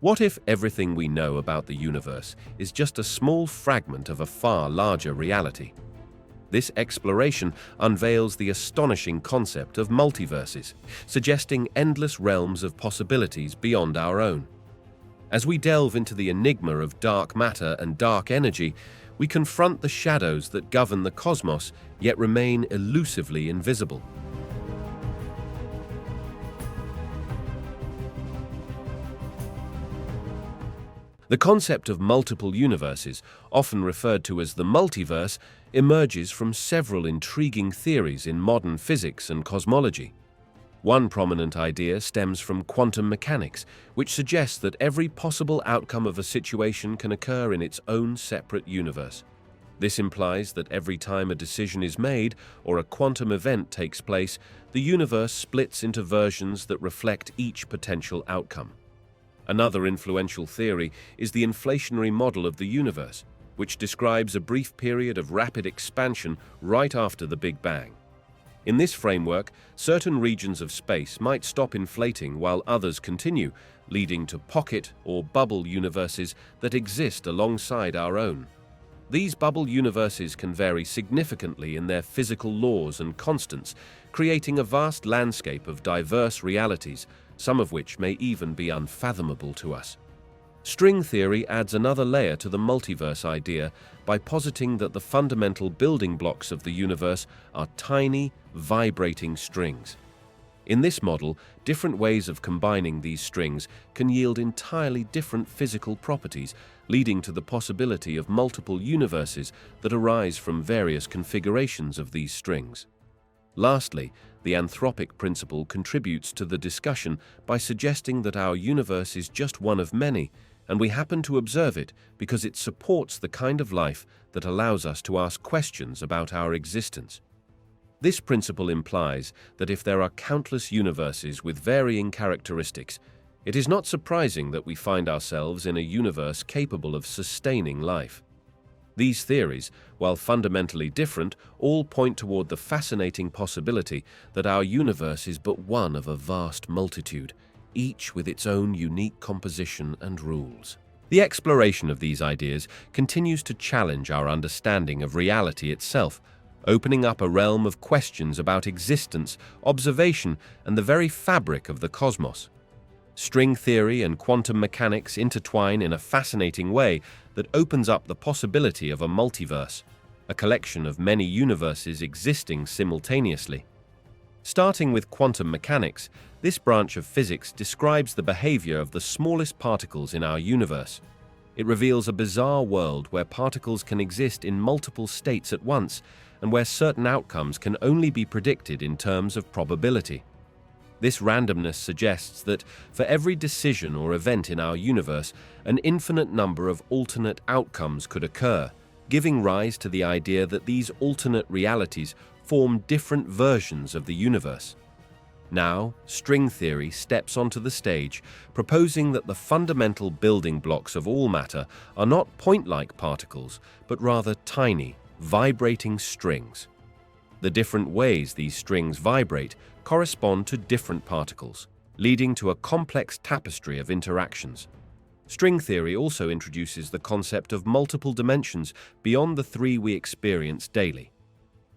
What if everything we know about the universe is just a small fragment of a far larger reality? This exploration unveils the astonishing concept of multiverses, suggesting endless realms of possibilities beyond our own. As we delve into the enigma of dark matter and dark energy, we confront the shadows that govern the cosmos yet remain elusively invisible. The concept of multiple universes, often referred to as the multiverse, emerges from several intriguing theories in modern physics and cosmology. One prominent idea stems from quantum mechanics, which suggests that every possible outcome of a situation can occur in its own separate universe. This implies that every time a decision is made or a quantum event takes place, the universe splits into versions that reflect each potential outcome. Another influential theory is the inflationary model of the universe, which describes a brief period of rapid expansion right after the Big Bang. In this framework, certain regions of space might stop inflating while others continue, leading to pocket or bubble universes that exist alongside our own. These bubble universes can vary significantly in their physical laws and constants, creating a vast landscape of diverse realities, some of which may even be unfathomable to us. String theory adds another layer to the multiverse idea by positing that the fundamental building blocks of the universe are tiny, vibrating strings. In this model, different ways of combining these strings can yield entirely different physical properties, leading to the possibility of multiple universes that arise from various configurations of these strings. Lastly, the anthropic principle contributes to the discussion by suggesting that our universe is just one of many, and we happen to observe it because it supports the kind of life that allows us to ask questions about our existence. This principle implies that if there are countless universes with varying characteristics, it is not surprising that we find ourselves in a universe capable of sustaining life. These theories, while fundamentally different, all point toward the fascinating possibility that our universe is but one of a vast multitude, each with its own unique composition and rules. The exploration of these ideas continues to challenge our understanding of reality itself, opening up a realm of questions about existence, observation, and the very fabric of the cosmos. String theory and quantum mechanics intertwine in a fascinating way that opens up the possibility of a multiverse, a collection of many universes existing simultaneously. Starting with quantum mechanics, this branch of physics describes the behavior of the smallest particles in our universe. It reveals a bizarre world where particles can exist in multiple states at once and where certain outcomes can only be predicted in terms of probability. This randomness suggests that for every decision or event in our universe, an infinite number of alternate outcomes could occur, giving rise to the idea that these alternate realities form different versions of the universe. Now, string theory steps onto the stage, proposing that the fundamental building blocks of all matter are not point-like particles, but rather tiny, vibrating strings. The different ways these strings vibrate correspond to different particles, leading to a complex tapestry of interactions. String theory also introduces the concept of multiple dimensions beyond the three we experience daily.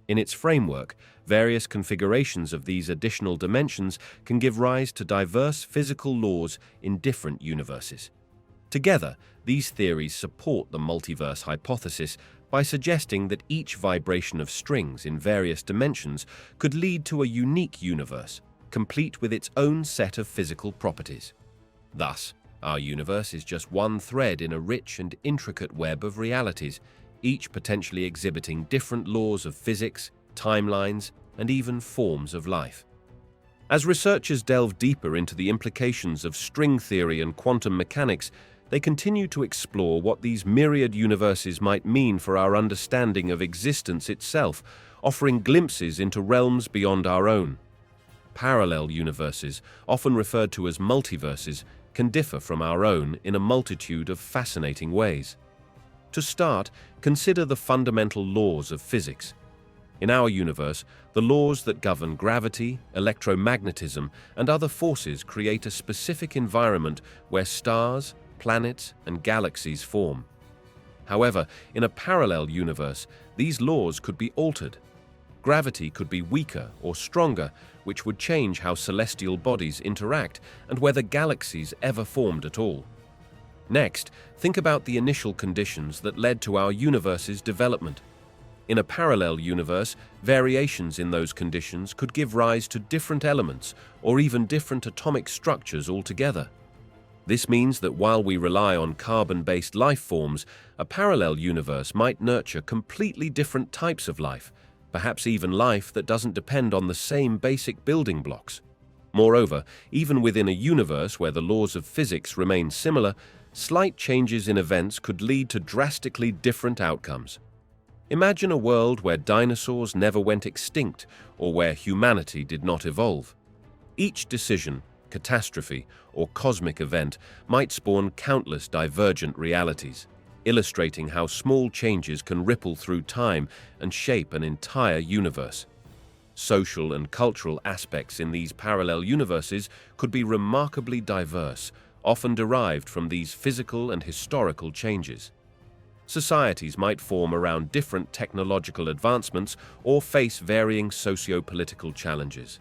In its framework, various configurations of these additional dimensions can give rise to diverse physical laws in different universes. Together, these theories support the multiverse hypothesis by suggesting that each vibration of strings in various dimensions could lead to a unique universe, complete with its own set of physical properties. Thus, our universe is just one thread in a rich and intricate web of realities, each potentially exhibiting different laws of physics, timelines, and even forms of life. As researchers delve deeper into the implications of string theory and quantum mechanics, they continue to explore what these myriad universes might mean for our understanding of existence itself, offering glimpses into realms beyond our own. Parallel universes, often referred to as multiverses, can differ from our own in a multitude of fascinating ways. To start, consider the fundamental laws of physics. In our universe, the laws that govern gravity, electromagnetism, and other forces create a specific environment where stars, planets, and galaxies form. However, in a parallel universe, these laws could be altered. Gravity could be weaker or stronger, which would change how celestial bodies interact and whether galaxies ever formed at all. Next, think about the initial conditions that led to our universe's development. In a parallel universe, variations in those conditions could give rise to different elements or even different atomic structures altogether. This means that while we rely on carbon-based life forms, a parallel universe might nurture completely different types of life, perhaps even life that doesn't depend on the same basic building blocks. Moreover, even within a universe where the laws of physics remain similar, slight changes in events could lead to drastically different outcomes. Imagine a world where dinosaurs never went extinct or where humanity did not evolve. Each decision, catastrophe, or cosmic event might spawn countless divergent realities, illustrating how small changes can ripple through time and shape an entire universe. Social and cultural aspects in these parallel universes could be remarkably diverse, often derived from these physical and historical changes. Societies might form around different technological advancements or face varying socio-political challenges.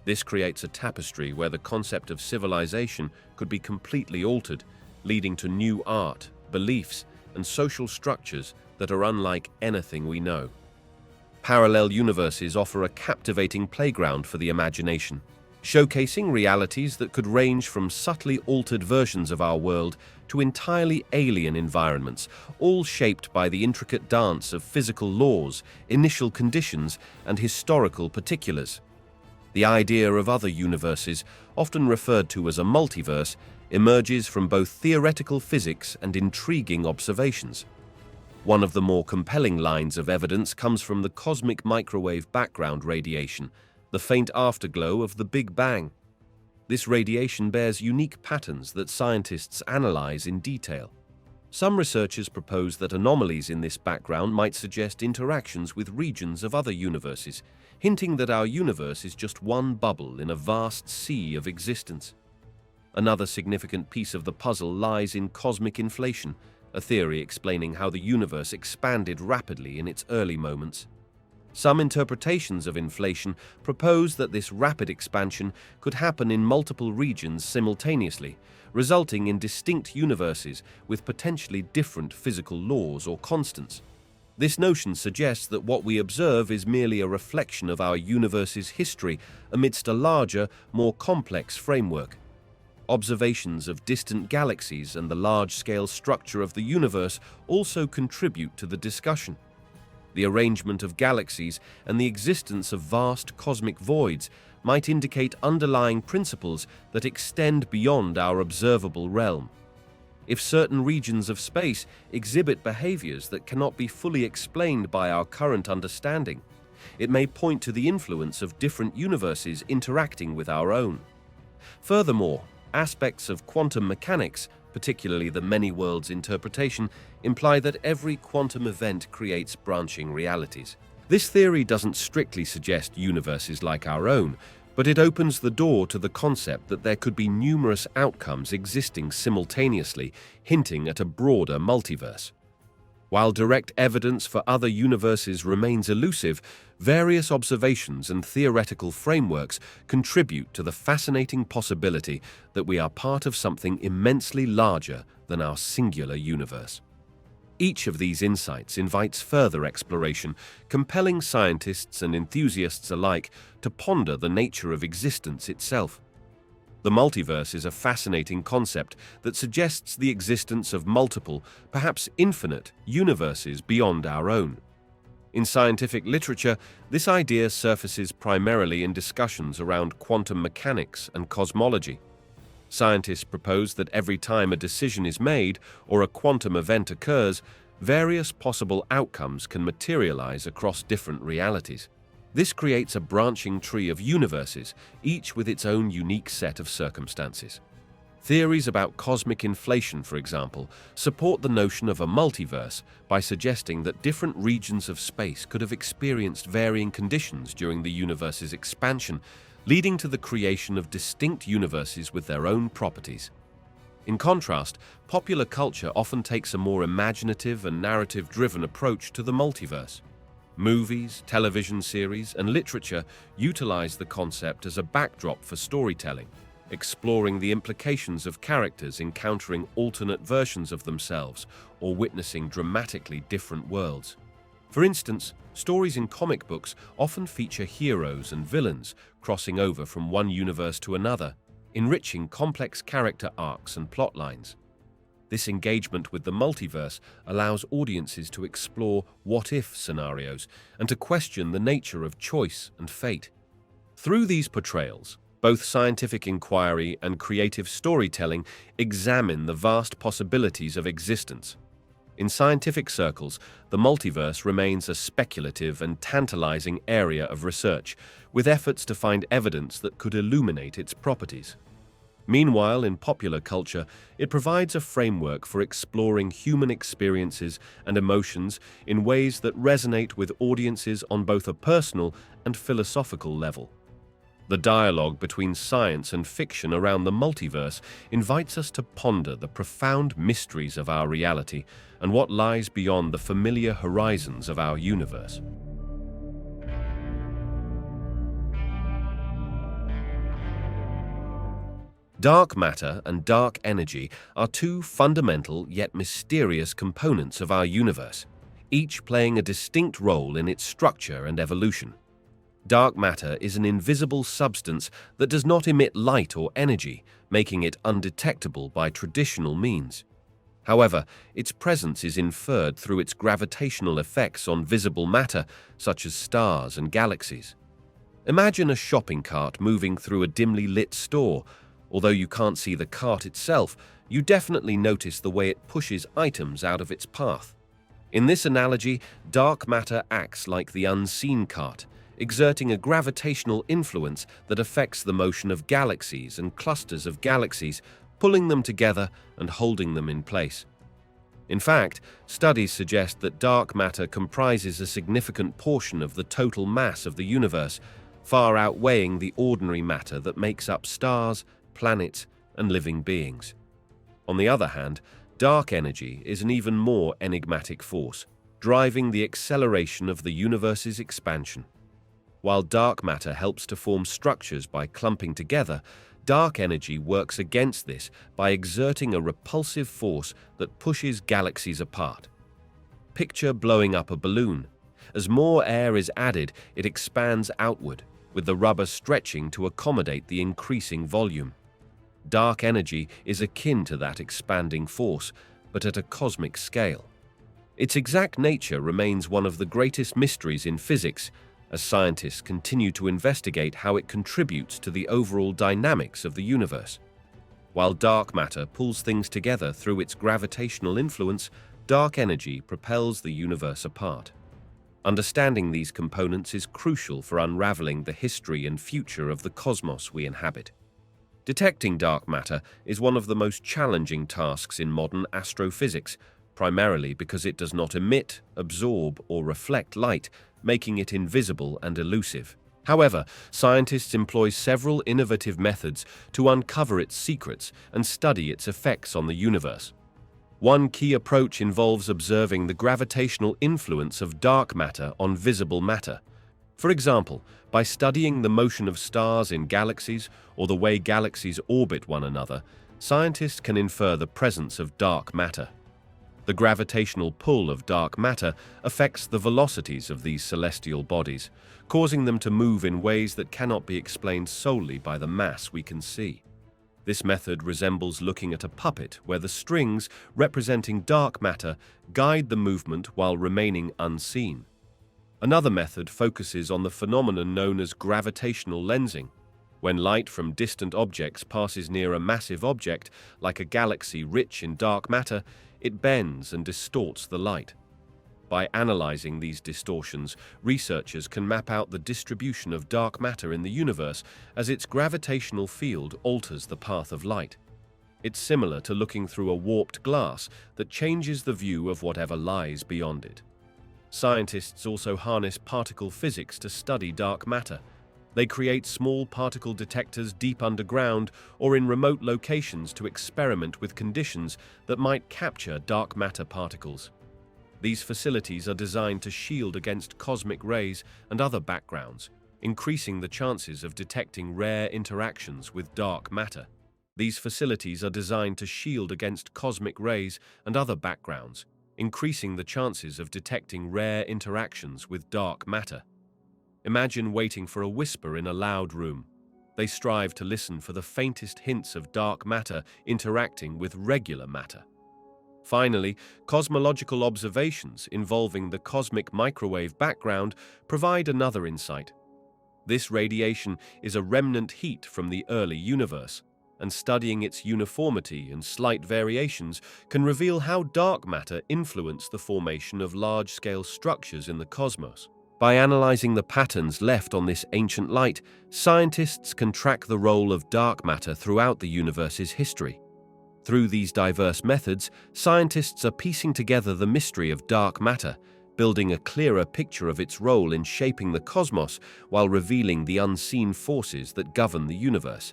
This creates a tapestry where the concept of civilization could be completely altered, leading to new art, beliefs, and social structures that are unlike anything we know. Parallel universes offer a captivating playground for the imagination, showcasing realities that could range from subtly altered versions of our world to entirely alien environments, all shaped by the intricate dance of physical laws, initial conditions, and historical particulars. The idea of other universes, often referred to as a multiverse, emerges from both theoretical physics and intriguing observations. One of the more compelling lines of evidence comes from the cosmic microwave background radiation, the faint afterglow of the Big Bang. This radiation bears unique patterns that scientists analyze in detail. Some researchers propose that anomalies in this background might suggest interactions with regions of other universes, hinting that our universe is just one bubble in a vast sea of existence. Another significant piece of the puzzle lies in cosmic inflation, a theory explaining how the universe expanded rapidly in its early moments. Some interpretations of inflation propose that this rapid expansion could happen in multiple regions simultaneously, resulting in distinct universes with potentially different physical laws or constants. This notion suggests that what we observe is merely a reflection of our universe's history amidst a larger, more complex framework. Observations of distant galaxies and the large-scale structure of the universe also contribute to the discussion. The arrangement of galaxies and the existence of vast cosmic voids might indicate underlying principles that extend beyond our observable realm. If certain regions of space exhibit behaviors that cannot be fully explained by our current understanding, it may point to the influence of different universes interacting with our own. Furthermore, aspects of quantum mechanics, particularly the many-worlds interpretation, imply that every quantum event creates branching realities. This theory doesn't strictly suggest universes like our own, but it opens the door to the concept that there could be numerous outcomes existing simultaneously, hinting at a broader multiverse. While direct evidence for other universes remains elusive, various observations and theoretical frameworks contribute to the fascinating possibility that we are part of something immensely larger than our singular universe. Each of these insights invites further exploration, compelling scientists and enthusiasts alike to ponder the nature of existence itself. The multiverse is a fascinating concept that suggests the existence of multiple, perhaps infinite, universes beyond our own. In scientific literature, this idea surfaces primarily in discussions around quantum mechanics and cosmology. Scientists propose that every time a decision is made or a quantum event occurs, various possible outcomes can materialize across different realities. This creates a branching tree of universes, each with its own unique set of circumstances. Theories about cosmic inflation, for example, support the notion of a multiverse by suggesting that different regions of space could have experienced varying conditions during the universe's expansion, leading to the creation of distinct universes with their own properties. In contrast, popular culture often takes a more imaginative and narrative-driven approach to the multiverse. Movies, television series, and literature utilize the concept as a backdrop for storytelling, exploring the implications of characters encountering alternate versions of themselves or witnessing dramatically different worlds. For instance, stories in comic books often feature heroes and villains crossing over from one universe to another, enriching complex character arcs and plot lines. This engagement with the multiverse allows audiences to explore what-if scenarios and to question the nature of choice and fate. Through these portrayals, both scientific inquiry and creative storytelling examine the vast possibilities of existence. In scientific circles, the multiverse remains a speculative and tantalizing area of research, with efforts to find evidence that could illuminate its properties. Meanwhile, in popular culture, it provides a framework for exploring human experiences and emotions in ways that resonate with audiences on both a personal and philosophical level. The dialogue between science and fiction around the multiverse invites us to ponder the profound mysteries of our reality and what lies beyond the familiar horizons of our universe. Dark matter and dark energy are two fundamental yet mysterious components of our universe, each playing a distinct role in its structure and evolution. Dark matter is an invisible substance that does not emit light or energy, making it undetectable by traditional means. However, its presence is inferred through its gravitational effects on visible matter, such as stars and galaxies. Imagine a shopping cart moving through a dimly lit store. Although you can't see the cart itself, you definitely notice the way it pushes items out of its path. In this analogy, dark matter acts like the unseen cart, exerting a gravitational influence that affects the motion of galaxies and clusters of galaxies, pulling them together and holding them in place. In fact, studies suggest that dark matter comprises a significant portion of the total mass of the universe, far outweighing the ordinary matter that makes up stars, planets, and living beings. On the other hand, dark energy is an even more enigmatic force, driving the acceleration of the universe's expansion. While dark matter helps to form structures by clumping together, dark energy works against this by exerting a repulsive force that pushes galaxies apart. Picture blowing up a balloon. As more air is added, it expands outward, with the rubber stretching to accommodate the increasing volume. Dark energy is akin to that expanding force, but at a cosmic scale. Its exact nature remains one of the greatest mysteries in physics, as scientists continue to investigate how it contributes to the overall dynamics of the universe. While dark matter pulls things together through its gravitational influence, dark energy propels the universe apart. Understanding these components is crucial for unraveling the history and future of the cosmos we inhabit. Detecting dark matter is one of the most challenging tasks in modern astrophysics, primarily because it does not emit, absorb, or reflect light, making it invisible and elusive. However, scientists employ several innovative methods to uncover its secrets and study its effects on the universe. One key approach involves observing the gravitational influence of dark matter on visible matter. For example, by studying the motion of stars in galaxies or the way galaxies orbit one another, scientists can infer the presence of dark matter. The gravitational pull of dark matter affects the velocities of these celestial bodies, causing them to move in ways that cannot be explained solely by the mass we can see. This method resembles looking at a puppet where the strings, representing dark matter, guide the movement while remaining unseen. Another method focuses on the phenomenon known as gravitational lensing. When light from distant objects passes near a massive object, like a galaxy rich in dark matter, it bends and distorts the light. By analyzing these distortions, researchers can map out the distribution of dark matter in the universe as its gravitational field alters the path of light. It's similar to looking through a warped glass that changes the view of whatever lies beyond it. Scientists also harness particle physics to study dark matter. They create small particle detectors deep underground or in remote locations to experiment with conditions that might capture dark matter particles. These facilities are designed to shield against cosmic rays and other backgrounds, increasing the chances of detecting rare interactions with dark matter. These facilities are designed to shield against cosmic rays and other backgrounds, increasing the chances of detecting rare interactions with dark matter. Imagine waiting for a whisper in a loud room. They strive to listen for the faintest hints of dark matter interacting with regular matter. Finally, cosmological observations involving the cosmic microwave background provide another insight. This radiation is a remnant heat from the early universe, and studying its uniformity and slight variations can reveal how dark matter influenced the formation of large-scale structures in the cosmos. By analyzing the patterns left on this ancient light, scientists can track the role of dark matter throughout the universe's history. Through these diverse methods, scientists are piecing together the mystery of dark matter, building a clearer picture of its role in shaping the cosmos while revealing the unseen forces that govern the universe.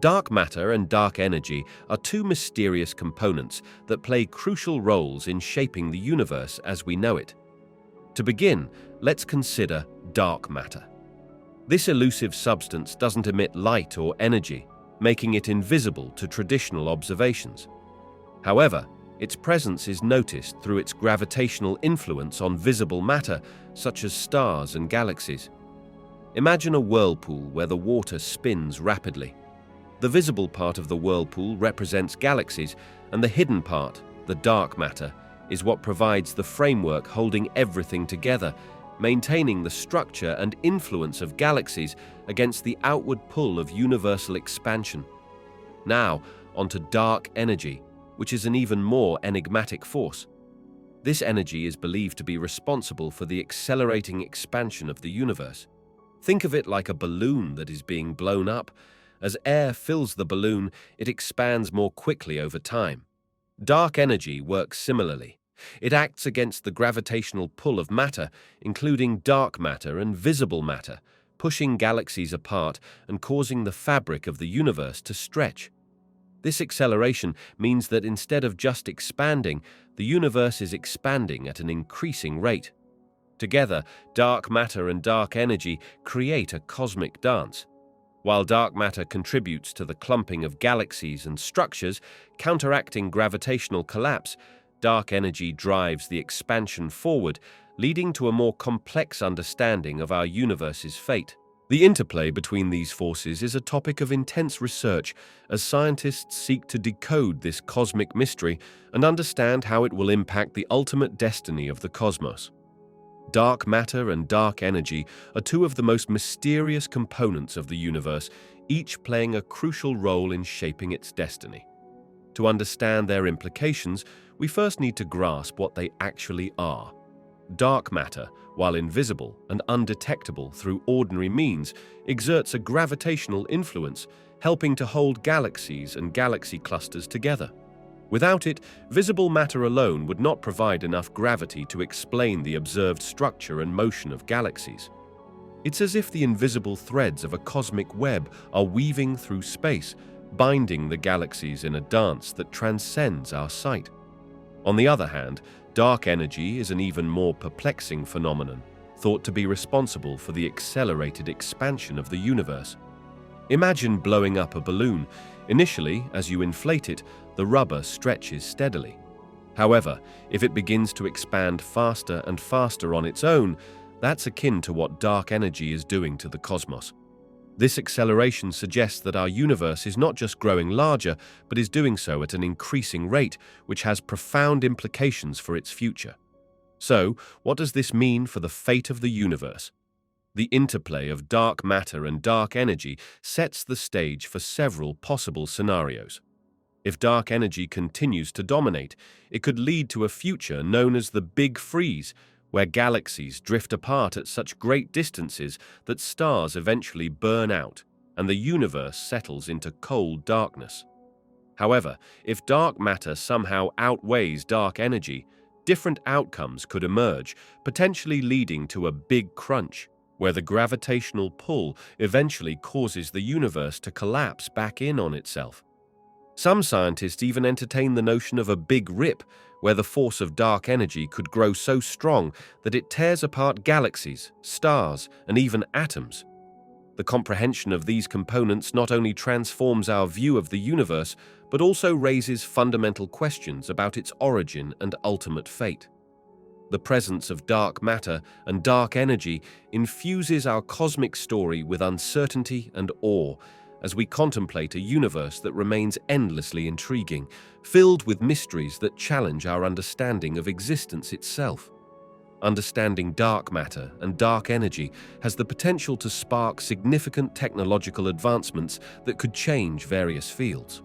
Dark matter and dark energy are two mysterious components that play crucial roles in shaping the universe as we know it. To begin, let's consider dark matter. This elusive substance doesn't emit light or energy, making it invisible to traditional observations. However, its presence is noticed through its gravitational influence on visible matter, such as stars and galaxies. Imagine a whirlpool where the water spins rapidly. The visible part of the whirlpool represents galaxies, and the hidden part, the dark matter, is what provides the framework holding everything together, maintaining the structure and influence of galaxies against the outward pull of universal expansion. Now, onto dark energy, which is an even more enigmatic force. This energy is believed to be responsible for the accelerating expansion of the universe. Think of it like a balloon that is being blown up. As air fills the balloon, it expands more quickly over time. Dark energy works similarly. It acts against the gravitational pull of matter, including dark matter and visible matter, pushing galaxies apart and causing the fabric of the universe to stretch. This acceleration means that instead of just expanding, the universe is expanding at an increasing rate. Together, dark matter and dark energy create a cosmic dance. While dark matter contributes to the clumping of galaxies and structures, counteracting gravitational collapse, dark energy drives the expansion forward, leading to a more complex understanding of our universe's fate. The interplay between these forces is a topic of intense research as scientists seek to decode this cosmic mystery and understand how it will impact the ultimate destiny of the cosmos. Dark matter and dark energy are two of the most mysterious components of the universe, each playing a crucial role in shaping its destiny. To understand their implications, we first need to grasp what they actually are. Dark matter, while invisible and undetectable through ordinary means, exerts a gravitational influence, helping to hold galaxies and galaxy clusters together. Without it, visible matter alone would not provide enough gravity to explain the observed structure and motion of galaxies. It's as if the invisible threads of a cosmic web are weaving through space, binding the galaxies in a dance that transcends our sight. On the other hand, dark energy is an even more perplexing phenomenon, thought to be responsible for the accelerated expansion of the universe. Imagine blowing up a balloon. Initially, as you inflate it, the rubber stretches steadily. However, if it begins to expand faster and faster on its own, that's akin to what dark energy is doing to the cosmos. This acceleration suggests that our universe is not just growing larger, but is doing so at an increasing rate, which has profound implications for its future. So, what does this mean for the fate of the universe? The interplay of dark matter and dark energy sets the stage for several possible scenarios. If dark energy continues to dominate, it could lead to a future known as the Big Freeze, where galaxies drift apart at such great distances that stars eventually burn out and the universe settles into cold darkness. However, if dark matter somehow outweighs dark energy, different outcomes could emerge, potentially leading to a big crunch, where the gravitational pull eventually causes the universe to collapse back in on itself. Some scientists even entertain the notion of a big rip, where the force of dark energy could grow so strong that it tears apart galaxies, stars, and even atoms. The comprehension of these components not only transforms our view of the universe, but also raises fundamental questions about its origin and ultimate fate. The presence of dark matter and dark energy infuses our cosmic story with uncertainty and awe, as we contemplate a universe that remains endlessly intriguing, filled with mysteries that challenge our understanding of existence itself. Understanding dark matter and dark energy has the potential to spark significant technological advancements that could change various fields.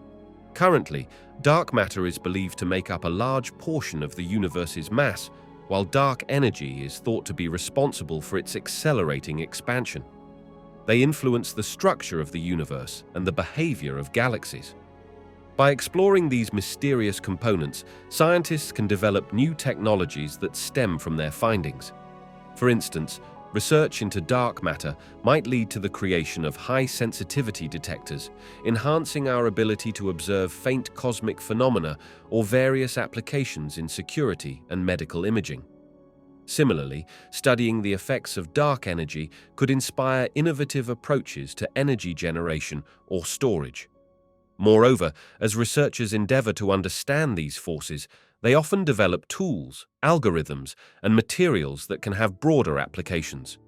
Currently, dark matter is believed to make up a large portion of the universe's mass, while dark energy is thought to be responsible for its accelerating expansion. They influence the structure of the universe and the behavior of galaxies. By exploring these mysterious components, scientists can develop new technologies that stem from their findings. For instance, research into dark matter might lead to the creation of high-sensitivity detectors, enhancing our ability to observe faint cosmic phenomena or various applications in security and medical imaging. Similarly, studying the effects of dark energy could inspire innovative approaches to energy generation or storage. Moreover, as researchers endeavor to understand these forces, they often develop tools, algorithms, and materials that can have broader applications.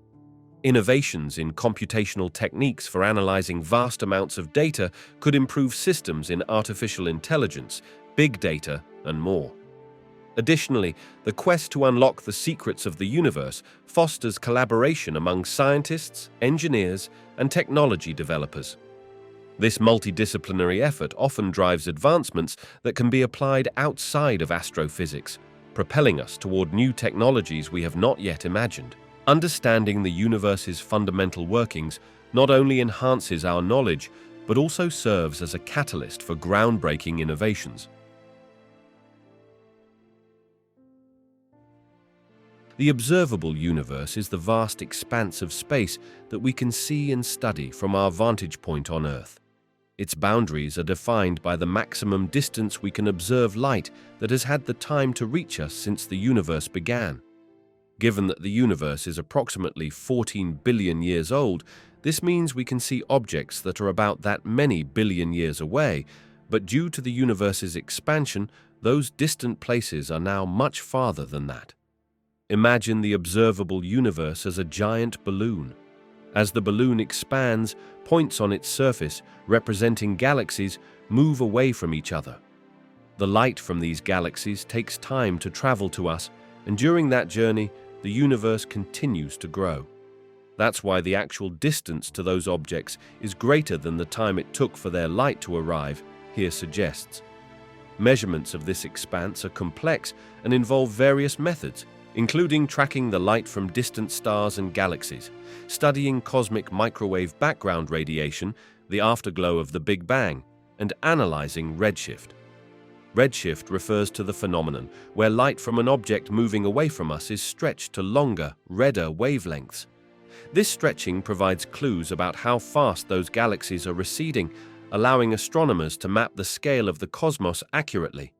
Innovations in computational techniques for analyzing vast amounts of data could improve systems in artificial intelligence, big data, and more. Additionally, the quest to unlock the secrets of the universe fosters collaboration among scientists, engineers, and technology developers. This multidisciplinary effort often drives advancements that can be applied outside of astrophysics, propelling us toward new technologies we have not yet imagined. Understanding the universe's fundamental workings not only enhances our knowledge, but also serves as a catalyst for groundbreaking innovations. The observable universe is the vast expanse of space that we can see and study from our vantage point on Earth. Its boundaries are defined by the maximum distance we can observe light that has had the time to reach us since the universe began. Given that the universe is approximately 14 billion years old, this means we can see objects that are about that many billion years away, but due to the universe's expansion, those distant places are now much farther than that. Imagine the observable universe as a giant balloon. As the balloon expands, points on its surface, representing galaxies, move away from each other. The light from these galaxies takes time to travel to us, and during that journey, the universe continues to grow. That's why the actual distance to those objects is greater than the time it took for their light to arrive, here suggests. Measurements of this expanse are complex and involve various methods, including tracking the light from distant stars and galaxies, studying cosmic microwave background radiation, the afterglow of the Big Bang, and analyzing redshift. Redshift refers to the phenomenon where light from an object moving away from us is stretched to longer, redder wavelengths. This stretching provides clues about how fast those galaxies are receding, allowing astronomers to map the scale of the cosmos accurately.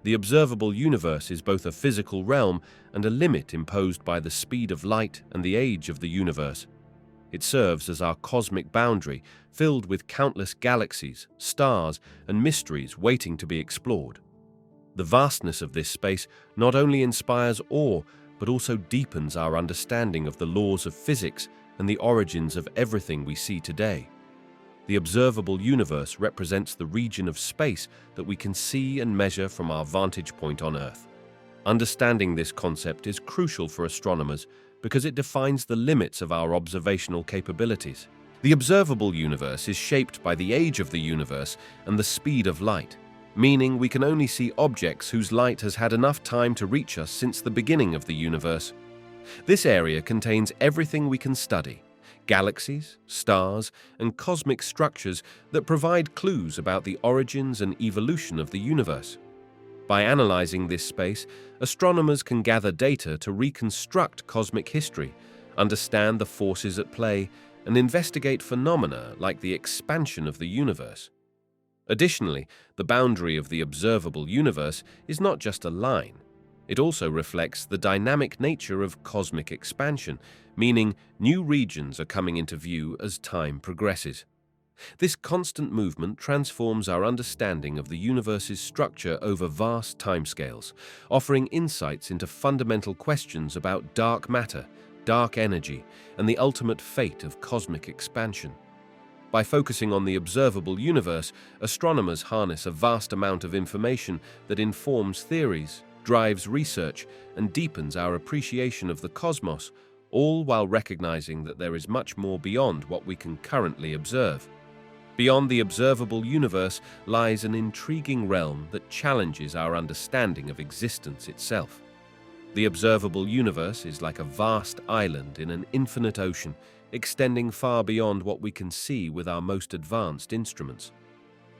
The observable universe is both a physical realm and a limit imposed by the speed of light and the age of the universe. It serves as our cosmic boundary, filled with countless galaxies, stars, and mysteries waiting to be explored. The vastness of this space not only inspires awe, but also deepens our understanding of the laws of physics and the origins of everything we see today. The observable universe represents the region of space that we can see and measure from our vantage point on Earth. Understanding this concept is crucial for astronomers because it defines the limits of our observational capabilities. The observable universe is shaped by the age of the universe and the speed of light, meaning we can only see objects whose light has had enough time to reach us since the beginning of the universe. This area contains everything we can study: galaxies, stars, and cosmic structures that provide clues about the origins and evolution of the universe. By analyzing this space, astronomers can gather data to reconstruct cosmic history, understand the forces at play, and investigate phenomena like the expansion of the universe. Additionally, the boundary of the observable universe is not just a line. It also reflects the dynamic nature of cosmic expansion, meaning new regions are coming into view as time progresses. This constant movement transforms our understanding of the universe's structure over vast timescales, offering insights into fundamental questions about dark matter, dark energy, and the ultimate fate of cosmic expansion. By focusing on the observable universe, astronomers harness a vast amount of information that informs theories, drives research, and deepens our appreciation of the cosmos, all while recognizing that there is much more beyond what we can currently observe. Beyond the observable universe lies an intriguing realm that challenges our understanding of existence itself. The observable universe is like a vast island in an infinite ocean, extending far beyond what we can see with our most advanced instruments.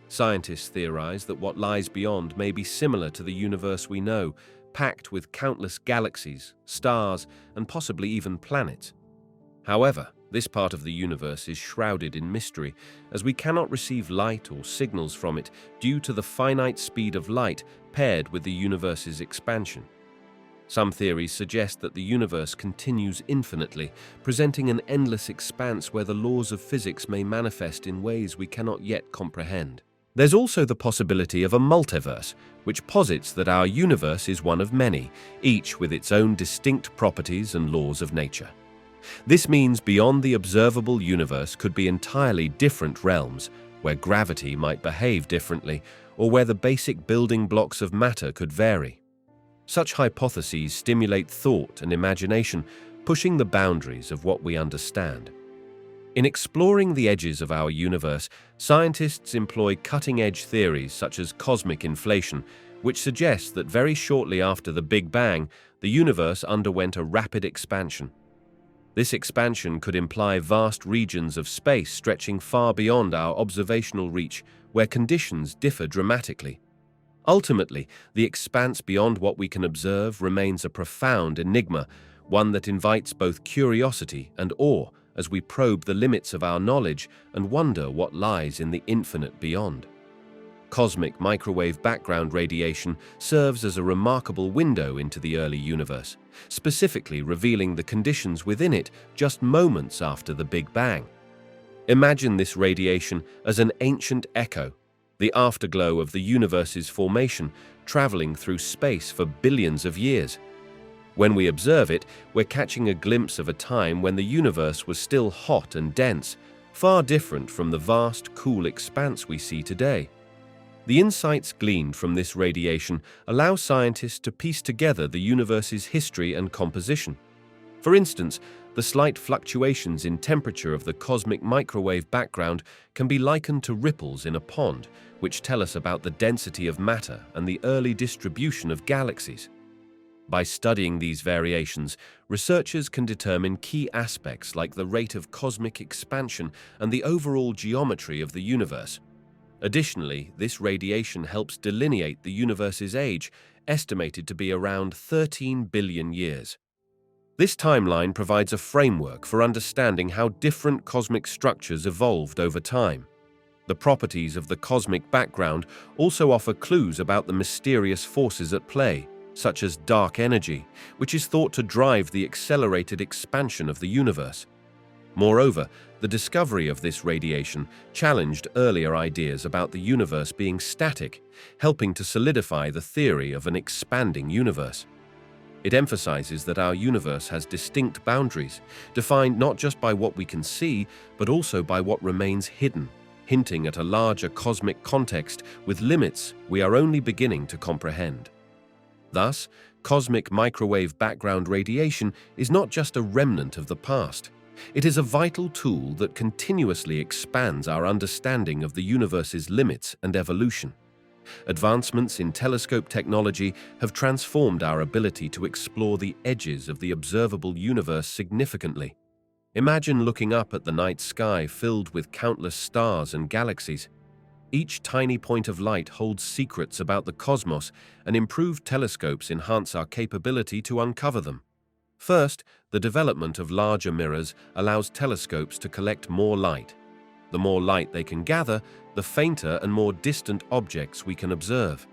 Scientists theorize that what lies beyond may be similar to the universe we know, packed with countless galaxies, stars, and possibly even planets. However, this part of the universe is shrouded in mystery, as we cannot receive light or signals from it due to the finite speed of light paired with the universe's expansion. Some theories suggest that the universe continues infinitely, presenting an endless expanse where the laws of physics may manifest in ways we cannot yet comprehend. There's also the possibility of a multiverse, which posits that our universe is one of many, each with its own distinct properties and laws of nature. This means beyond the observable universe could be entirely different realms, where gravity might behave differently, or where the basic building blocks of matter could vary. Such hypotheses stimulate thought and imagination, pushing the boundaries of what we understand. In exploring the edges of our universe, scientists employ cutting-edge theories such as cosmic inflation, which suggests that very shortly after the Big Bang, the universe underwent a rapid expansion. This expansion could imply vast regions of space stretching far beyond our observational reach, where conditions differ dramatically. Ultimately, the expanse beyond what we can observe remains a profound enigma, one that invites both curiosity and awe as we probe the limits of our knowledge and wonder what lies in the infinite beyond. Cosmic microwave background radiation serves as a remarkable window into the early universe, specifically revealing the conditions within it just moments after the Big Bang. Imagine this radiation as an ancient echo, the afterglow of the universe's formation, traveling through space for billions of years. When we observe it, we're catching a glimpse of a time when the universe was still hot and dense, far different from the vast, cool expanse we see today. The insights gleaned from this radiation allow scientists to piece together the universe's history and composition. For instance, the slight fluctuations in temperature of the cosmic microwave background can be likened to ripples in a pond, which tell us about the density of matter and the early distribution of galaxies. By studying these variations, researchers can determine key aspects like the rate of cosmic expansion and the overall geometry of the universe. Additionally, this radiation helps delineate the universe's age, estimated to be around 13 billion years. This timeline provides a framework for understanding how different cosmic structures evolved over time. The properties of the cosmic background also offer clues about the mysterious forces at play, such as dark energy, which is thought to drive the accelerated expansion of the universe. Moreover, the discovery of this radiation challenged earlier ideas about the universe being static, helping to solidify the theory of an expanding universe. It emphasizes that our universe has distinct boundaries, defined not just by what we can see, but also by what remains hidden, hinting at a larger cosmic context with limits we are only beginning to comprehend. Thus, cosmic microwave background radiation is not just a remnant of the past. It is a vital tool that continuously expands our understanding of the universe's limits and evolution. Advancements in telescope technology have transformed our ability to explore the edges of the observable universe significantly. Imagine looking up at the night sky filled with countless stars and galaxies. Each tiny point of light holds secrets about the cosmos, and improved telescopes enhance our capability to uncover them. First, the development of larger mirrors allows telescopes to collect more light. The more light they can gather, the fainter and more distant objects we can observe.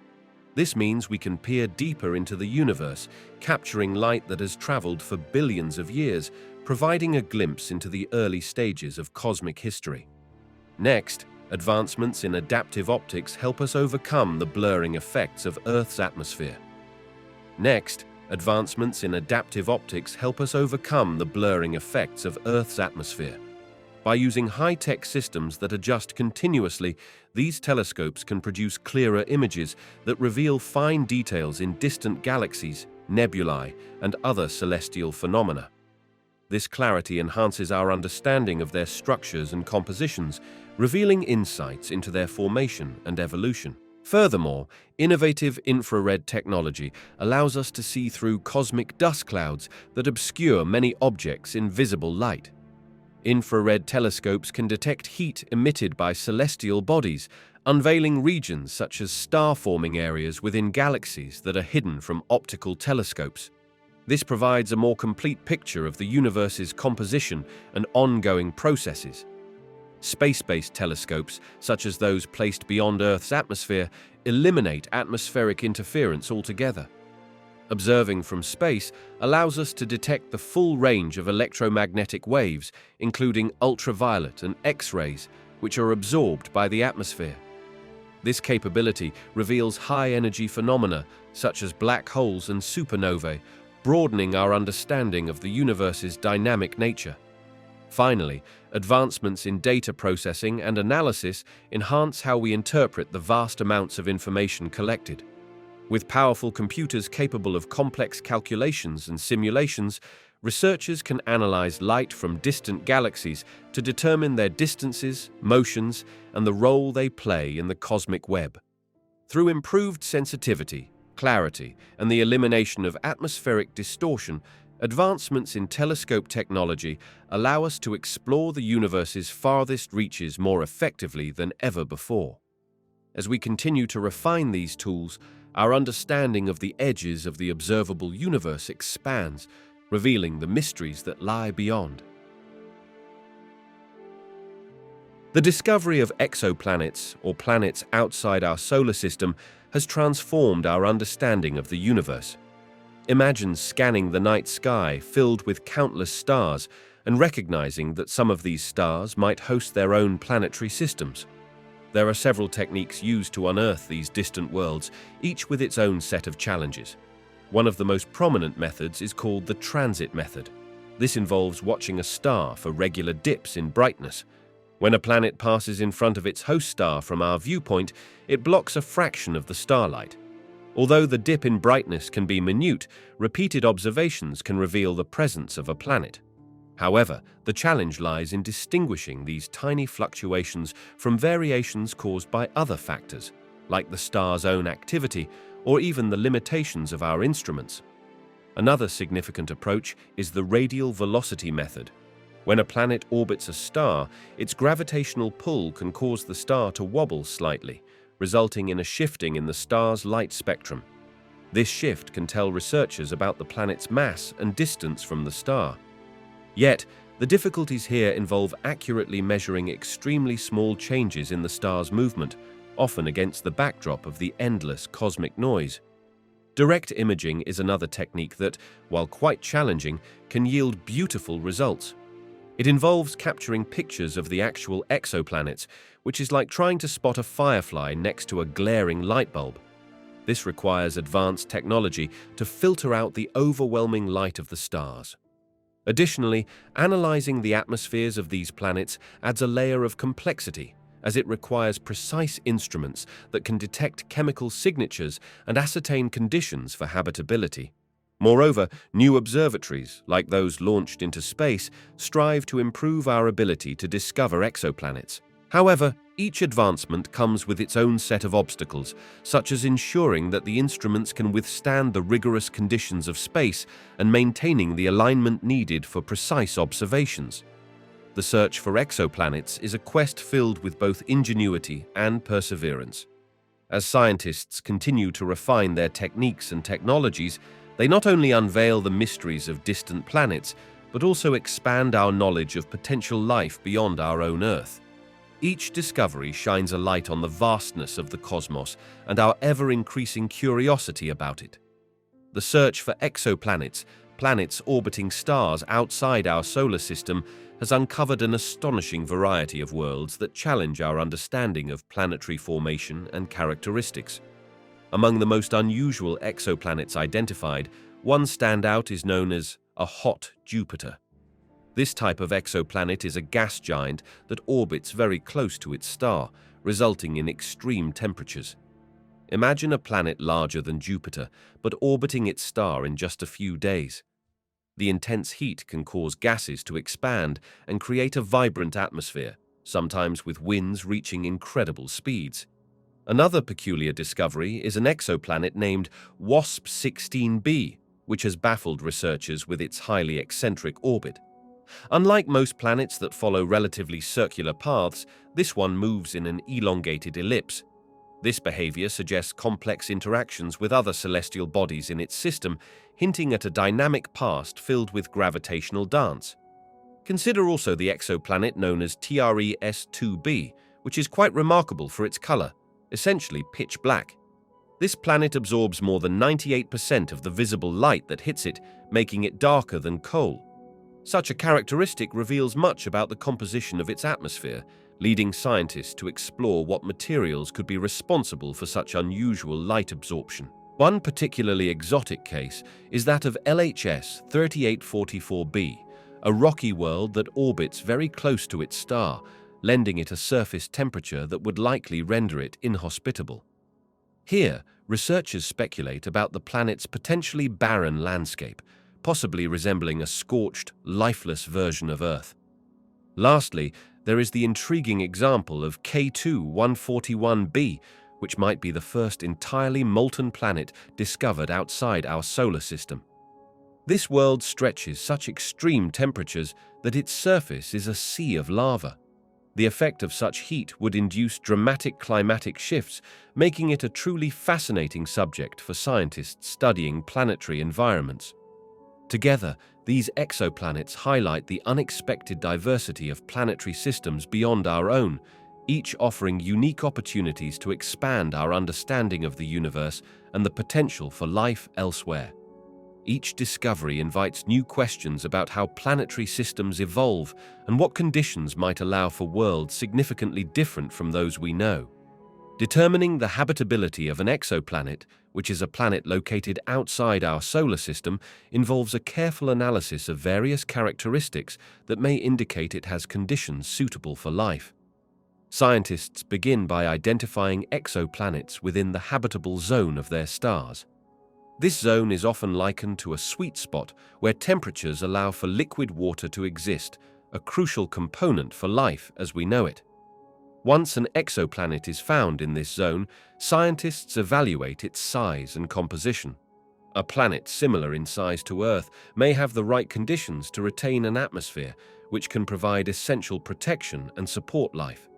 This means we can peer deeper into the universe, capturing light that has traveled for billions of years, providing a glimpse into the early stages of cosmic history. Next, advancements in adaptive optics help us overcome the blurring effects of Earth's atmosphere. By using high-tech systems that adjust continuously, these telescopes can produce clearer images that reveal fine details in distant galaxies, nebulae, and other celestial phenomena. This clarity enhances our understanding of their structures and compositions, revealing insights into their formation and evolution. Furthermore, innovative infrared technology allows us to see through cosmic dust clouds that obscure many objects in visible light. Infrared telescopes can detect heat emitted by celestial bodies, unveiling regions such as star-forming areas within galaxies that are hidden from optical telescopes. This provides a more complete picture of the universe's composition and ongoing processes. Space-based telescopes, such as those placed beyond Earth's atmosphere, eliminate atmospheric interference altogether. Observing from space allows us to detect the full range of electromagnetic waves, including ultraviolet and X-rays, which are absorbed by the atmosphere. This capability reveals high-energy phenomena, such as black holes and supernovae, broadening our understanding of the universe's dynamic nature. Finally, advancements in data processing and analysis enhance how we interpret the vast amounts of information collected. With powerful computers capable of complex calculations and simulations, researchers can analyze light from distant galaxies to determine their distances, motions, and the role they play in the cosmic web. Through improved sensitivity, clarity, and the elimination of atmospheric distortion, advancements in telescope technology allow us to explore the universe's farthest reaches more effectively than ever before. As we continue to refine these tools, our understanding of the edges of the observable universe expands, revealing the mysteries that lie beyond. The discovery of exoplanets, or planets outside our solar system, has transformed our understanding of the universe. Imagine scanning the night sky filled with countless stars and recognizing that some of these stars might host their own planetary systems. There are several techniques used to unearth these distant worlds, each with its own set of challenges. One of the most prominent methods is called the transit method. This involves watching a star for regular dips in brightness. When a planet passes in front of its host star from our viewpoint, it blocks a fraction of the starlight. Although the dip in brightness can be minute, repeated observations can reveal the presence of a planet. However, the challenge lies in distinguishing these tiny fluctuations from variations caused by other factors, like the star's own activity or even the limitations of our instruments. Another significant approach is the radial velocity method. When a planet orbits a star, its gravitational pull can cause the star to wobble slightly, resulting in a shifting in the star's light spectrum. This shift can tell researchers about the planet's mass and distance from the star. Yet, the difficulties here involve accurately measuring extremely small changes in the star's movement, often against the backdrop of the endless cosmic noise. Direct imaging is another technique that, while quite challenging, can yield beautiful results. It involves capturing pictures of the actual exoplanets, which is like trying to spot a firefly next to a glaring light bulb. This requires advanced technology to filter out the overwhelming light of the stars. Additionally, analyzing the atmospheres of these planets adds a layer of complexity, as it requires precise instruments that can detect chemical signatures and ascertain conditions for habitability. Moreover, new observatories, like those launched into space, strive to improve our ability to discover exoplanets. However, each advancement comes with its own set of obstacles, such as ensuring that the instruments can withstand the rigorous conditions of space and maintaining the alignment needed for precise observations. The search for exoplanets is a quest filled with both ingenuity and perseverance. As scientists continue to refine their techniques and technologies, they not only unveil the mysteries of distant planets, but also expand our knowledge of potential life beyond our own Earth. Each discovery shines a light on the vastness of the cosmos and our ever-increasing curiosity about it. The search for exoplanets, planets orbiting stars outside our solar system, has uncovered an astonishing variety of worlds that challenge our understanding of planetary formation and characteristics. Among the most unusual exoplanets identified, one standout is known as a hot Jupiter. This type of exoplanet is a gas giant that orbits very close to its star, resulting in extreme temperatures. Imagine a planet larger than Jupiter, but orbiting its star in just a few days. The intense heat can cause gases to expand and create a vibrant atmosphere, sometimes with winds reaching incredible speeds. Another peculiar discovery is an exoplanet named WASP-16b, which has baffled researchers with its highly eccentric orbit. Unlike most planets that follow relatively circular paths, this one moves in an elongated ellipse. This behavior suggests complex interactions with other celestial bodies in its system, hinting at a dynamic past filled with gravitational dance. Consider also the exoplanet known as TRES-2b, which is quite remarkable for its color, essentially pitch black. This planet absorbs more than 98% of the visible light that hits it, making it darker than coal. Such a characteristic reveals much about the composition of its atmosphere, leading scientists to explore what materials could be responsible for such unusual light absorption. One particularly exotic case is that of LHS 3844b, a rocky world that orbits very close to its star, lending it a surface temperature that would likely render it inhospitable. Here, researchers speculate about the planet's potentially barren landscape, possibly resembling a scorched, lifeless version of Earth. Lastly, there is the intriguing example of K2-141b, which might be the first entirely molten planet discovered outside our solar system. This world stretches such extreme temperatures that its surface is a sea of lava. The effect of such heat would induce dramatic climatic shifts, making it a truly fascinating subject for scientists studying planetary environments. Together, these exoplanets highlight the unexpected diversity of planetary systems beyond our own, each offering unique opportunities to expand our understanding of the universe and the potential for life elsewhere. Each discovery invites new questions about how planetary systems evolve and what conditions might allow for worlds significantly different from those we know. Determining the habitability of an exoplanet, which is a planet located outside our solar system, involves a careful analysis of various characteristics that may indicate it has conditions suitable for life. Scientists begin by identifying exoplanets within the habitable zone of their stars. This zone is often likened to a sweet spot where temperatures allow for liquid water to exist, a crucial component for life as we know it. Once an exoplanet is found in this zone, scientists evaluate its size and composition. A planet similar in size to Earth may have the right conditions to retain an atmosphere, which can provide essential protection and support life.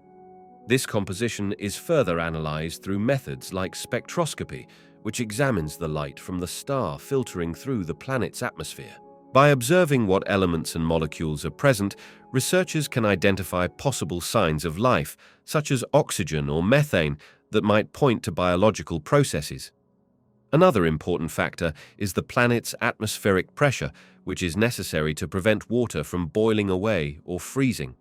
This composition is further analyzed through methods like spectroscopy, which examines the light from the star filtering through the planet's atmosphere. By observing what elements and molecules are present, researchers can identify possible signs of life, such as oxygen or methane, that might point to biological processes. Another important factor is the planet's atmospheric pressure, which is necessary to prevent water from boiling away or freezing.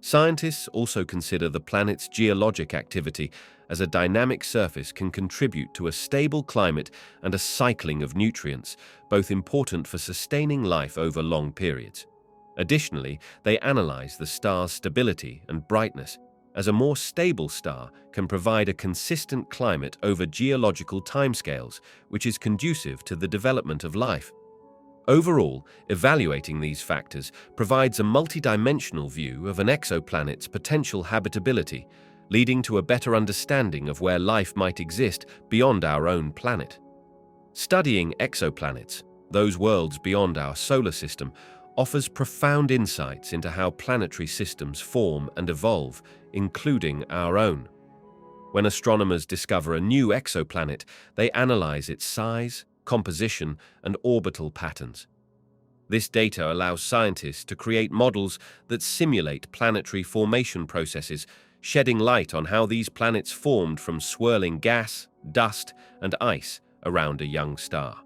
Scientists also consider the planet's geologic activity, as a dynamic surface can contribute to a stable climate and a cycling of nutrients, both important for sustaining life over long periods. Additionally, they analyze the star's stability and brightness, as a more stable star can provide a consistent climate over geological timescales, which is conducive to the development of life. Overall, evaluating these factors provides a multidimensional view of an exoplanet's potential habitability, leading to a better understanding of where life might exist beyond our own planet. Studying exoplanets, those worlds beyond our solar system, offers profound insights into how planetary systems form and evolve, including our own. When astronomers discover a new exoplanet, they analyze its size, composition, and orbital patterns. This data allows scientists to create models that simulate planetary formation processes, shedding light on how these planets formed from swirling gas, dust, and ice around a young star.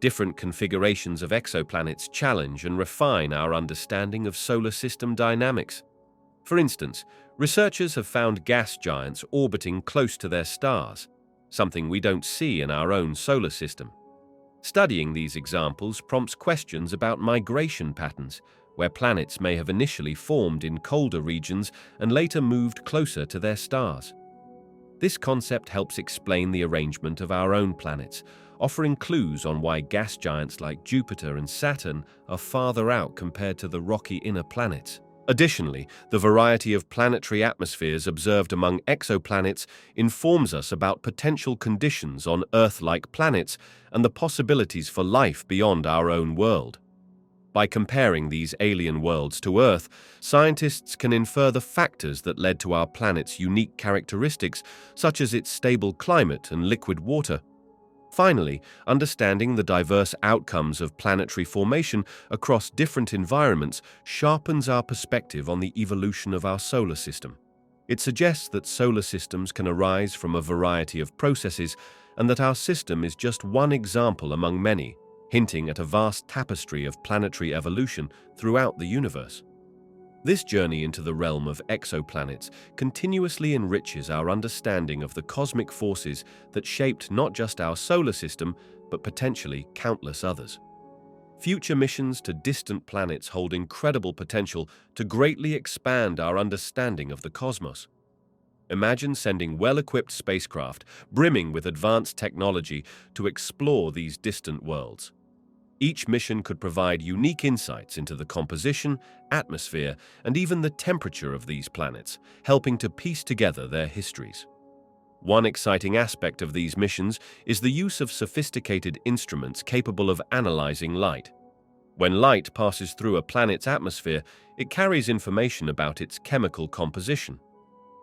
Different configurations of exoplanets challenge and refine our understanding of solar system dynamics. For instance, researchers have found gas giants orbiting close to their stars, something we don't see in our own solar system. Studying these examples prompts questions about migration patterns, where planets may have initially formed in colder regions and later moved closer to their stars. This concept helps explain the arrangement of our own planets, offering clues on why gas giants like Jupiter and Saturn are farther out compared to the rocky inner planets. Additionally, the variety of planetary atmospheres observed among exoplanets informs us about potential conditions on Earth-like planets and the possibilities for life beyond our own world. By comparing these alien worlds to Earth, scientists can infer the factors that led to our planet's unique characteristics, such as its stable climate and liquid water. Finally, understanding the diverse outcomes of planetary formation across different environments sharpens our perspective on the evolution of our solar system. It suggests that solar systems can arise from a variety of processes and that our system is just one example among many, hinting at a vast tapestry of planetary evolution throughout the universe. This journey into the realm of exoplanets continuously enriches our understanding of the cosmic forces that shaped not just our solar system, but potentially countless others. Future missions to distant planets hold incredible potential to greatly expand our understanding of the cosmos. Imagine sending well-equipped spacecraft brimming with advanced technology to explore these distant worlds. Each mission could provide unique insights into the composition, atmosphere, and even the temperature of these planets, helping to piece together their histories. One exciting aspect of these missions is the use of sophisticated instruments capable of analyzing light. When light passes through a planet's atmosphere, it carries information about its chemical composition.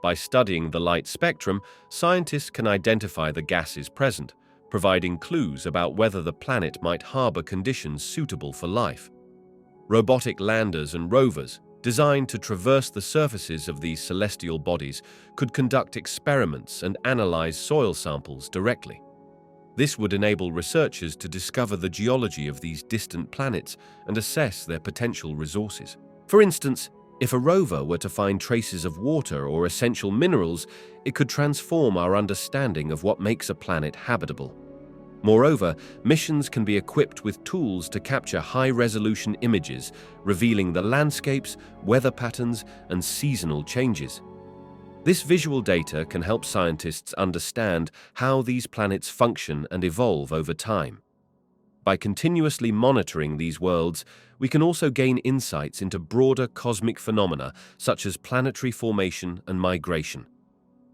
By studying the light spectrum, scientists can identify the gases present, providing clues about whether the planet might harbor conditions suitable for life. Robotic landers and rovers, designed to traverse the surfaces of these celestial bodies, could conduct experiments and analyze soil samples directly. This would enable researchers to discover the geology of these distant planets and assess their potential resources. For instance, if a rover were to find traces of water or essential minerals, it could transform our understanding of what makes a planet habitable. Moreover, missions can be equipped with tools to capture high-resolution images, revealing the landscapes, weather patterns, and seasonal changes. This visual data can help scientists understand how these planets function and evolve over time. By continuously monitoring these worlds, we can also gain insights into broader cosmic phenomena such as planetary formation and migration.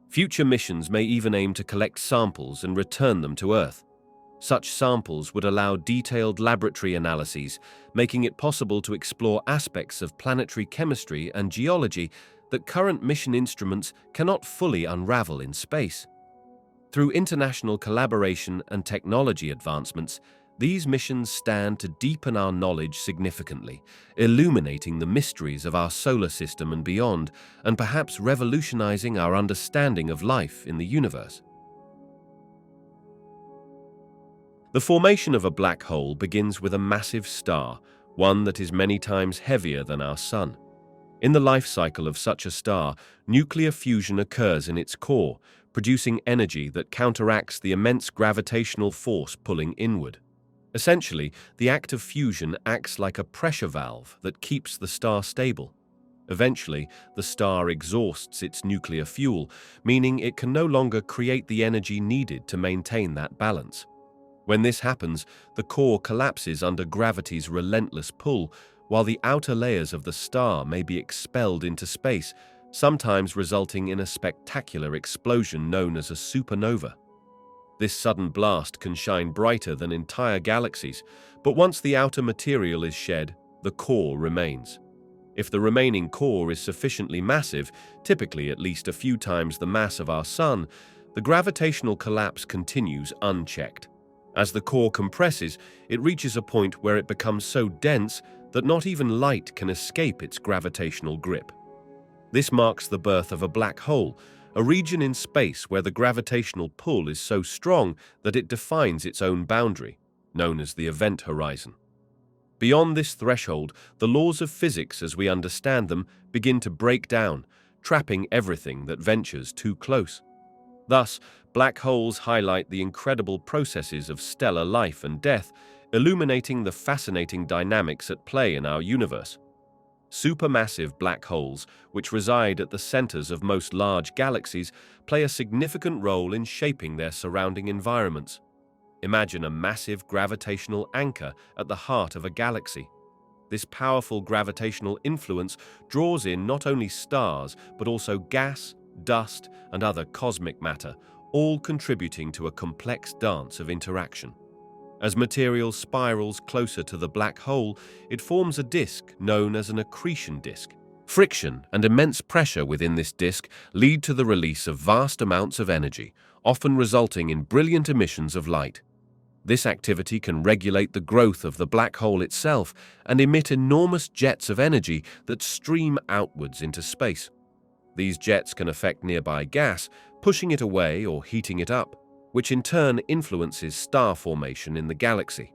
Future missions may even aim to collect samples and return them to Earth. Such samples would allow detailed laboratory analyses, making it possible to explore aspects of planetary chemistry and geology that current mission instruments cannot fully unravel in space. Through international collaboration and technology advancements, these missions stand to deepen our knowledge significantly, illuminating the mysteries of our solar system and beyond, and perhaps revolutionizing our understanding of life in the universe. The formation of a black hole begins with a massive star, one that is many times heavier than our Sun. In the life cycle of such a star, nuclear fusion occurs in its core, producing energy that counteracts the immense gravitational force pulling inward. Essentially, the act of fusion acts like a pressure valve that keeps the star stable. Eventually, the star exhausts its nuclear fuel, meaning it can no longer create the energy needed to maintain that balance. When this happens, the core collapses under gravity's relentless pull, while the outer layers of the star may be expelled into space, sometimes resulting in a spectacular explosion known as a supernova. This sudden blast can shine brighter than entire galaxies, but once the outer material is shed, the core remains. If the remaining core is sufficiently massive, typically at least a few times the mass of our Sun, the gravitational collapse continues unchecked. As the core compresses, it reaches a point where it becomes so dense that not even light can escape its gravitational grip. This marks the birth of a black hole, a region in space where the gravitational pull is so strong that it defines its own boundary, known as the event horizon. Beyond this threshold, the laws of physics as we understand them begin to break down, trapping everything that ventures too close. Thus, black holes highlight the incredible processes of stellar life and death, illuminating the fascinating dynamics at play in our universe. Supermassive black holes, which reside at the centers of most large galaxies, play a significant role in shaping their surrounding environments. Imagine a massive gravitational anchor at the heart of a galaxy. This powerful gravitational influence draws in not only stars, but also gas, dust, and other cosmic matter, all contributing to a complex dance of interaction. As material spirals closer to the black hole, it forms a disk known as an accretion disk. Friction and immense pressure within this disk lead to the release of vast amounts of energy, often resulting in brilliant emissions of light. This activity can regulate the growth of the black hole itself and emit enormous jets of energy that stream outwards into space. These jets can affect nearby gas, pushing it away or heating it up, which in turn influences star formation in the galaxy.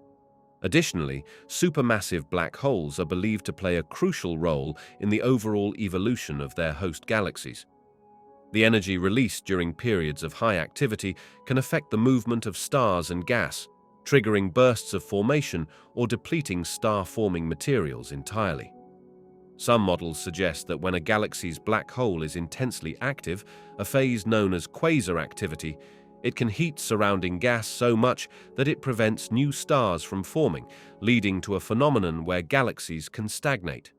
Additionally, supermassive black holes are believed to play a crucial role in the overall evolution of their host galaxies. The energy released during periods of high activity can affect the movement of stars and gas, triggering bursts of formation or depleting star-forming materials entirely. Some models suggest that when a galaxy's black hole is intensely active, a phase known as quasar activity, it can heat surrounding gas so much that it prevents new stars from forming, leading to a phenomenon where galaxies can stagnate.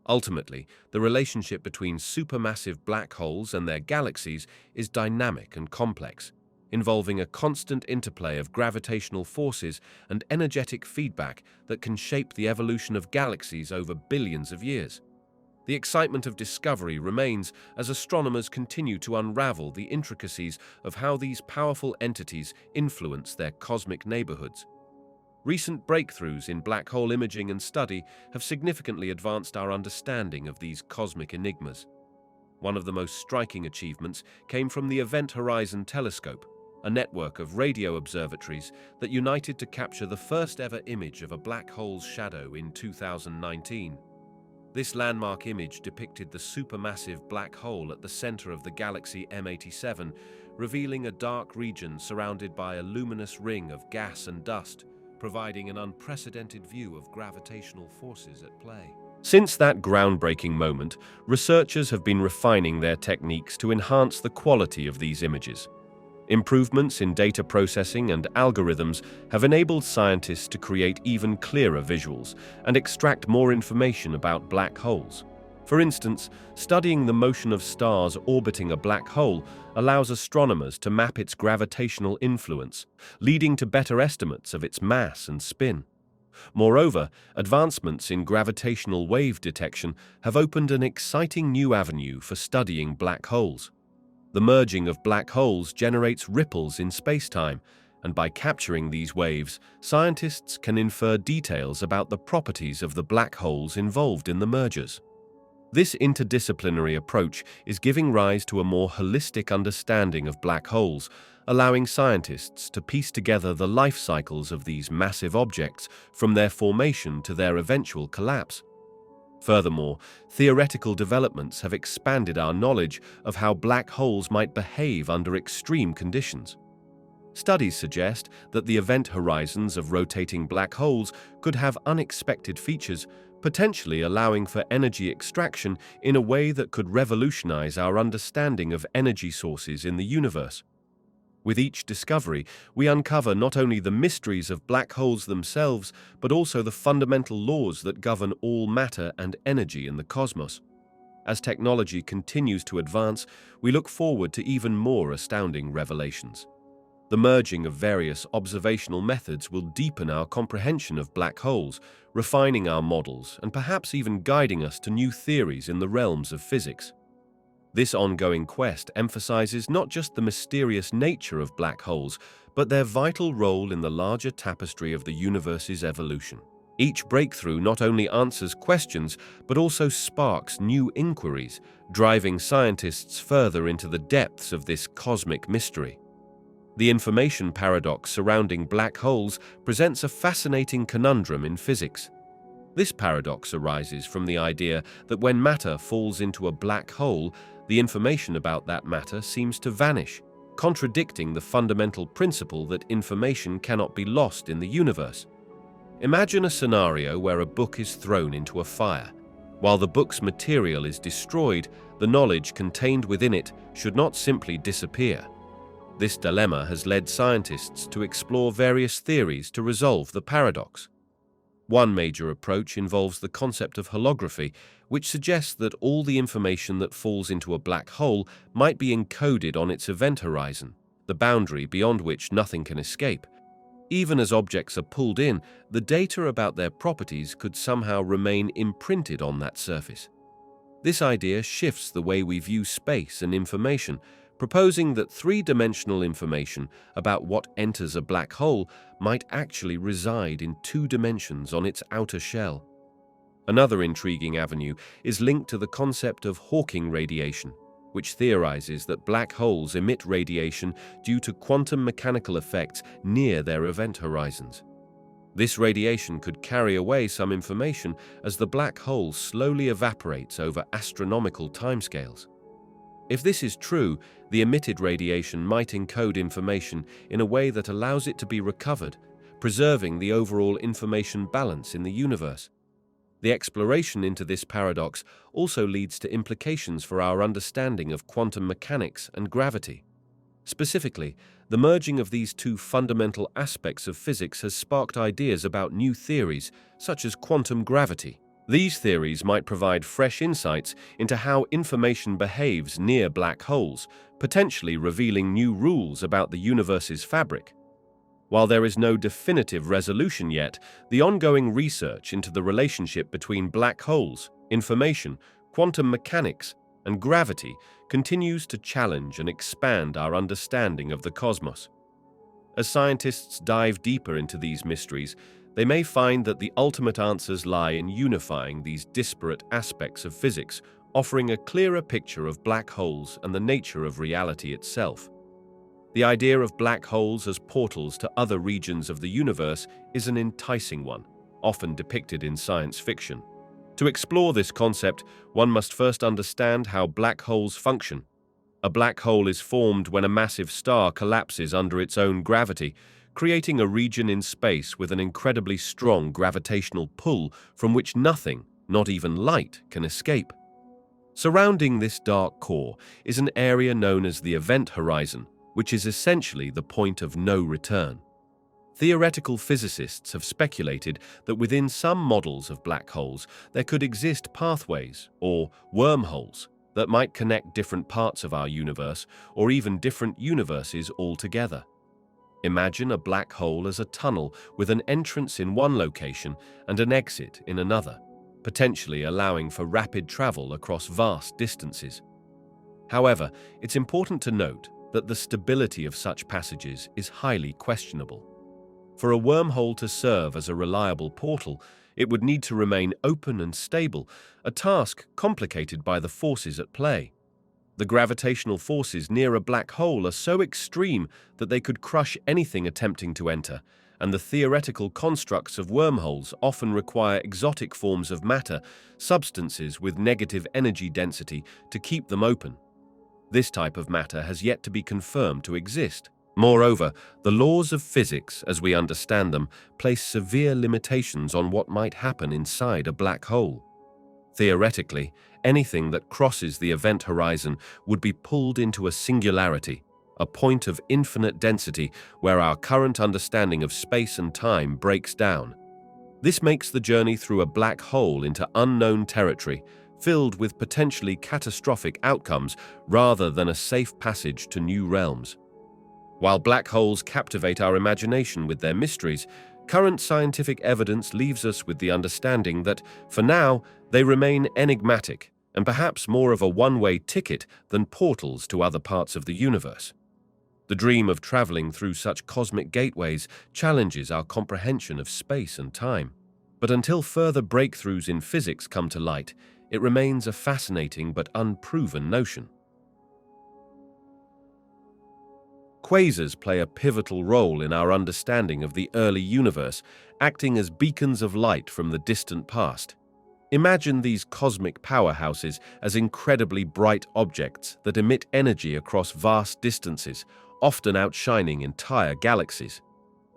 Ultimately, the relationship between supermassive black holes and their galaxies is dynamic and complex, involving a constant interplay of gravitational forces and energetic feedback that can shape the evolution of galaxies over billions of years. The excitement of discovery remains as astronomers continue to unravel the intricacies of how these powerful entities influence their cosmic neighborhoods. Recent breakthroughs in black hole imaging and study have significantly advanced our understanding of these cosmic enigmas. One of the most striking achievements came from the Event Horizon Telescope, a network of radio observatories that united to capture the first-ever image of a black hole's shadow in 2019. This landmark image depicted the supermassive black hole at the center of the galaxy M87, revealing a dark region surrounded by a luminous ring of gas and dust, providing an unprecedented view of gravitational forces at play. Since that groundbreaking moment, researchers have been refining their techniques to enhance the quality of these images. Improvements in data processing and algorithms have enabled scientists to create even clearer visuals and extract more information about black holes. For instance, studying the motion of stars orbiting a black hole allows astronomers to map its gravitational influence, leading to better estimates of its mass and spin. Moreover, advancements in gravitational wave detection have opened an exciting new avenue for studying black holes. The merging of black holes generates ripples in spacetime, and by capturing these waves, scientists can infer details about the properties of the black holes involved in the mergers. This interdisciplinary approach is giving rise to a more holistic understanding of black holes, allowing scientists to piece together the life cycles of these massive objects from their formation to their eventual collapse. Furthermore, theoretical developments have expanded our knowledge of how black holes might behave under extreme conditions. Studies suggest that the event horizons of rotating black holes could have unexpected features, potentially allowing for energy extraction in a way that could revolutionize our understanding of energy sources in the universe. With each discovery, we uncover not only the mysteries of black holes themselves, but also the fundamental laws that govern all matter and energy in the cosmos. As technology continues to advance, we look forward to even more astounding revelations. The merging of various observational methods will deepen our comprehension of black holes, refining our models and perhaps even guiding us to new theories in the realms of physics. This ongoing quest emphasizes not just the mysterious nature of black holes, but their vital role in the larger tapestry of the universe's evolution. Each breakthrough not only answers questions, but also sparks new inquiries, driving scientists further into the depths of this cosmic mystery. The information paradox surrounding black holes presents a fascinating conundrum in physics. This paradox arises from the idea that when matter falls into a black hole, the information about that matter seems to vanish, contradicting the fundamental principle that information cannot be lost in the universe. Imagine a scenario where a book is thrown into a fire. While the book's material is destroyed, the knowledge contained within it should not simply disappear. This dilemma has led scientists to explore various theories to resolve the paradox. One major approach involves the concept of holography, which suggests that all the information that falls into a black hole might be encoded on its event horizon, the boundary beyond which nothing can escape. Even as objects are pulled in, the data about their properties could somehow remain imprinted on that surface. This idea shifts the way we view space and information, proposing that three-dimensional information about what enters a black hole might actually reside in two dimensions on its outer shell. Another intriguing avenue is linked to the concept of Hawking radiation, which theorizes that black holes emit radiation due to quantum mechanical effects near their event horizons. This radiation could carry away some information as the black hole slowly evaporates over astronomical timescales. If this is true, the emitted radiation might encode information in a way that allows it to be recovered, preserving the overall information balance in the universe. The exploration into this paradox also leads to implications for our understanding of quantum mechanics and gravity. Specifically, the merging of these two fundamental aspects of physics has sparked ideas about new theories, such as quantum gravity. These theories might provide fresh insights into how information behaves near black holes, potentially revealing new rules about the universe's fabric. While there is no definitive resolution yet, the ongoing research into the relationship between black holes, information, quantum mechanics, and gravity continues to challenge and expand our understanding of the cosmos. As scientists dive deeper into these mysteries, they may find that the ultimate answers lie in unifying these disparate aspects of physics, offering a clearer picture of black holes and the nature of reality itself. The idea of black holes as portals to other regions of the universe is an enticing one, often depicted in science fiction. To explore this concept, one must first understand how black holes function. A black hole is formed when a massive star collapses under its own gravity, creating a region in space with an incredibly strong gravitational pull from which nothing, not even light, can escape. Surrounding this dark core is an area known as the event horizon, which is essentially the point of no return. Theoretical physicists have speculated that within some models of black holes there could exist pathways, or wormholes, that might connect different parts of our universe or even different universes altogether. Imagine a black hole as a tunnel with an entrance in one location and an exit in another, potentially allowing for rapid travel across vast distances. However, it's important to note that the stability of such passages is highly questionable. For a wormhole to serve as a reliable portal, it would need to remain open and stable, a task complicated by the forces at play. The gravitational forces near a black hole are so extreme that they could crush anything attempting to enter, and the theoretical constructs of wormholes often require exotic forms of matter, substances with negative energy density, to keep them open. This type of matter has yet to be confirmed to exist. Moreover, the laws of physics, as we understand them, place severe limitations on what might happen inside a black hole. Theoretically, anything that crosses the event horizon would be pulled into a singularity, a point of infinite density where our current understanding of space and time breaks down. This makes the journey through a black hole into unknown territory, filled with potentially catastrophic outcomes rather than a safe passage to new realms. While black holes captivate our imagination with their mysteries, current scientific evidence leaves us with the understanding that, for now, they remain enigmatic and perhaps more of a one-way ticket than portals to other parts of the universe. The dream of traveling through such cosmic gateways challenges our comprehension of space and time. But until further breakthroughs in physics come to light, it remains a fascinating but unproven notion. Quasars play a pivotal role in our understanding of the early universe, acting as beacons of light from the distant past. Imagine these cosmic powerhouses as incredibly bright objects that emit energy across vast distances, often outshining entire galaxies.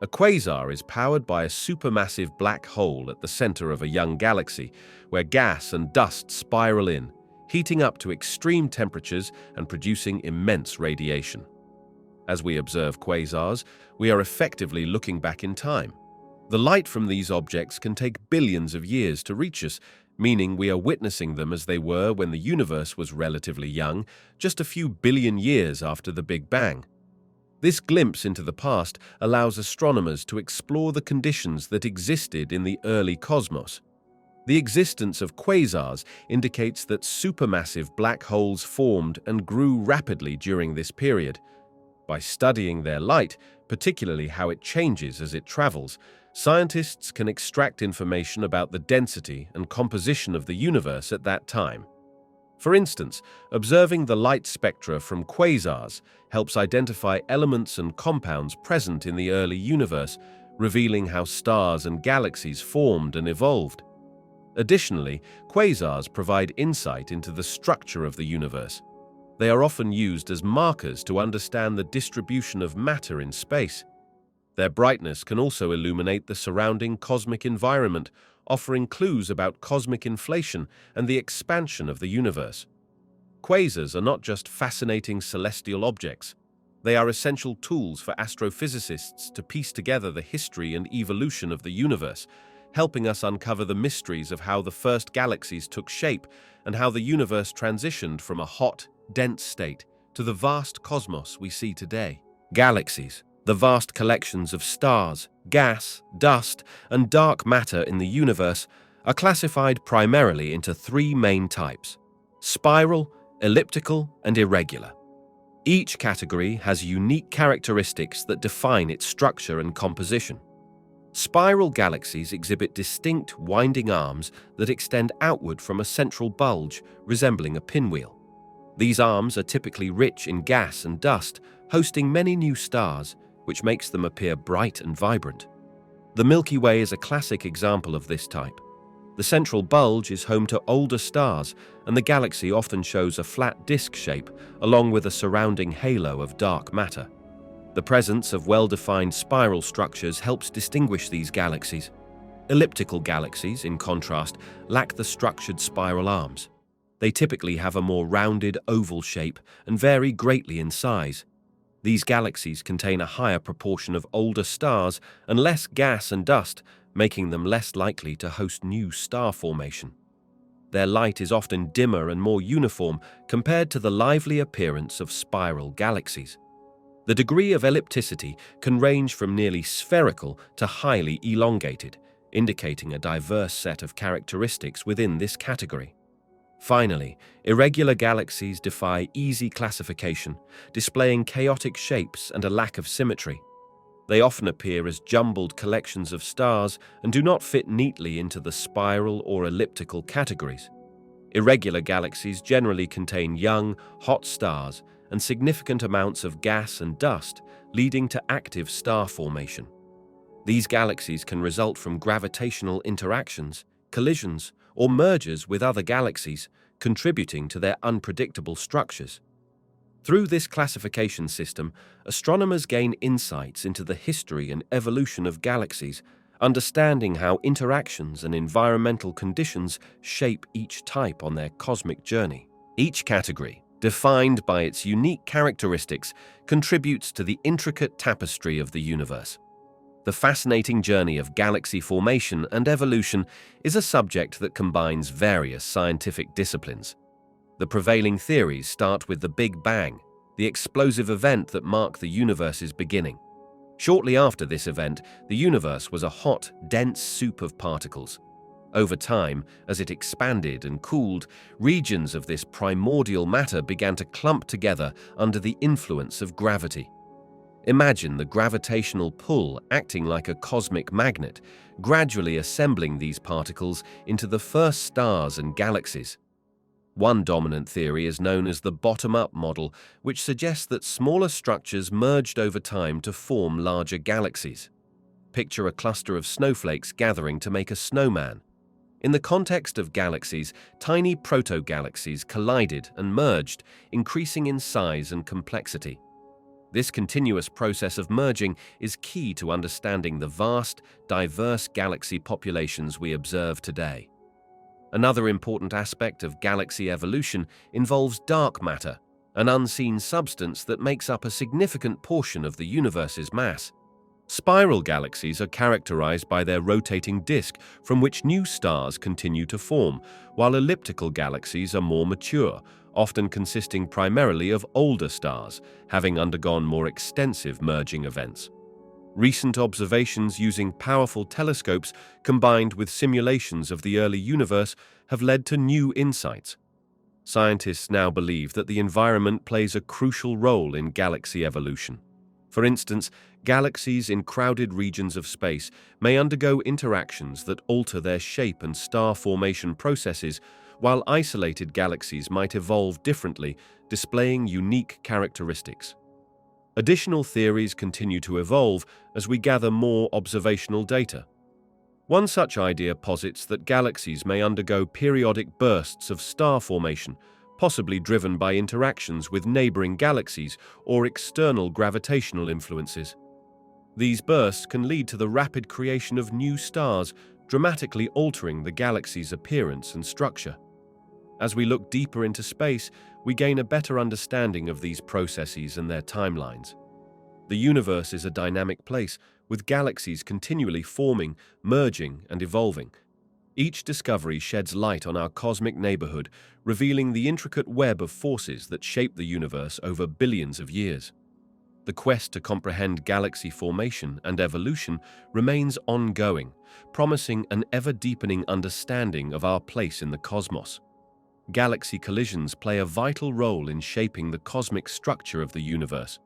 A quasar is powered by a supermassive black hole at the center of a young galaxy, where gas and dust spiral in, heating up to extreme temperatures and producing immense radiation. As we observe quasars, we are effectively looking back in time. The light from these objects can take billions of years to reach us, meaning we are witnessing them as they were when the universe was relatively young, just a few billion years after the Big Bang. This glimpse into the past allows astronomers to explore the conditions that existed in the early cosmos. The existence of quasars indicates that supermassive black holes formed and grew rapidly during this period. By studying their light, particularly how it changes as it travels, scientists can extract information about the density and composition of the universe at that time. For instance, observing the light spectra from quasars helps identify elements and compounds present in the early universe, revealing how stars and galaxies formed and evolved. Additionally, quasars provide insight into the structure of the universe. They are often used as markers to understand the distribution of matter in space. Their brightness can also illuminate the surrounding cosmic environment, offering clues about cosmic inflation and the expansion of the universe. Quasars are not just fascinating celestial objects. They are essential tools for astrophysicists to piece together the history and evolution of the universe, helping us uncover the mysteries of how the first galaxies took shape and how the universe transitioned from a hot, dense state to the vast cosmos we see today. Galaxies, the vast collections of stars, gas, dust, and dark matter in the universe, are classified primarily into three main types: spiral, elliptical, and irregular. Each category has unique characteristics that define its structure and composition. Spiral galaxies exhibit distinct winding arms that extend outward from a central bulge resembling a pinwheel. These arms are typically rich in gas and dust, hosting many new stars, which makes them appear bright and vibrant. The Milky Way is a classic example of this type. The central bulge is home to older stars, and the galaxy often shows a flat disk shape along with a surrounding halo of dark matter. The presence of well-defined spiral structures helps distinguish these galaxies. Elliptical galaxies, in contrast, lack the structured spiral arms. They typically have a more rounded oval shape and vary greatly in size. These galaxies contain a higher proportion of older stars and less gas and dust, making them less likely to host new star formation. Their light is often dimmer and more uniform compared to the lively appearance of spiral galaxies. The degree of ellipticity can range from nearly spherical to highly elongated, indicating a diverse set of characteristics within this category. Finally, irregular galaxies defy easy classification, displaying chaotic shapes and a lack of symmetry. They often appear as jumbled collections of stars and do not fit neatly into the spiral or elliptical categories. Irregular galaxies generally contain young, hot stars and significant amounts of gas and dust, leading to active star formation. These galaxies can result from gravitational interactions, collisions, or mergers with other galaxies, contributing to their unpredictable structures. Through this classification system, astronomers gain insights into the history and evolution of galaxies, understanding how interactions and environmental conditions shape each type on their cosmic journey. Each category, defined by its unique characteristics, contributes to the intricate tapestry of the universe. The fascinating journey of galaxy formation and evolution is a subject that combines various scientific disciplines. The prevailing theories start with the Big Bang, the explosive event that marked the universe's beginning. Shortly after this event, the universe was a hot, dense soup of particles. Over time, as it expanded and cooled, regions of this primordial matter began to clump together under the influence of gravity. Imagine the gravitational pull acting like a cosmic magnet, gradually assembling these particles into the first stars and galaxies. One dominant theory is known as the bottom-up model, which suggests that smaller structures merged over time to form larger galaxies. Picture a cluster of snowflakes gathering to make a snowman. In the context of galaxies, tiny proto-galaxies collided and merged, increasing in size and complexity. This continuous process of merging is key to understanding the vast, diverse galaxy populations we observe today. Another important aspect of galaxy evolution involves dark matter, an unseen substance that makes up a significant portion of the universe's mass. Spiral galaxies are characterized by their rotating disk from which new stars continue to form, while elliptical galaxies are more mature, often consisting primarily of older stars, having undergone more extensive merging events. Recent observations using powerful telescopes combined with simulations of the early universe have led to new insights. Scientists now believe that the environment plays a crucial role in galaxy evolution. For instance, galaxies in crowded regions of space may undergo interactions that alter their shape and star formation processes, while isolated galaxies might evolve differently, displaying unique characteristics. Additional theories continue to evolve as we gather more observational data. One such idea posits that galaxies may undergo periodic bursts of star formation, possibly driven by interactions with neighboring galaxies or external gravitational influences. These bursts can lead to the rapid creation of new stars, dramatically altering the galaxy's appearance and structure. As we look deeper into space, we gain a better understanding of these processes and their timelines. The universe is a dynamic place, with galaxies continually forming, merging, and evolving. Each discovery sheds light on our cosmic neighborhood, revealing the intricate web of forces that shape the universe over billions of years. The quest to comprehend galaxy formation and evolution remains ongoing, promising an ever-deepening understanding of our place in the cosmos. Galaxy collisions play a vital role in shaping the cosmic structure of the universe.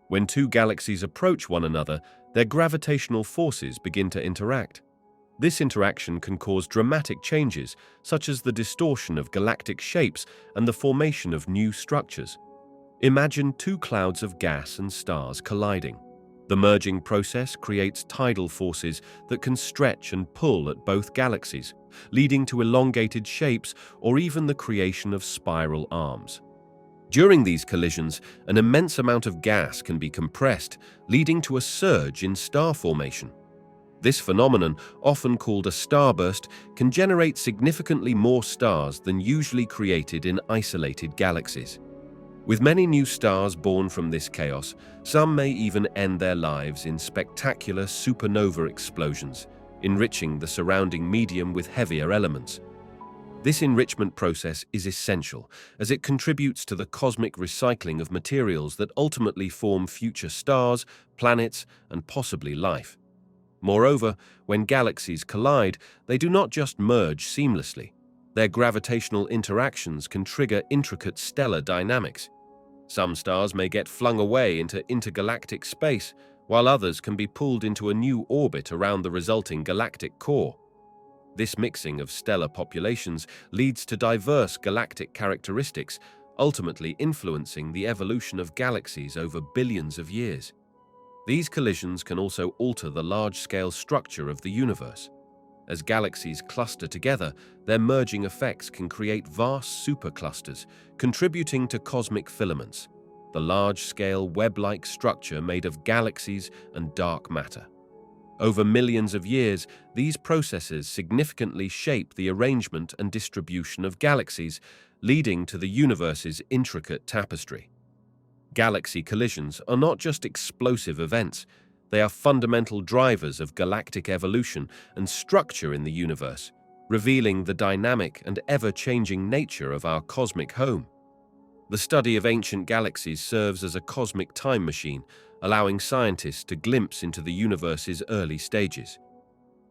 When two galaxies approach one another, their gravitational forces begin to interact. This interaction can cause dramatic changes, such as the distortion of galactic shapes and the formation of new structures. Imagine two clouds of gas and stars colliding. The merging process creates tidal forces that can stretch and pull at both galaxies, leading to elongated shapes or even the creation of spiral arms. During these collisions, an immense amount of gas can be compressed, leading to a surge in star formation. This phenomenon, often called a starburst, can generate significantly more stars than usually created in isolated galaxies. With many new stars born from this chaos, some may even end their lives in spectacular supernova explosions, enriching the surrounding medium with heavier elements. This enrichment process is essential, as it contributes to the cosmic recycling of materials that ultimately form future stars, planets, and possibly life. Moreover, when galaxies collide, they do not just merge seamlessly. Their gravitational interactions can trigger intricate stellar dynamics. Some stars may get flung away into intergalactic space, while others can be pulled into a new orbit around the resulting galactic core. This mixing of stellar populations leads to diverse galactic characteristics, ultimately influencing the evolution of galaxies over billions of years. These collisions can also alter the large-scale structure of the universe. As galaxies cluster together, their merging effects can create vast superclusters, contributing to cosmic filaments, the large-scale web-like structure made of galaxies and dark matter. Over millions of years, these processes significantly shape the arrangement and distribution of galaxies, leading to the universe's intricate tapestry. Galaxy collisions are not just explosive events, they are fundamental drivers of galactic evolution and structure in the universe, revealing the dynamic and ever-changing nature of our cosmic home. The study of ancient galaxies serves as a cosmic time machine, allowing scientists to glimpse into the universe's early stages.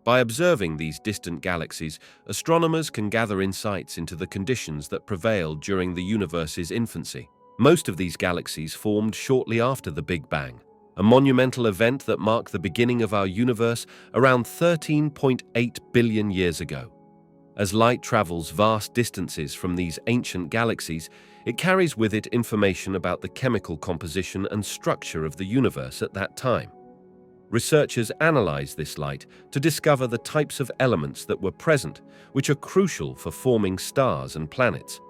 By observing these distant galaxies, astronomers can gather insights into the conditions that prevailed during the universe's infancy. Most of these galaxies formed shortly after the Big Bang, a monumental event that marked the beginning of our universe around 13.8 billion years ago. As light travels vast distances from these ancient galaxies, it carries with it information about the chemical composition and structure of the universe at that time. Researchers analyze this light to discover the types of elements that were present, which are crucial for forming stars and planets.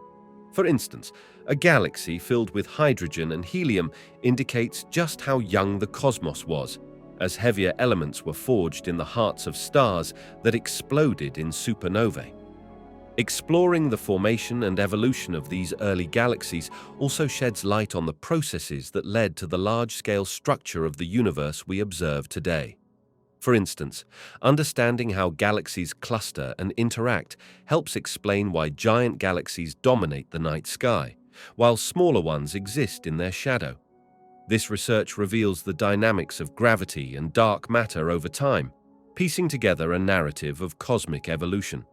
For instance, a galaxy filled with hydrogen and helium indicates just how young the cosmos was, as heavier elements were forged in the hearts of stars that exploded in supernovae. Exploring the formation and evolution of these early galaxies also sheds light on the processes that led to the large-scale structure of the universe we observe today. For instance, understanding how galaxies cluster and interact helps explain why giant galaxies dominate the night sky, while smaller ones exist in their shadow. This research reveals the dynamics of gravity and dark matter over time, piecing together a narrative of cosmic evolution.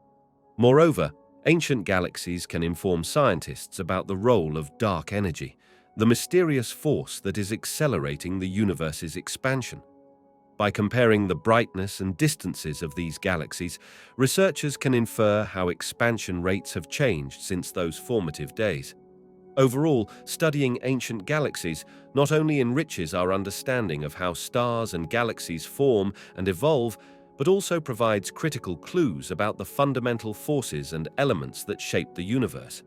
Moreover, ancient galaxies can inform scientists about the role of dark energy, the mysterious force that is accelerating the universe's expansion. By comparing the brightness and distances of these galaxies, researchers can infer how expansion rates have changed since those formative days. Overall, studying ancient galaxies not only enriches our understanding of how stars and galaxies form and evolve, but also provides critical clues about the fundamental forces and elements that shape the universe.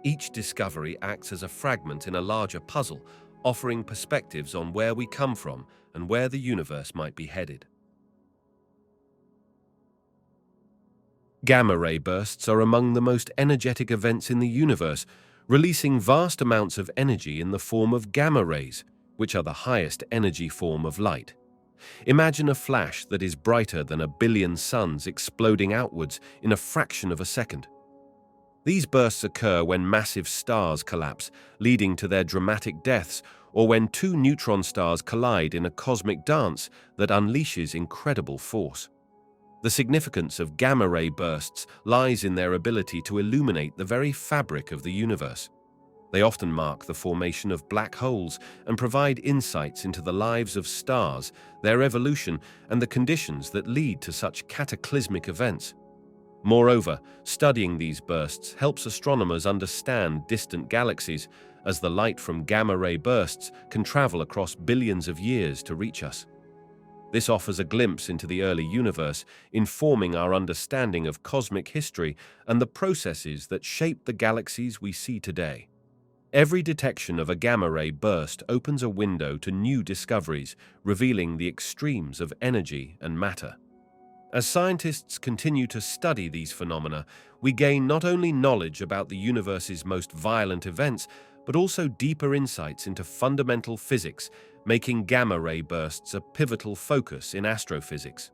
Each discovery acts as a fragment in a larger puzzle, offering perspectives on where we come from and where the universe might be headed. Gamma-ray bursts are among the most energetic events in the universe, releasing vast amounts of energy in the form of gamma rays, which are the highest energy form of light. Imagine a flash that is brighter than 1 billion suns exploding outwards in a fraction of a second. These bursts occur when massive stars collapse, leading to their dramatic deaths, or when two neutron stars collide in a cosmic dance that unleashes incredible force. The significance of gamma-ray bursts lies in their ability to illuminate the very fabric of the universe. They often mark the formation of black holes and provide insights into the lives of stars, their evolution, and the conditions that lead to such cataclysmic events. Moreover, studying these bursts helps astronomers understand distant galaxies, as the light from gamma-ray bursts can travel across billions of years to reach us. This offers a glimpse into the early universe, informing our understanding of cosmic history and the processes that shape the galaxies we see today. Every detection of a gamma-ray burst opens a window to new discoveries, revealing the extremes of energy and matter. As scientists continue to study these phenomena, we gain not only knowledge about the universe's most violent events, but also deeper insights into fundamental physics, making gamma-ray bursts a pivotal focus in astrophysics.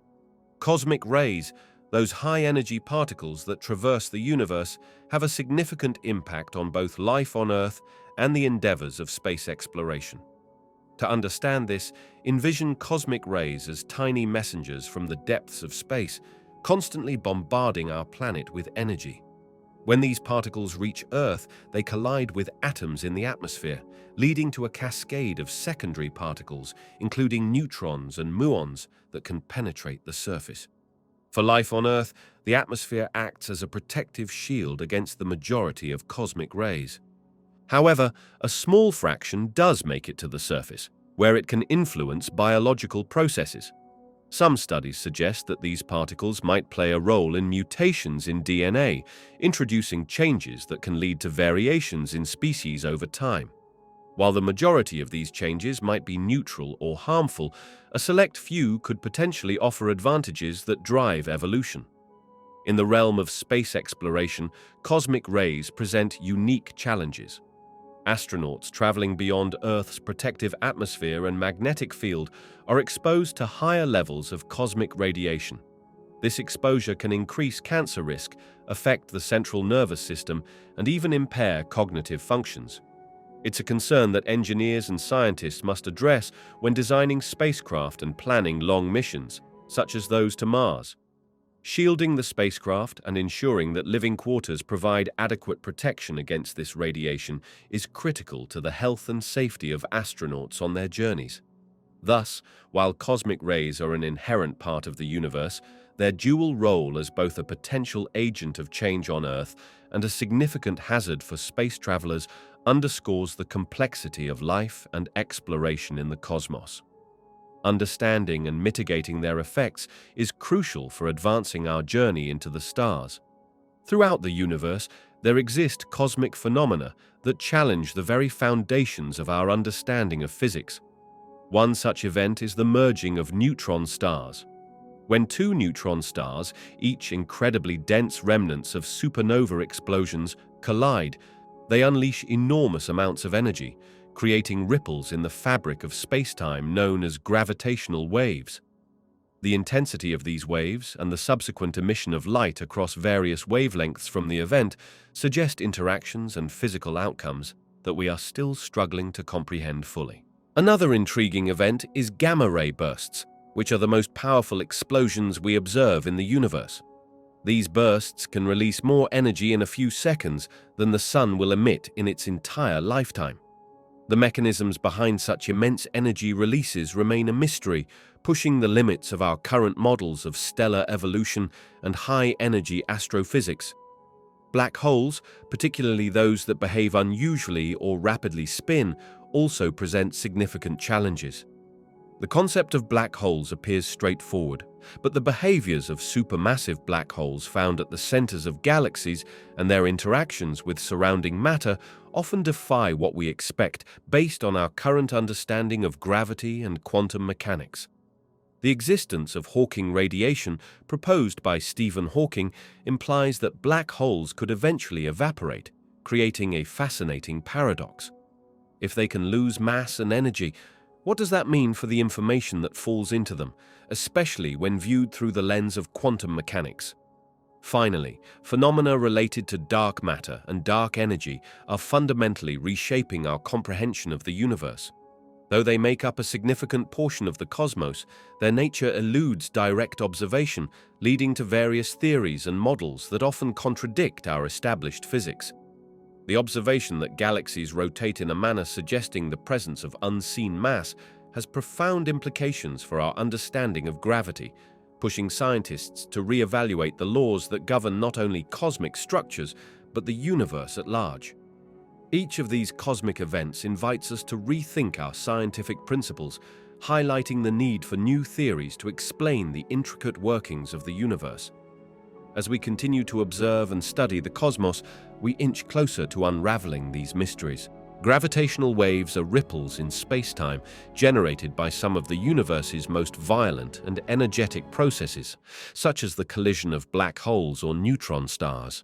Cosmic rays, those high-energy particles that traverse the universe, have a significant impact on both life on Earth and the endeavors of space exploration. To understand this, envision cosmic rays as tiny messengers from the depths of space, constantly bombarding our planet with energy. When these particles reach Earth, they collide with atoms in the atmosphere, leading to a cascade of secondary particles, including neutrons and muons, that can penetrate the surface. For life on Earth, the atmosphere acts as a protective shield against the majority of cosmic rays. However, a small fraction does make it to the surface, where it can influence biological processes. Some studies suggest that these particles might play a role in mutations in DNA, introducing changes that can lead to variations in species over time. While the majority of these changes might be neutral or harmful, a select few could potentially offer advantages that drive evolution. In the realm of space exploration, cosmic rays present unique challenges. Astronauts traveling beyond Earth's protective atmosphere and magnetic field are exposed to higher levels of cosmic radiation. This exposure can increase cancer risk, affect the central nervous system, and even impair cognitive functions. It's a concern that engineers and scientists must address when designing spacecraft and planning long missions, such as those to Mars. Shielding the spacecraft and ensuring that living quarters provide adequate protection against this radiation is critical to the health and safety of astronauts on their journeys. Thus, while cosmic rays are an inherent part of the universe, their dual role as both a potential agent of change on Earth and a significant hazard for space travelers underscores the complexity of life and exploration in the cosmos. Understanding and mitigating their effects is crucial for advancing our journey into the stars. Throughout the universe, there exist cosmic phenomena that challenge the very foundations of our understanding of physics. One such event is the merging of neutron stars. When two neutron stars, each incredibly dense remnants of supernova explosions, collide, they unleash enormous amounts of energy, creating ripples in the fabric of spacetime known as gravitational waves. The intensity of these waves and the subsequent emission of light across various wavelengths from the event suggest interactions and physical outcomes that we are still struggling to comprehend fully. Another intriguing event is gamma-ray bursts, which are the most powerful explosions we observe in the universe. These bursts can release more energy in a few seconds than the sun will emit in its entire lifetime. The mechanisms behind such immense energy releases remain a mystery, pushing the limits of our current models of stellar evolution and high-energy astrophysics. Black holes, particularly those that behave unusually or rapidly spin, also present significant challenges. The concept of black holes appears straightforward, but the behaviors of supermassive black holes found at the centers of galaxies and their interactions with surrounding matter often defy what we expect based on our current understanding of gravity and quantum mechanics. The existence of Hawking radiation, proposed by Stephen Hawking, implies that black holes could eventually evaporate, creating a fascinating paradox. If they can lose mass and energy, what does that mean for the information that falls into them, especially when viewed through the lens of quantum mechanics? Finally, phenomena related to dark matter and dark energy are fundamentally reshaping our comprehension of the universe. Though they make up a significant portion of the cosmos, their nature eludes direct observation, leading to various theories and models that often contradict our established physics. The observation that galaxies rotate in a manner suggesting the presence of unseen mass has profound implications for our understanding of gravity, pushing scientists to reevaluate the laws that govern not only cosmic structures, but the universe at large. Each of these cosmic events invites us to rethink our scientific principles, highlighting the need for new theories to explain the intricate workings of the universe. As we continue to observe and study the cosmos, we inch closer to unraveling these mysteries. Gravitational waves are ripples in spacetime generated by some of the universe's most violent and energetic processes, such as the collision of black holes or neutron stars.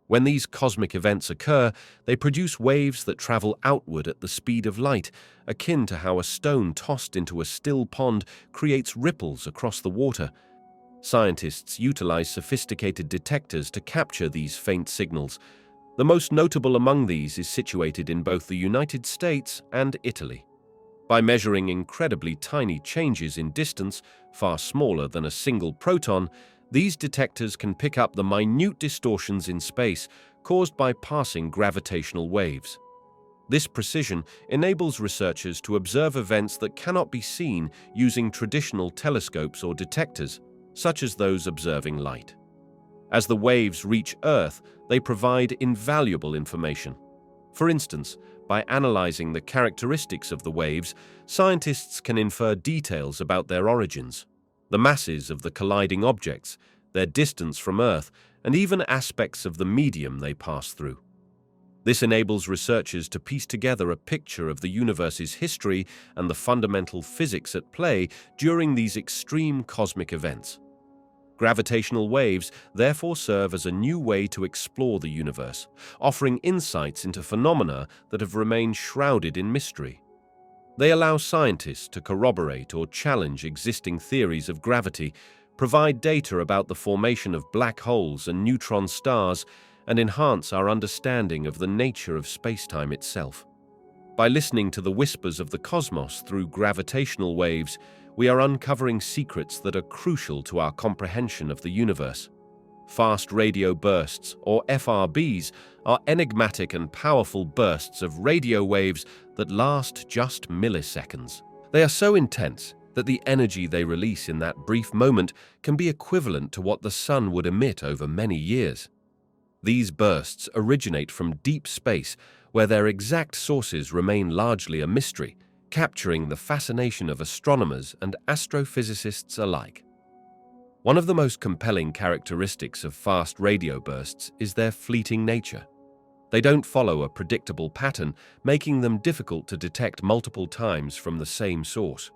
When these cosmic events occur, they produce waves that travel outward at the speed of light, akin to how a stone tossed into a still pond creates ripples across the water. Scientists utilize sophisticated detectors to capture these faint signals. The most notable among these is situated in both the United States and Italy. By measuring incredibly tiny changes in distance, far smaller than a single proton, these detectors can pick up the minute distortions in space caused by passing gravitational waves. This precision enables researchers to observe events that cannot be seen using traditional telescopes or detectors, such as those observing light. As the waves reach Earth, they provide invaluable information. For instance, by analyzing the characteristics of the waves, scientists can infer details about their origins, the masses of the colliding objects, their distance from Earth, and even aspects of the medium they pass through. This enables researchers to piece together a picture of the universe's history and the fundamental physics at play during these extreme cosmic events. Gravitational waves therefore serve as a new way to explore the universe, offering insights into phenomena that have remained shrouded in mystery. They allow scientists to corroborate or challenge existing theories of gravity, provide data about the formation of black holes and neutron stars, and enhance our understanding of the nature of spacetime itself. By listening to the whispers of the cosmos through gravitational waves, we are uncovering secrets that are crucial to our comprehension of the universe. Fast radio bursts, or FRBs, are enigmatic and powerful bursts of radio waves that last just milliseconds. They are so intense that the energy they release in that brief moment can be equivalent to what the sun would emit over many years. These bursts originate from deep space, where their exact sources remain largely a mystery, capturing the fascination of astronomers and astrophysicists alike. One of the most compelling characteristics of fast radio bursts is their fleeting nature. They don't follow a predictable pattern, making them difficult to detect multiple times from the same source.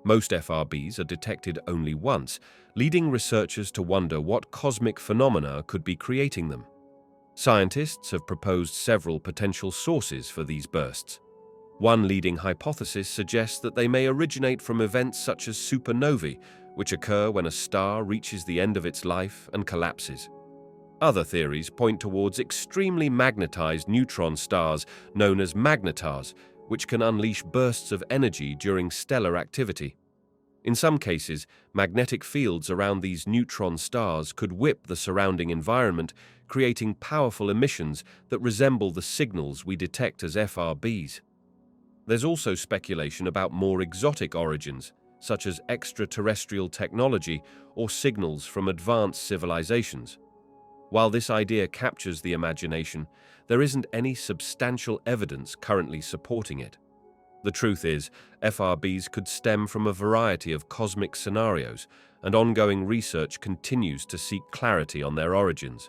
Most FRBs are detected only once, leading researchers to wonder what cosmic phenomena could be creating them. Scientists have proposed several potential sources for these bursts. One leading hypothesis suggests that they may originate from events such as supernovae, which occur when a star reaches the end of its life and collapses. Other theories point towards extremely magnetized neutron stars known as magnetars, which can unleash bursts of energy during stellar activity. In some cases, magnetic fields around these neutron stars could whip the surrounding environment, creating powerful emissions that resemble the signals we detect as FRBs. There's also speculation about more exotic origins, such as extraterrestrial technology or signals from advanced civilizations. While this idea captures the imagination, there isn't any substantial evidence currently supporting it. The truth is, FRBs could stem from a variety of cosmic scenarios, and ongoing research continues to seek clarity on their origins.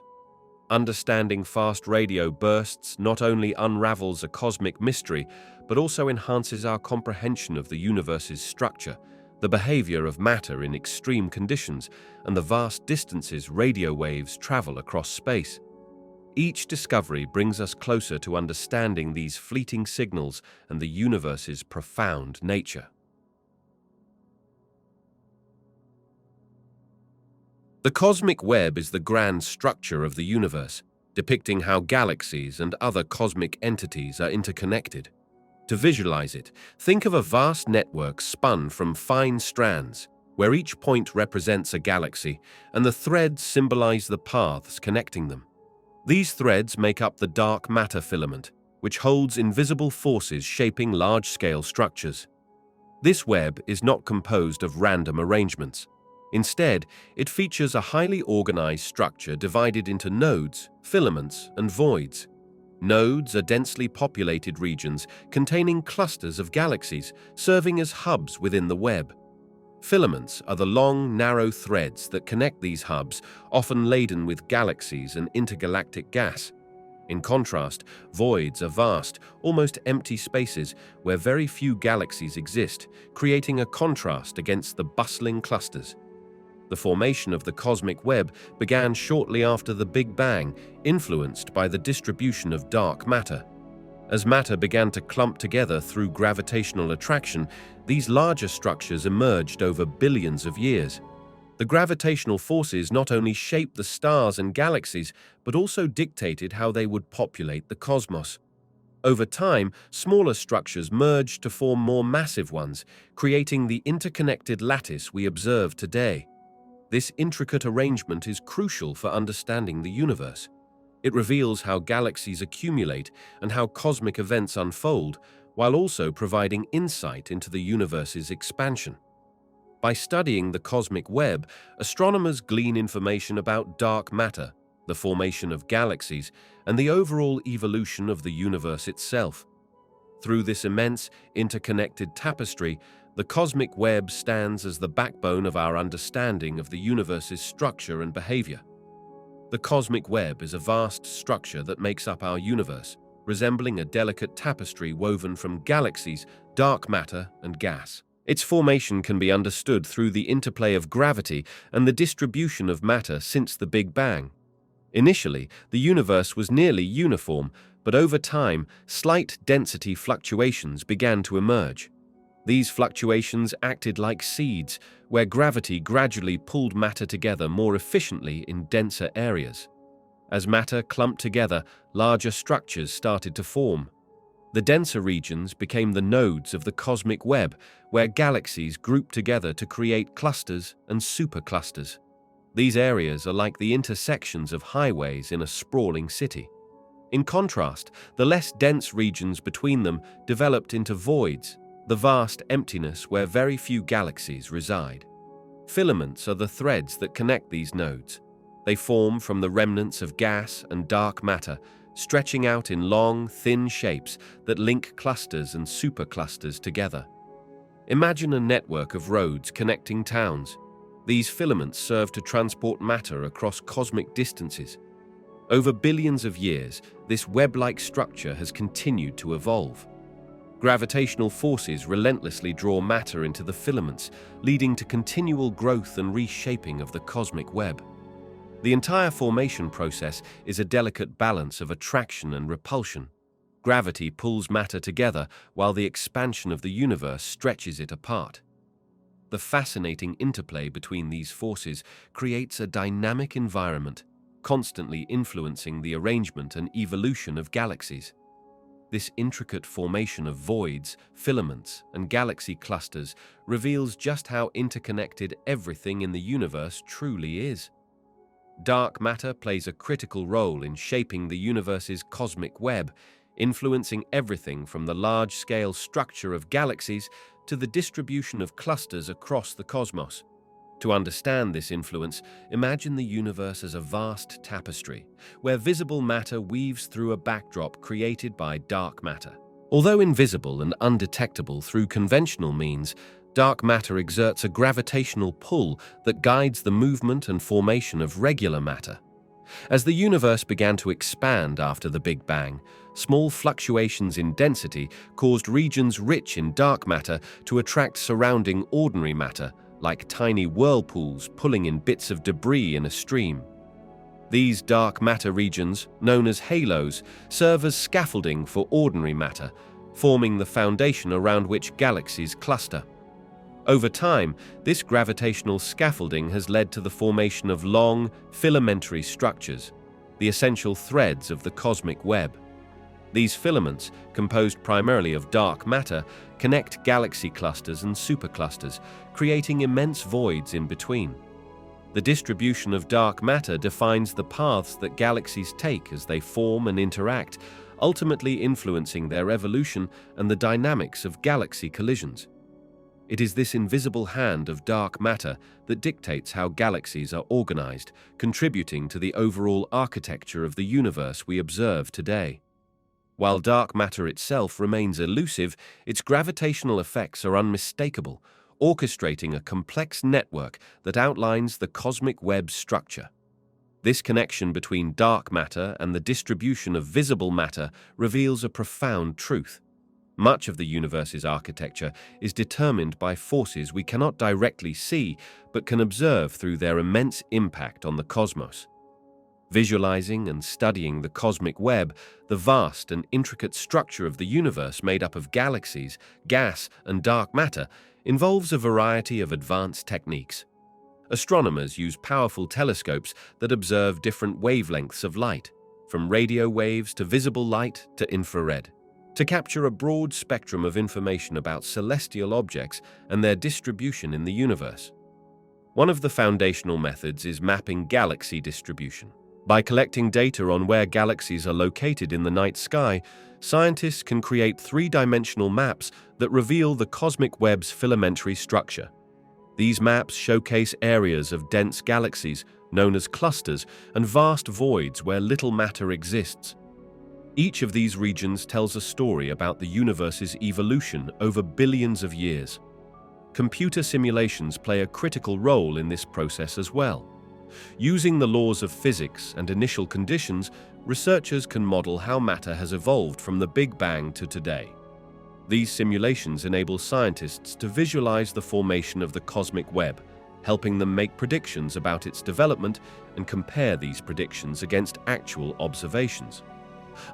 Understanding fast radio bursts not only unravels a cosmic mystery, but also enhances our comprehension of the universe's structure, the behavior of matter in extreme conditions, and the vast distances radio waves travel across space. Each discovery brings us closer to understanding these fleeting signals and the universe's profound nature. The cosmic web is the grand structure of the universe, depicting how galaxies and other cosmic entities are interconnected. To visualize it, think of a vast network spun from fine strands, where each point represents a galaxy, and the threads symbolize the paths connecting them. These threads make up the dark matter filament, which holds invisible forces shaping large-scale structures. This web is not composed of random arrangements. Instead, it features a highly organized structure divided into nodes, filaments, and voids. Nodes are densely populated regions containing clusters of galaxies, serving as hubs within the web. Filaments are the long, narrow threads that connect these hubs, often laden with galaxies and intergalactic gas. In contrast, voids are vast, almost empty spaces where very few galaxies exist, creating a contrast against the bustling clusters. The formation of the cosmic web began shortly after the Big Bang, influenced by the distribution of dark matter. As matter began to clump together through gravitational attraction, these larger structures emerged over billions of years. The gravitational forces not only shaped the stars and galaxies, but also dictated how they would populate the cosmos. Over time, smaller structures merged to form more massive ones, creating the interconnected lattice we observe today. This intricate arrangement is crucial for understanding the universe. It reveals how galaxies accumulate and how cosmic events unfold, while also providing insight into the universe's expansion. By studying the cosmic web, astronomers glean information about dark matter, the formation of galaxies, and the overall evolution of the universe itself. Through this immense, interconnected tapestry, the cosmic web stands as the backbone of our understanding of the universe's structure and behavior. The cosmic web is a vast structure that makes up our universe, resembling a delicate tapestry woven from galaxies, dark matter, and gas. Its formation can be understood through the interplay of gravity and the distribution of matter since the Big Bang. Initially, the universe was nearly uniform, but over time, slight density fluctuations began to emerge. These fluctuations acted like seeds, where gravity gradually pulled matter together more efficiently in denser areas. As matter clumped together, larger structures started to form. The denser regions became the nodes of the cosmic web, where galaxies group together to create clusters and superclusters. These areas are like the intersections of highways in a sprawling city. In contrast, the less dense regions between them developed into voids, the vast emptiness where very few galaxies reside. Filaments are the threads that connect these nodes. They form from the remnants of gas and dark matter, stretching out in long, thin shapes that link clusters and superclusters together. Imagine a network of roads connecting towns. These filaments serve to transport matter across cosmic distances. Over billions of years, this web-like structure has continued to evolve. Gravitational forces relentlessly draw matter into the filaments, leading to continual growth and reshaping of the cosmic web. The entire formation process is a delicate balance of attraction and repulsion. Gravity pulls matter together while the expansion of the universe stretches it apart. The fascinating interplay between these forces creates a dynamic environment, constantly influencing the arrangement and evolution of galaxies. This intricate formation of voids, filaments, and galaxy clusters reveals just how interconnected everything in the universe truly is. Dark matter plays a critical role in shaping the universe's cosmic web, influencing everything from the large-scale structure of galaxies to the distribution of clusters across the cosmos. To understand this influence, imagine the universe as a vast tapestry, where visible matter weaves through a backdrop created by dark matter. Although invisible and undetectable through conventional means, dark matter exerts a gravitational pull that guides the movement and formation of regular matter. As the universe began to expand after the Big Bang, small fluctuations in density caused regions rich in dark matter to attract surrounding ordinary matter, like tiny whirlpools pulling in bits of debris in a stream. These dark matter regions, known as halos, serve as scaffolding for ordinary matter, forming the foundation around which galaxies cluster. Over time, this gravitational scaffolding has led to the formation of long, filamentary structures, the essential threads of the cosmic web. These filaments, composed primarily of dark matter, connect galaxy clusters and superclusters, creating immense voids in between. The distribution of dark matter defines the paths that galaxies take as they form and interact, ultimately influencing their evolution and the dynamics of galaxy collisions. It is this invisible hand of dark matter that dictates how galaxies are organized, contributing to the overall architecture of the universe we observe today. While dark matter itself remains elusive, its gravitational effects are unmistakable, orchestrating a complex network that outlines the cosmic web's structure. This connection between dark matter and the distribution of visible matter reveals a profound truth. Much of the universe's architecture is determined by forces we cannot directly see but can observe through their immense impact on the cosmos. Visualizing and studying the cosmic web, the vast and intricate structure of the universe made up of galaxies, gas, and dark matter, involves a variety of advanced techniques. Astronomers use powerful telescopes that observe different wavelengths of light, from radio waves to visible light to infrared, to capture a broad spectrum of information about celestial objects and their distribution in the universe. One of the foundational methods is mapping galaxy distribution. By collecting data on where galaxies are located in the night sky, scientists can create three-dimensional maps that reveal the cosmic web's filamentary structure. These maps showcase areas of dense galaxies, known as clusters, and vast voids where little matter exists. Each of these regions tells a story about the universe's evolution over billions of years. Computer simulations play a critical role in this process as well. Using the laws of physics and initial conditions, researchers can model how matter has evolved from the Big Bang to today. These simulations enable scientists to visualize the formation of the cosmic web, helping them make predictions about its development and compare these predictions against actual observations.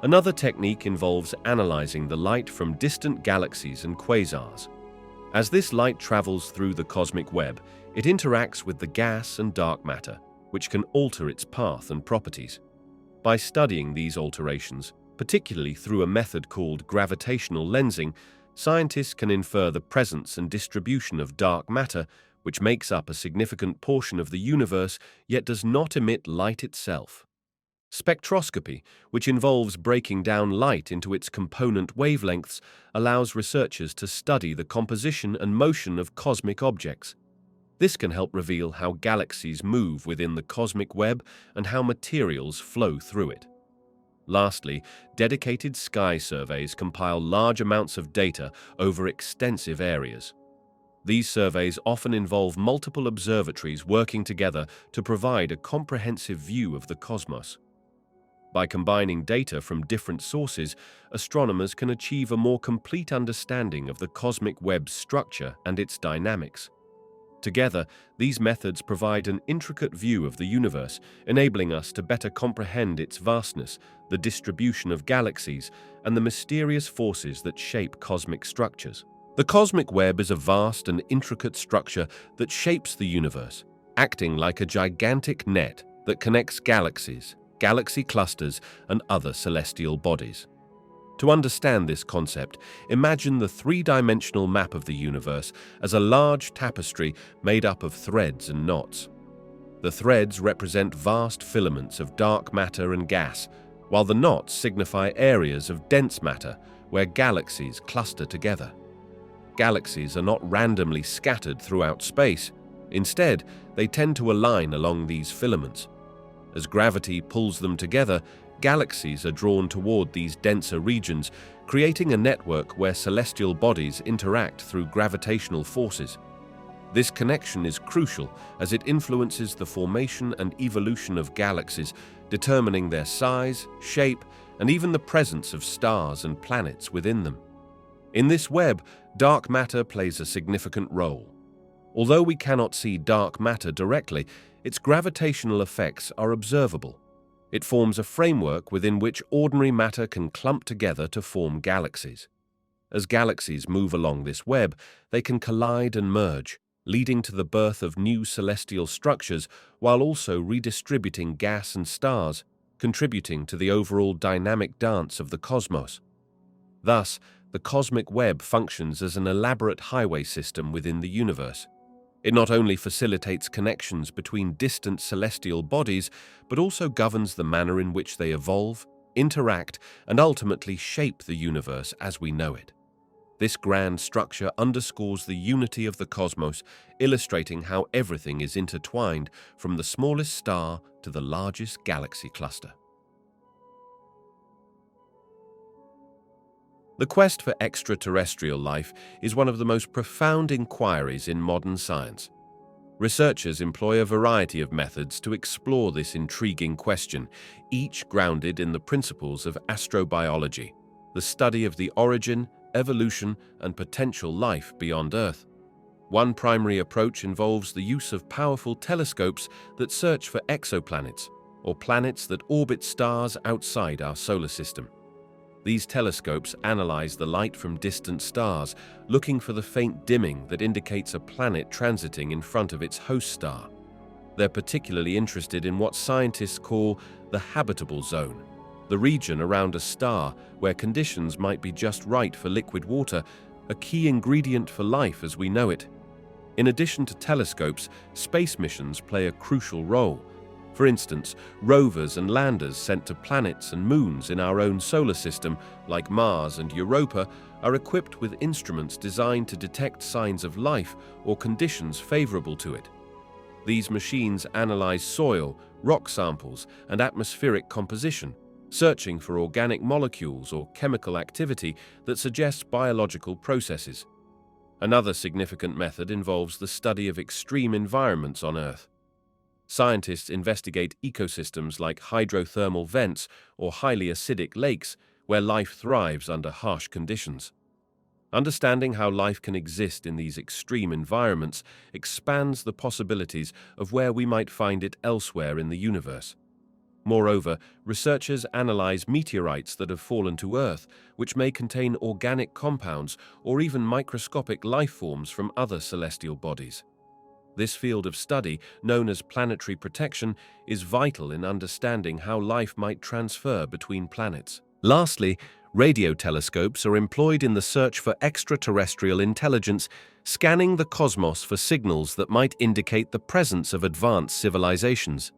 Another technique involves analyzing the light from distant galaxies and quasars. As this light travels through the cosmic web, it interacts with the gas and dark matter, which can alter its path and properties. By studying these alterations, Particularly through a method called gravitational lensing, scientists can infer the presence and distribution of dark matter, which makes up a significant portion of the universe yet does not emit light itself. Spectroscopy, which involves breaking down light into its component wavelengths, allows researchers to study the composition and motion of cosmic objects. This can help reveal how galaxies move within the cosmic web and how materials flow through it. Lastly, dedicated sky surveys compile large amounts of data over extensive areas. These surveys often involve multiple observatories working together to provide a comprehensive view of the cosmos. By combining data from different sources, astronomers can achieve a more complete understanding of the cosmic web's structure and its dynamics. Together, these methods provide an intricate view of the universe, enabling us to better comprehend its vastness, the distribution of galaxies, and the mysterious forces that shape cosmic structures. The cosmic web is a vast and intricate structure that shapes the universe, acting like a gigantic net that connects galaxies, galaxy clusters, and other celestial bodies. To understand this concept, imagine the three-dimensional map of the universe as a large tapestry made up of threads and knots. The threads represent vast filaments of dark matter and gas, while the knots signify areas of dense matter where galaxies cluster together. Galaxies are not randomly scattered throughout space. Instead, they tend to align along these filaments. As gravity pulls them together, galaxies are drawn toward these denser regions, creating a network where celestial bodies interact through gravitational forces. This connection is crucial as it influences the formation and evolution of galaxies, determining their size, shape, and even the presence of stars and planets within them. In this web, dark matter plays a significant role. Although we cannot see dark matter directly, its gravitational effects are observable. It forms a framework within which ordinary matter can clump together to form galaxies. As galaxies move along this web, they can collide and merge, leading to the birth of new celestial structures while also redistributing gas and stars, contributing to the overall dynamic dance of the cosmos. Thus, the cosmic web functions as an elaborate highway system within the universe. It not only facilitates connections between distant celestial bodies, but also governs the manner in which they evolve, interact, and ultimately shape the universe as we know it. This grand structure underscores the unity of the cosmos, illustrating how everything is intertwined from the smallest star to the largest galaxy cluster. The quest for extraterrestrial life is one of the most profound inquiries in modern science. Researchers employ a variety of methods to explore this intriguing question, each grounded in the principles of astrobiology, the study of the origin, evolution, and potential life beyond Earth. One primary approach involves the use of powerful telescopes that search for exoplanets, or planets that orbit stars outside our solar system. These telescopes analyze the light from distant stars, looking for the faint dimming that indicates a planet transiting in front of its host star. They're particularly interested in what scientists call the habitable zone, the region around a star where conditions might be just right for liquid water, a key ingredient for life as we know it. In addition to telescopes, space missions play a crucial role. For instance, rovers and landers sent to planets and moons in our own solar system, like Mars and Europa, are equipped with instruments designed to detect signs of life or conditions favorable to it. These machines analyze soil, rock samples, and atmospheric composition, searching for organic molecules or chemical activity that suggests biological processes. Another significant method involves the study of extreme environments on Earth. Scientists investigate ecosystems like hydrothermal vents or highly acidic lakes where life thrives under harsh conditions. Understanding how life can exist in these extreme environments expands the possibilities of where we might find it elsewhere in the universe. Moreover, researchers analyze meteorites that have fallen to Earth, which may contain organic compounds or even microscopic life forms from other celestial bodies. This field of study, known as planetary protection, is vital in understanding how life might transfer between planets. Lastly, radio telescopes are employed in the search for extraterrestrial intelligence, scanning the cosmos for signals that might indicate the presence of advanced civilizations.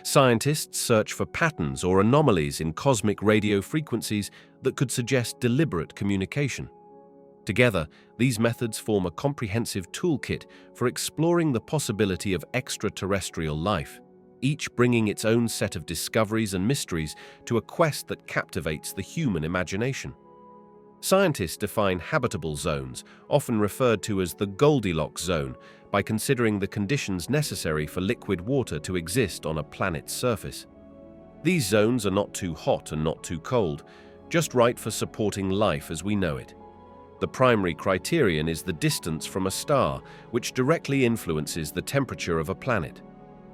Scientists search for patterns or anomalies in cosmic radio frequencies that could suggest deliberate communication. Together, these methods form a comprehensive toolkit for exploring the possibility of extraterrestrial life, each bringing its own set of discoveries and mysteries to a quest that captivates the human imagination. Scientists define habitable zones, often referred to as the Goldilocks zone, by considering the conditions necessary for liquid water to exist on a planet's surface. These zones are not too hot and not too cold, just right for supporting life as we know it. The primary criterion is the distance from a star, which directly influences the temperature of a planet.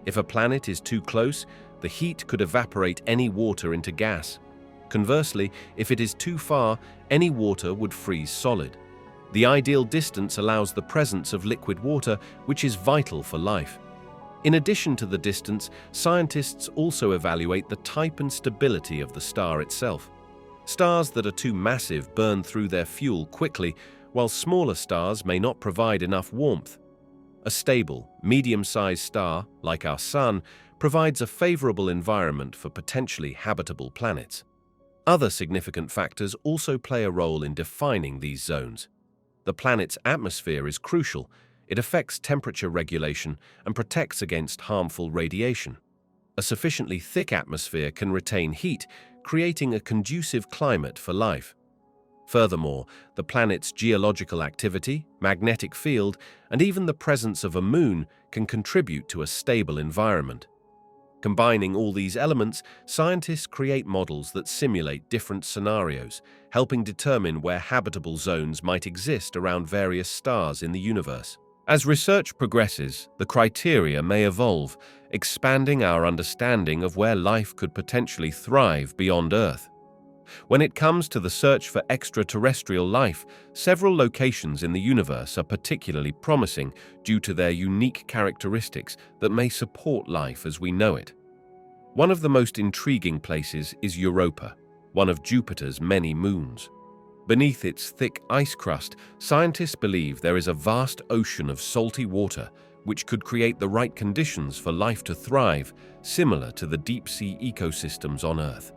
If a planet is too close, the heat could evaporate any water into gas. Conversely, if it is too far, any water would freeze solid. The ideal distance allows the presence of liquid water, which is vital for life. In addition to the distance, scientists also evaluate the type and stability of the star itself. Stars that are too massive burn through their fuel quickly, while smaller stars may not provide enough warmth. A stable, medium-sized star, like our Sun, provides a favorable environment for potentially habitable planets. Other significant factors also play a role in defining these zones. The planet's atmosphere is crucial. It affects temperature regulation and protects against harmful radiation. A sufficiently thick atmosphere can retain heat, creating a conducive climate for life. Furthermore, the planet's geological activity, magnetic field, and even the presence of a moon can contribute to a stable environment. Combining all these elements, scientists create models that simulate different scenarios, helping determine where habitable zones might exist around various stars in the universe. As research progresses, the criteria may evolve, expanding our understanding of where life could potentially thrive beyond Earth. When it comes to the search for extraterrestrial life, several locations in the universe are particularly promising due to their unique characteristics that may support life as we know it. One of the most intriguing places is Europa, one of Jupiter's many moons. Beneath its thick ice crust, scientists believe there is a vast ocean of salty water which could create the right conditions for life to thrive, similar to the deep-sea ecosystems on Earth.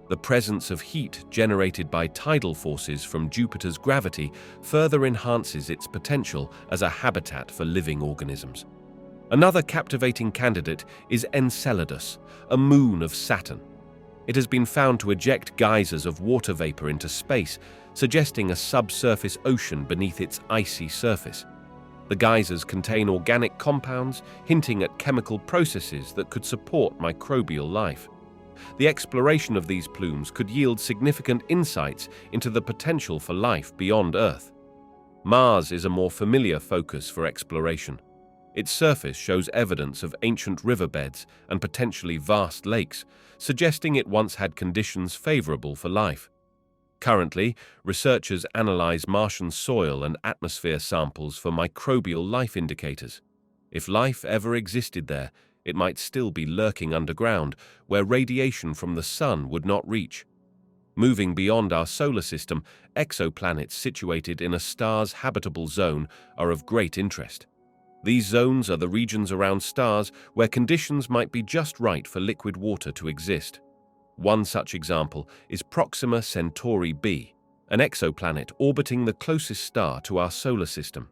The presence of heat generated by tidal forces from Jupiter's gravity further enhances its potential as a habitat for living organisms. Another captivating candidate is Enceladus, a moon of Saturn. It has been found to eject geysers of water vapor into space, suggesting a subsurface ocean beneath its icy surface. The geysers contain organic compounds, hinting at chemical processes that could support microbial life. The exploration of these plumes could yield significant insights into the potential for life beyond Earth. Mars is a more familiar focus for exploration. Its surface shows evidence of ancient riverbeds and potentially vast lakes, suggesting it once had conditions favorable for life. Currently, researchers analyze Martian soil and atmosphere samples for microbial life indicators. If life ever existed there, it might still be lurking underground, where radiation from the sun would not reach. Moving beyond our solar system, exoplanets situated in a star's habitable zone are of great interest. These zones are the regions around stars where conditions might be just right for liquid water to exist. One such example is Proxima Centauri b, an exoplanet orbiting the closest star to our solar system.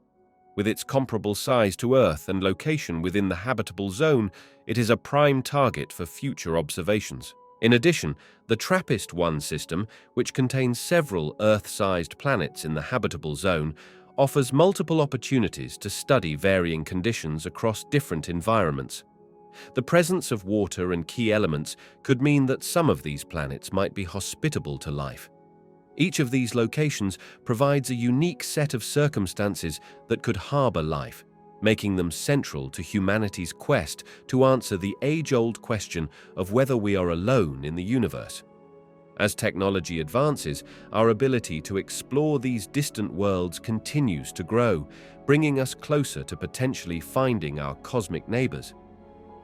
With its comparable size to Earth and location within the habitable zone, it is a prime target for future observations. In addition, the TRAPPIST-1 system, which contains several Earth-sized planets in the habitable zone, offers multiple opportunities to study varying conditions across different environments. The presence of water and key elements could mean that some of these planets might be hospitable to life. Each of these locations provides a unique set of circumstances that could harbor life, making them central to humanity's quest to answer the age-old question of whether we are alone in the universe. As technology advances, our ability to explore these distant worlds continues to grow, bringing us closer to potentially finding our cosmic neighbors.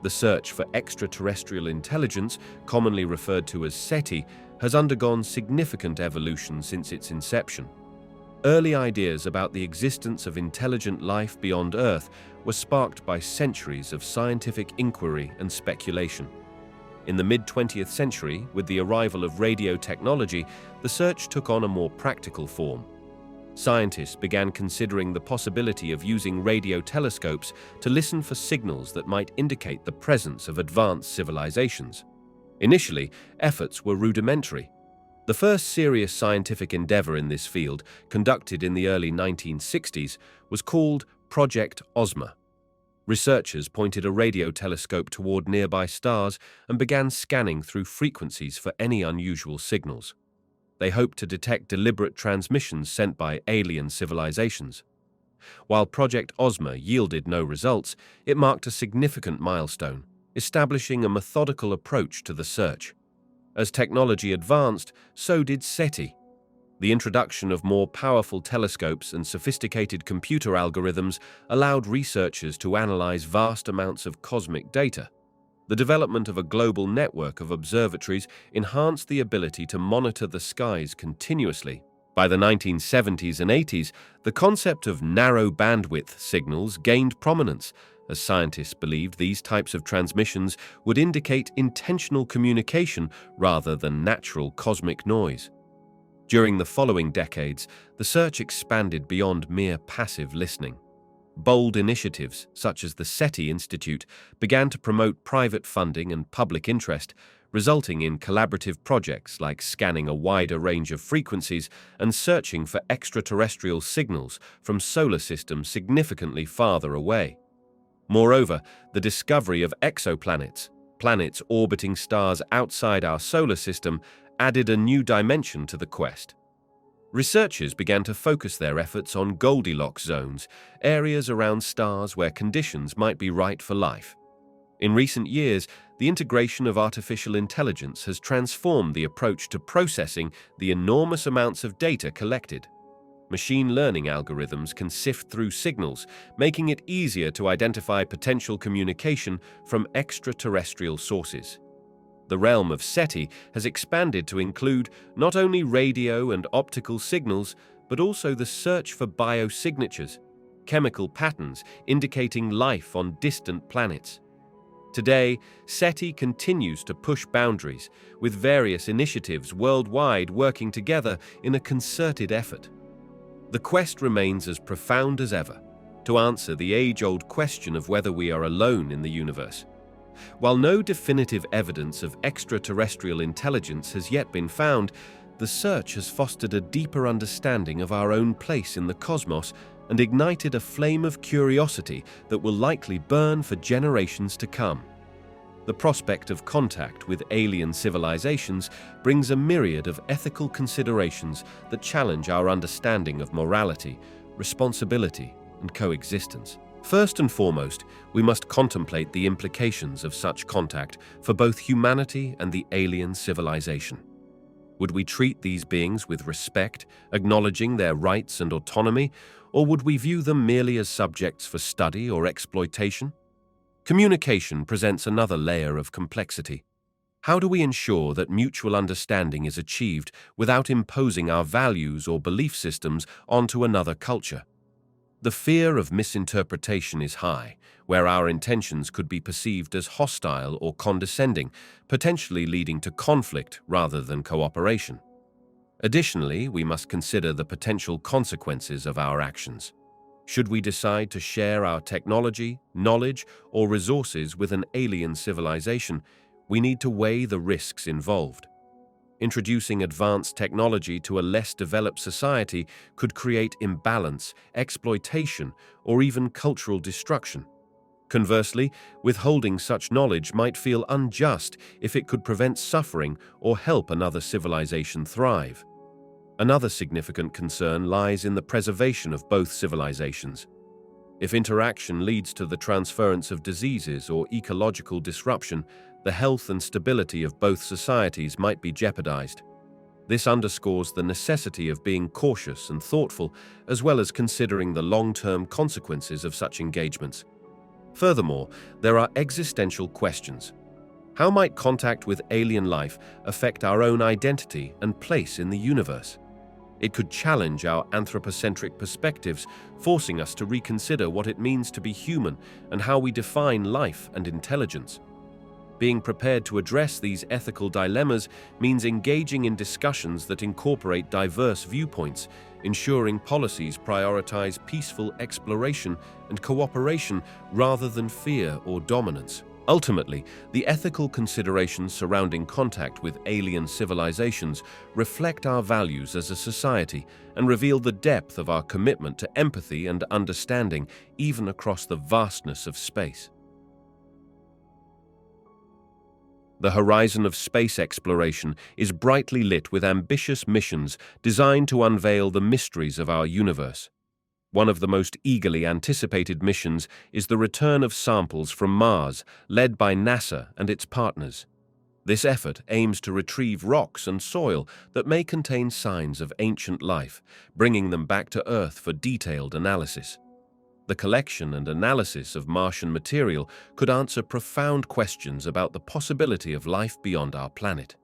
The search for extraterrestrial intelligence, commonly referred to as SETI, has undergone significant evolution since its inception. Early ideas about the existence of intelligent life beyond Earth were sparked by centuries of scientific inquiry and speculation. In the mid-20th century, with the arrival of radio technology, the search took on a more practical form. Scientists began considering the possibility of using radio telescopes to listen for signals that might indicate the presence of advanced civilizations. Initially, efforts were rudimentary. The first serious scientific endeavor in this field, conducted in the early 1960s, was called Project Ozma. Researchers pointed a radio telescope toward nearby stars and began scanning through frequencies for any unusual signals. They hoped to detect deliberate transmissions sent by alien civilizations. While Project Ozma yielded no results, it marked a significant milestone, establishing a methodical approach to the search. As technology advanced, so did SETI. The introduction of more powerful telescopes and sophisticated computer algorithms allowed researchers to analyze vast amounts of cosmic data. The development of a global network of observatories enhanced the ability to monitor the skies continuously. By the 1970s and 80s, the concept of narrow bandwidth signals gained prominence, as scientists believed these types of transmissions would indicate intentional communication rather than natural cosmic noise. During the following decades, the search expanded beyond mere passive listening. Bold initiatives, such as the SETI Institute, began to promote private funding and public interest, resulting in collaborative projects like scanning a wider range of frequencies and searching for extraterrestrial signals from solar systems significantly farther away. Moreover, the discovery of exoplanets, planets orbiting stars outside our solar system, added a new dimension to the quest. Researchers began to focus their efforts on Goldilocks zones, areas around stars where conditions might be right for life. In recent years, the integration of artificial intelligence has transformed the approach to processing the enormous amounts of data collected. Machine learning algorithms can sift through signals, making it easier to identify potential communication from extraterrestrial sources. The realm of SETI has expanded to include not only radio and optical signals, but also the search for biosignatures, chemical patterns indicating life on distant planets. Today, SETI continues to push boundaries, with various initiatives worldwide working together in a concerted effort. The quest remains as profound as ever, to answer the age-old question of whether we are alone in the universe. While no definitive evidence of extraterrestrial intelligence has yet been found, the search has fostered a deeper understanding of our own place in the cosmos and ignited a flame of curiosity that will likely burn for generations to come. The prospect of contact with alien civilizations brings a myriad of ethical considerations that challenge our understanding of morality, responsibility, and coexistence. First and foremost, we must contemplate the implications of such contact for both humanity and the alien civilization. Would we treat these beings with respect, acknowledging their rights and autonomy, or would we view them merely as subjects for study or exploitation? Communication presents another layer of complexity. How do we ensure that mutual understanding is achieved without imposing our values or belief systems onto another culture? The fear of misinterpretation is high, where our intentions could be perceived as hostile or condescending, potentially leading to conflict rather than cooperation. Additionally, we must consider the potential consequences of our actions. Should we decide to share our technology, knowledge, or resources with an alien civilization, we need to weigh the risks involved. Introducing advanced technology to a less developed society could create imbalance, exploitation, or even cultural destruction. Conversely, withholding such knowledge might feel unjust if it could prevent suffering or help another civilization thrive. Another significant concern lies in the preservation of both civilizations. If interaction leads to the transference of diseases or ecological disruption, the health and stability of both societies might be jeopardized. This underscores the necessity of being cautious and thoughtful, as well as considering the long-term consequences of such engagements. Furthermore, there are existential questions. How might contact with alien life affect our own identity and place in the universe? It could challenge our anthropocentric perspectives, forcing us to reconsider what it means to be human and how we define life and intelligence. Being prepared to address these ethical dilemmas means engaging in discussions that incorporate diverse viewpoints, ensuring policies prioritize peaceful exploration and cooperation rather than fear or dominance. Ultimately, the ethical considerations surrounding contact with alien civilizations reflect our values as a society and reveal the depth of our commitment to empathy and understanding, even across the vastness of space. The horizon of space exploration is brightly lit with ambitious missions designed to unveil the mysteries of our universe. One of the most eagerly anticipated missions is the return of samples from Mars, led by NASA and its partners. This effort aims to retrieve rocks and soil that may contain signs of ancient life, bringing them back to Earth for detailed analysis. The collection and analysis of Martian material could answer profound questions about the possibility of life beyond our planet.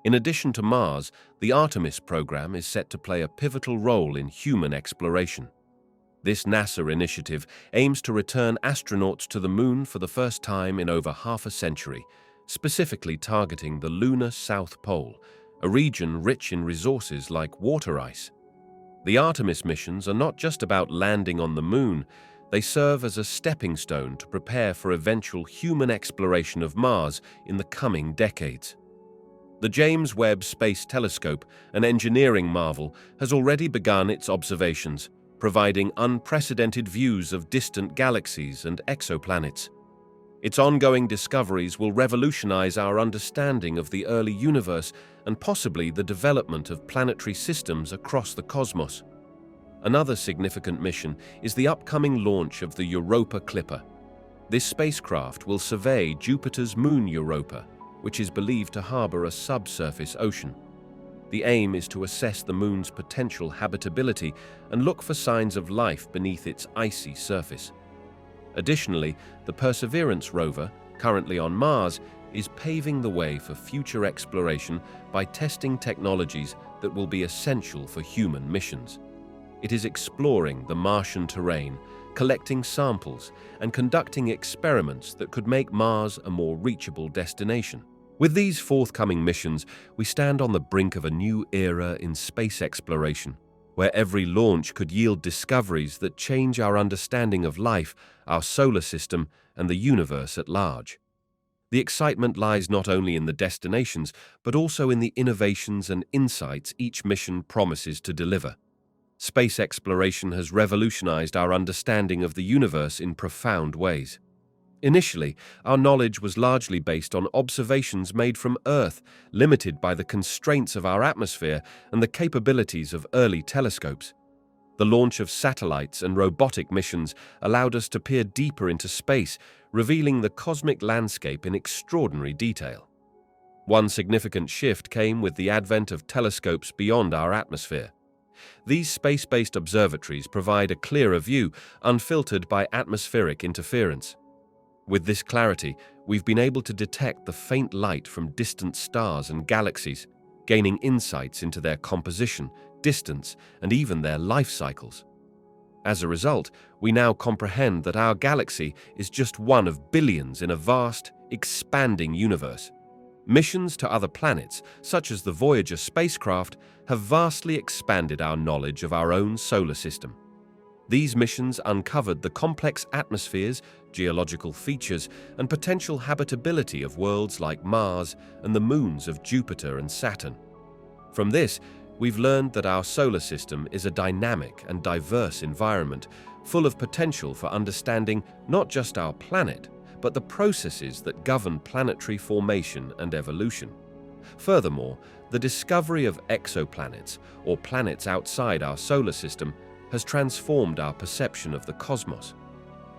In addition to Mars, the Artemis program is set to play a pivotal role in human exploration. This NASA initiative aims to return astronauts to the Moon for the first time in over half a century, specifically targeting the lunar South Pole, a region rich in resources like water ice. The Artemis missions are not just about landing on the Moon, they serve as a stepping stone to prepare for eventual human exploration of Mars in the coming decades. The James Webb Space Telescope, an engineering marvel, has already begun its observations, providing unprecedented views of distant galaxies and exoplanets. Its ongoing discoveries will revolutionize our understanding of the early universe and possibly the development of planetary systems across the cosmos. Another significant mission is the upcoming launch of the Europa Clipper. This spacecraft will survey Jupiter's moon Europa, which is believed to harbor a subsurface ocean. The aim is to assess the moon's potential habitability and look for signs of life beneath its icy surface. Additionally, the Perseverance rover, currently on Mars, is paving the way for future exploration by testing technologies that will be essential for human missions. It is exploring the Martian terrain, collecting samples, and conducting experiments that could make Mars a more reachable destination. With these forthcoming missions, we stand on the brink of a new era in space exploration, where every launch could yield discoveries that change our understanding of life, our solar system, and the universe at large. The excitement lies not only in the destinations, but also in the innovations and insights each mission promises to deliver. Space exploration has revolutionized our understanding of the universe in profound ways. Initially, our knowledge was largely based on observations made from Earth, limited by the constraints of our atmosphere and the capabilities of early telescopes. The launch of satellites and robotic missions allowed us to peer deeper into space, revealing the cosmic landscape in extraordinary detail. One significant shift came with the advent of telescopes beyond our atmosphere. These space-based observatories provide a clearer view, unfiltered by atmospheric interference. With this clarity, we've been able to detect the faint light from distant stars and galaxies, gaining insights into their composition, distance, and even their life cycles. As a result, we now comprehend that our galaxy is just one of billions in a vast, expanding universe. Missions to other planets, such as the Voyager spacecraft, have vastly expanded our knowledge of our own solar system. These missions uncovered the complex atmospheres, geological features, and potential habitability of worlds like Mars and the moons of Jupiter and Saturn. From this, we've learned that our solar system is a dynamic and diverse environment, full of potential for understanding not just our planet, but the processes that govern planetary formation and evolution. Furthermore, the discovery of exoplanets, or planets outside our solar system, has transformed our perception of the cosmos.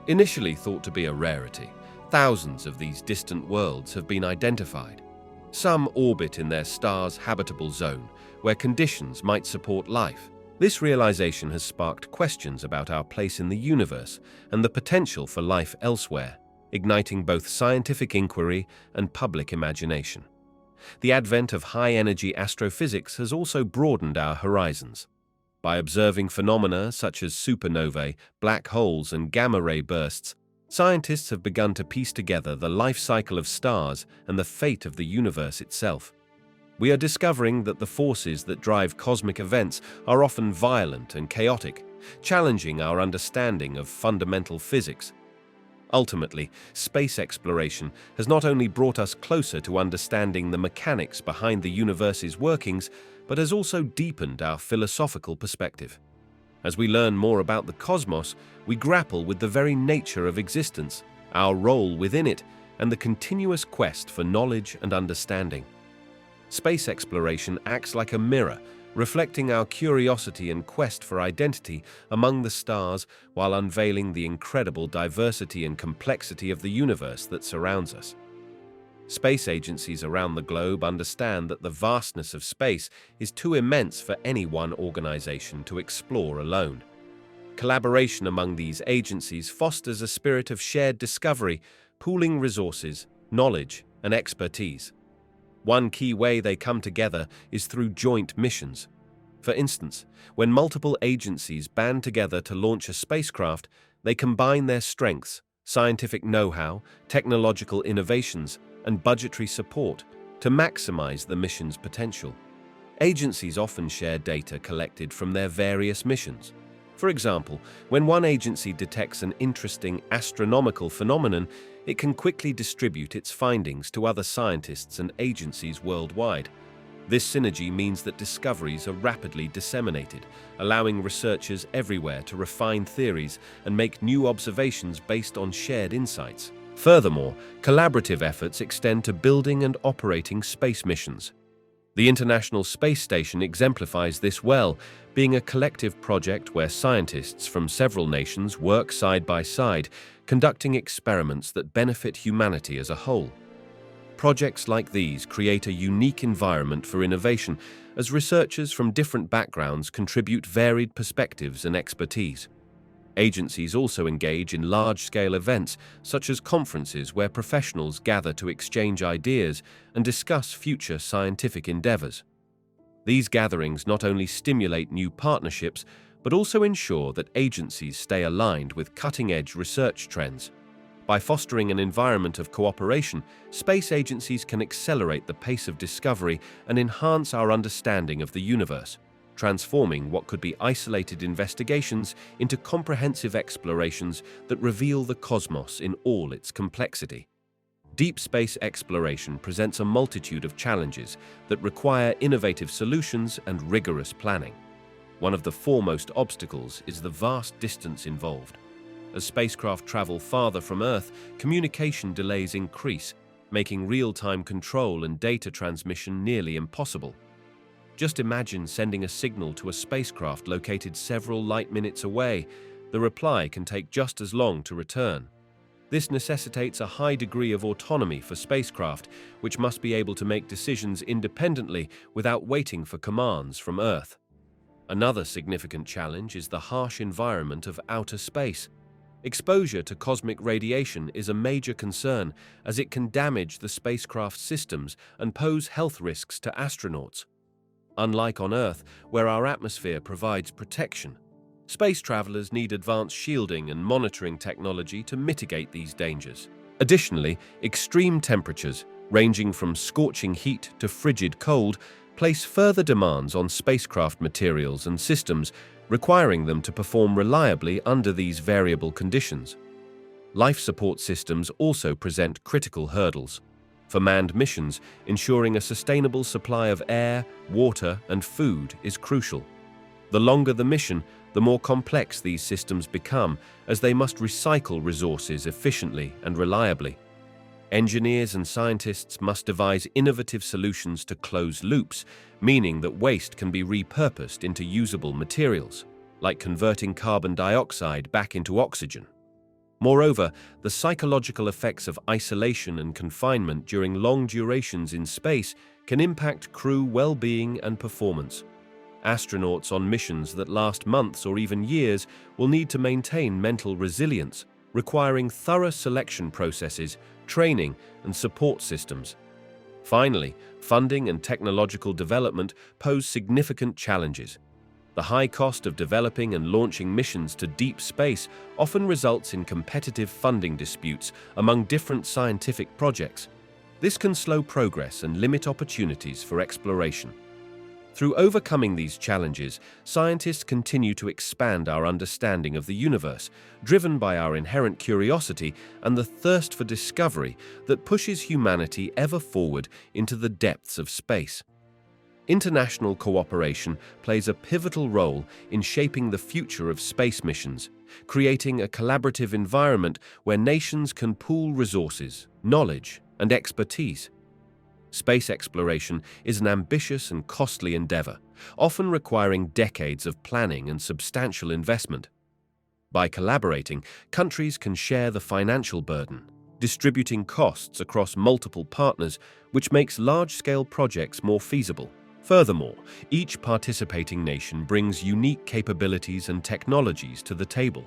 Initially thought to be a rarity, thousands of these distant worlds have been identified. Some orbit in their star's habitable zone, where conditions might support life. This realization has sparked questions about our place in the universe and the potential for life elsewhere, igniting both scientific inquiry and public imagination. The advent of high-energy astrophysics has also broadened our horizons. By observing phenomena such as supernovae, black holes, and gamma-ray bursts, scientists have begun to piece together the life cycle of stars and the fate of the universe itself. We are discovering that the forces that drive cosmic events are often violent and chaotic, challenging our understanding of fundamental physics. Ultimately, space exploration has not only brought us closer to understanding the mechanics behind the universe's workings, but has also deepened our philosophical perspective. As we learn more about the cosmos, we grapple with the very nature of existence, our role within it, and the continuous quest for knowledge and understanding. Space exploration acts like a mirror, reflecting our curiosity and quest for identity among the stars while unveiling the incredible diversity and complexity of the universe that surrounds us. Space agencies around the globe understand that the vastness of space is too immense for any one organization to explore alone. Collaboration among these agencies fosters a spirit of shared discovery, pooling resources, knowledge, and expertise. One key way they come together is through joint missions. For instance, when multiple agencies band together to launch a spacecraft, they combine their strengths, scientific know-how, technological innovations, and budgetary support to maximize the mission's potential. Agencies often share data collected from their various missions. For example, when one agency detects an interesting astronomical phenomenon, it can quickly distribute its findings to other scientists and agencies worldwide. This synergy means that discoveries are rapidly disseminated, allowing researchers everywhere to refine theories and make new observations based on shared insights. Furthermore, collaborative efforts extend to building and operating space missions. The International Space Station exemplifies this well, being a collective project where scientists from several nations work side by side, conducting experiments that benefit humanity as a whole. Projects like these create a unique environment for innovation, as researchers from different backgrounds contribute varied perspectives and expertise. Agencies also engage in large-scale events, such as conferences where professionals gather to exchange ideas and discuss future scientific endeavors. These gatherings not only stimulate new partnerships, but also ensure that agencies stay aligned with cutting-edge research trends. By fostering an environment of cooperation, space agencies can accelerate the pace of discovery and enhance our understanding of the universe, transforming what could be isolated investigations into comprehensive explorations that reveal the cosmos in all its complexity. Deep space exploration presents a multitude of challenges that require innovative solutions and rigorous planning. One of the foremost obstacles is the vast distance involved. As spacecraft travel farther from Earth, communication delays increase, making real-time control and data transmission nearly impossible. Just imagine sending a signal to a spacecraft located several light-minutes away. The reply can take just as long to return. This necessitates a high degree of autonomy for spacecraft, which must be able to make decisions independently without waiting for commands from Earth. Another significant challenge is the harsh environment of outer space. Exposure to cosmic radiation is a major concern, as it can damage the spacecraft's systems and pose health risks to astronauts. Unlike on Earth, where our atmosphere provides protection, space travelers need advanced shielding and monitoring technology to mitigate these dangers. Additionally, extreme temperatures, ranging from scorching heat to frigid cold, place further demands on spacecraft materials and systems, requiring them to perform reliably under these variable conditions. Life support systems also present critical hurdles. For manned missions, ensuring a sustainable supply of air, water, and food is crucial. The longer the mission, the more complex these systems become, as they must recycle resources efficiently and reliably. Engineers and scientists must devise innovative solutions to close loops, meaning that waste can be repurposed into usable materials, like converting carbon dioxide back into oxygen. Moreover, the psychological effects of isolation and confinement during long durations in space can impact crew well-being and performance. Astronauts on missions that last months or even years will need to maintain mental resilience, requiring thorough selection processes, training, and support systems. Finally, funding and technological development pose significant challenges. The high cost of developing and launching missions to deep space often results in competitive funding disputes among different scientific projects. This can slow progress and limit opportunities for exploration. Through overcoming these challenges, scientists continue to expand our understanding of the universe, driven by our inherent curiosity and the thirst for discovery that pushes humanity ever forward into the depths of space. International cooperation plays a pivotal role in shaping the future of space missions, creating a collaborative environment where nations can pool resources, knowledge, and expertise. Space exploration is an ambitious and costly endeavor, often requiring decades of planning and substantial investment. By collaborating, countries can share the financial burden, distributing costs across multiple partners, which makes large-scale projects more feasible. Furthermore, each participating nation brings unique capabilities and technologies to the table.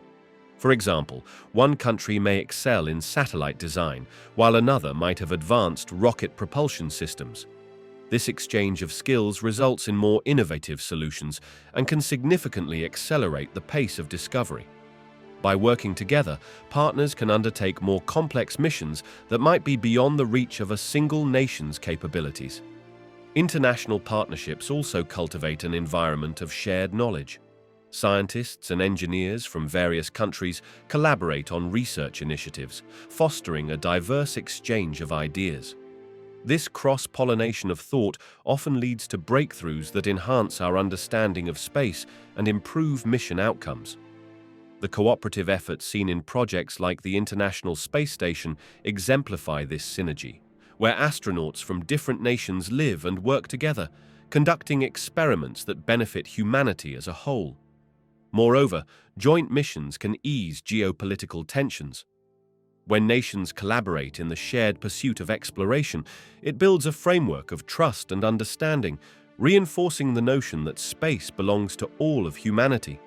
For example, one country may excel in satellite design, while another might have advanced rocket propulsion systems. This exchange of skills results in more innovative solutions and can significantly accelerate the pace of discovery. By working together, partners can undertake more complex missions that might be beyond the reach of a single nation's capabilities. International partnerships also cultivate an environment of shared knowledge. Scientists and engineers from various countries collaborate on research initiatives, fostering a diverse exchange of ideas. This cross-pollination of thought often leads to breakthroughs that enhance our understanding of space and improve mission outcomes. The cooperative efforts seen in projects like the International Space Station exemplify this synergy, where astronauts from different nations live and work together, conducting experiments that benefit humanity as a whole. Moreover, joint missions can ease geopolitical tensions. When nations collaborate in the shared pursuit of exploration, it builds a framework of trust and understanding, reinforcing the notion that space belongs to all of humanity.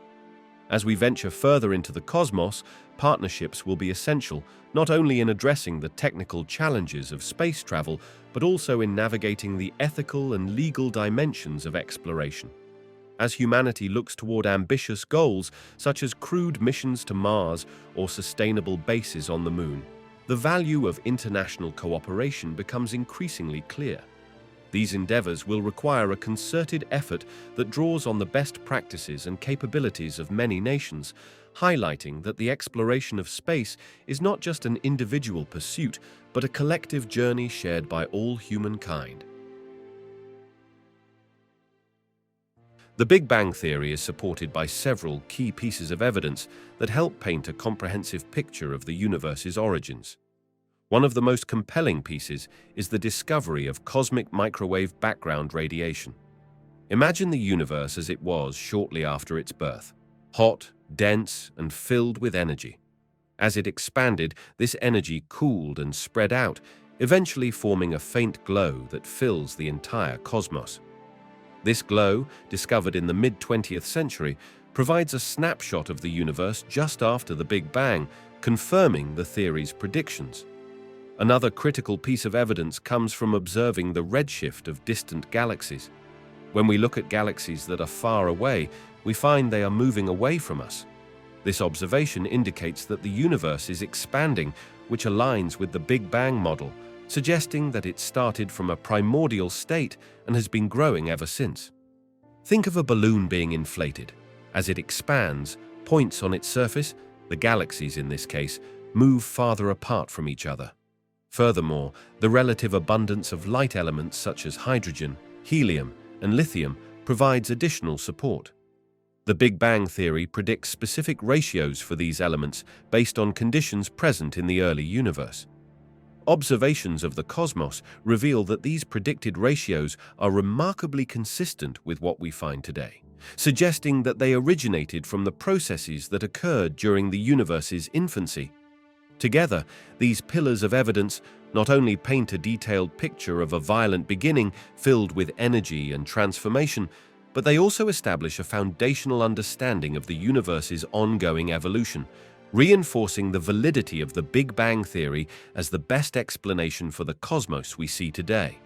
As we venture further into the cosmos, partnerships will be essential, not only in addressing the technical challenges of space travel, but also in navigating the ethical and legal dimensions of exploration. As humanity looks toward ambitious goals, such as crewed missions to Mars or sustainable bases on the Moon, the value of international cooperation becomes increasingly clear. These endeavors will require a concerted effort that draws on the best practices and capabilities of many nations, highlighting that the exploration of space is not just an individual pursuit, but a collective journey shared by all humankind. The Big Bang Theory is supported by several key pieces of evidence that help paint a comprehensive picture of the universe's origins. One of the most compelling pieces is the discovery of cosmic microwave background radiation. Imagine the universe as it was shortly after its birth, hot, dense, and filled with energy. As it expanded, this energy cooled and spread out, eventually forming a faint glow that fills the entire cosmos. This glow, discovered in the mid-20th century, provides a snapshot of the universe just after the Big Bang, confirming the theory's predictions. Another critical piece of evidence comes from observing the redshift of distant galaxies. When we look at galaxies that are far away, we find they are moving away from us. This observation indicates that the universe is expanding, which aligns with the Big Bang model, suggesting that it started from a primordial state and has been growing ever since. Think of a balloon being inflated. As it expands, points on its surface, the galaxies in this case, move farther apart from each other. Furthermore, the relative abundance of light elements such as hydrogen, helium, and lithium provides additional support. The Big Bang theory predicts specific ratios for these elements based on conditions present in the early universe. Observations of the cosmos reveal that these predicted ratios are remarkably consistent with what we find today, suggesting that they originated from the processes that occurred during the universe's infancy. Together, these pillars of evidence not only paint a detailed picture of a violent beginning filled with energy and transformation, but they also establish a foundational understanding of the universe's ongoing evolution, reinforcing the validity of the Big Bang theory as the best explanation for the cosmos we see today.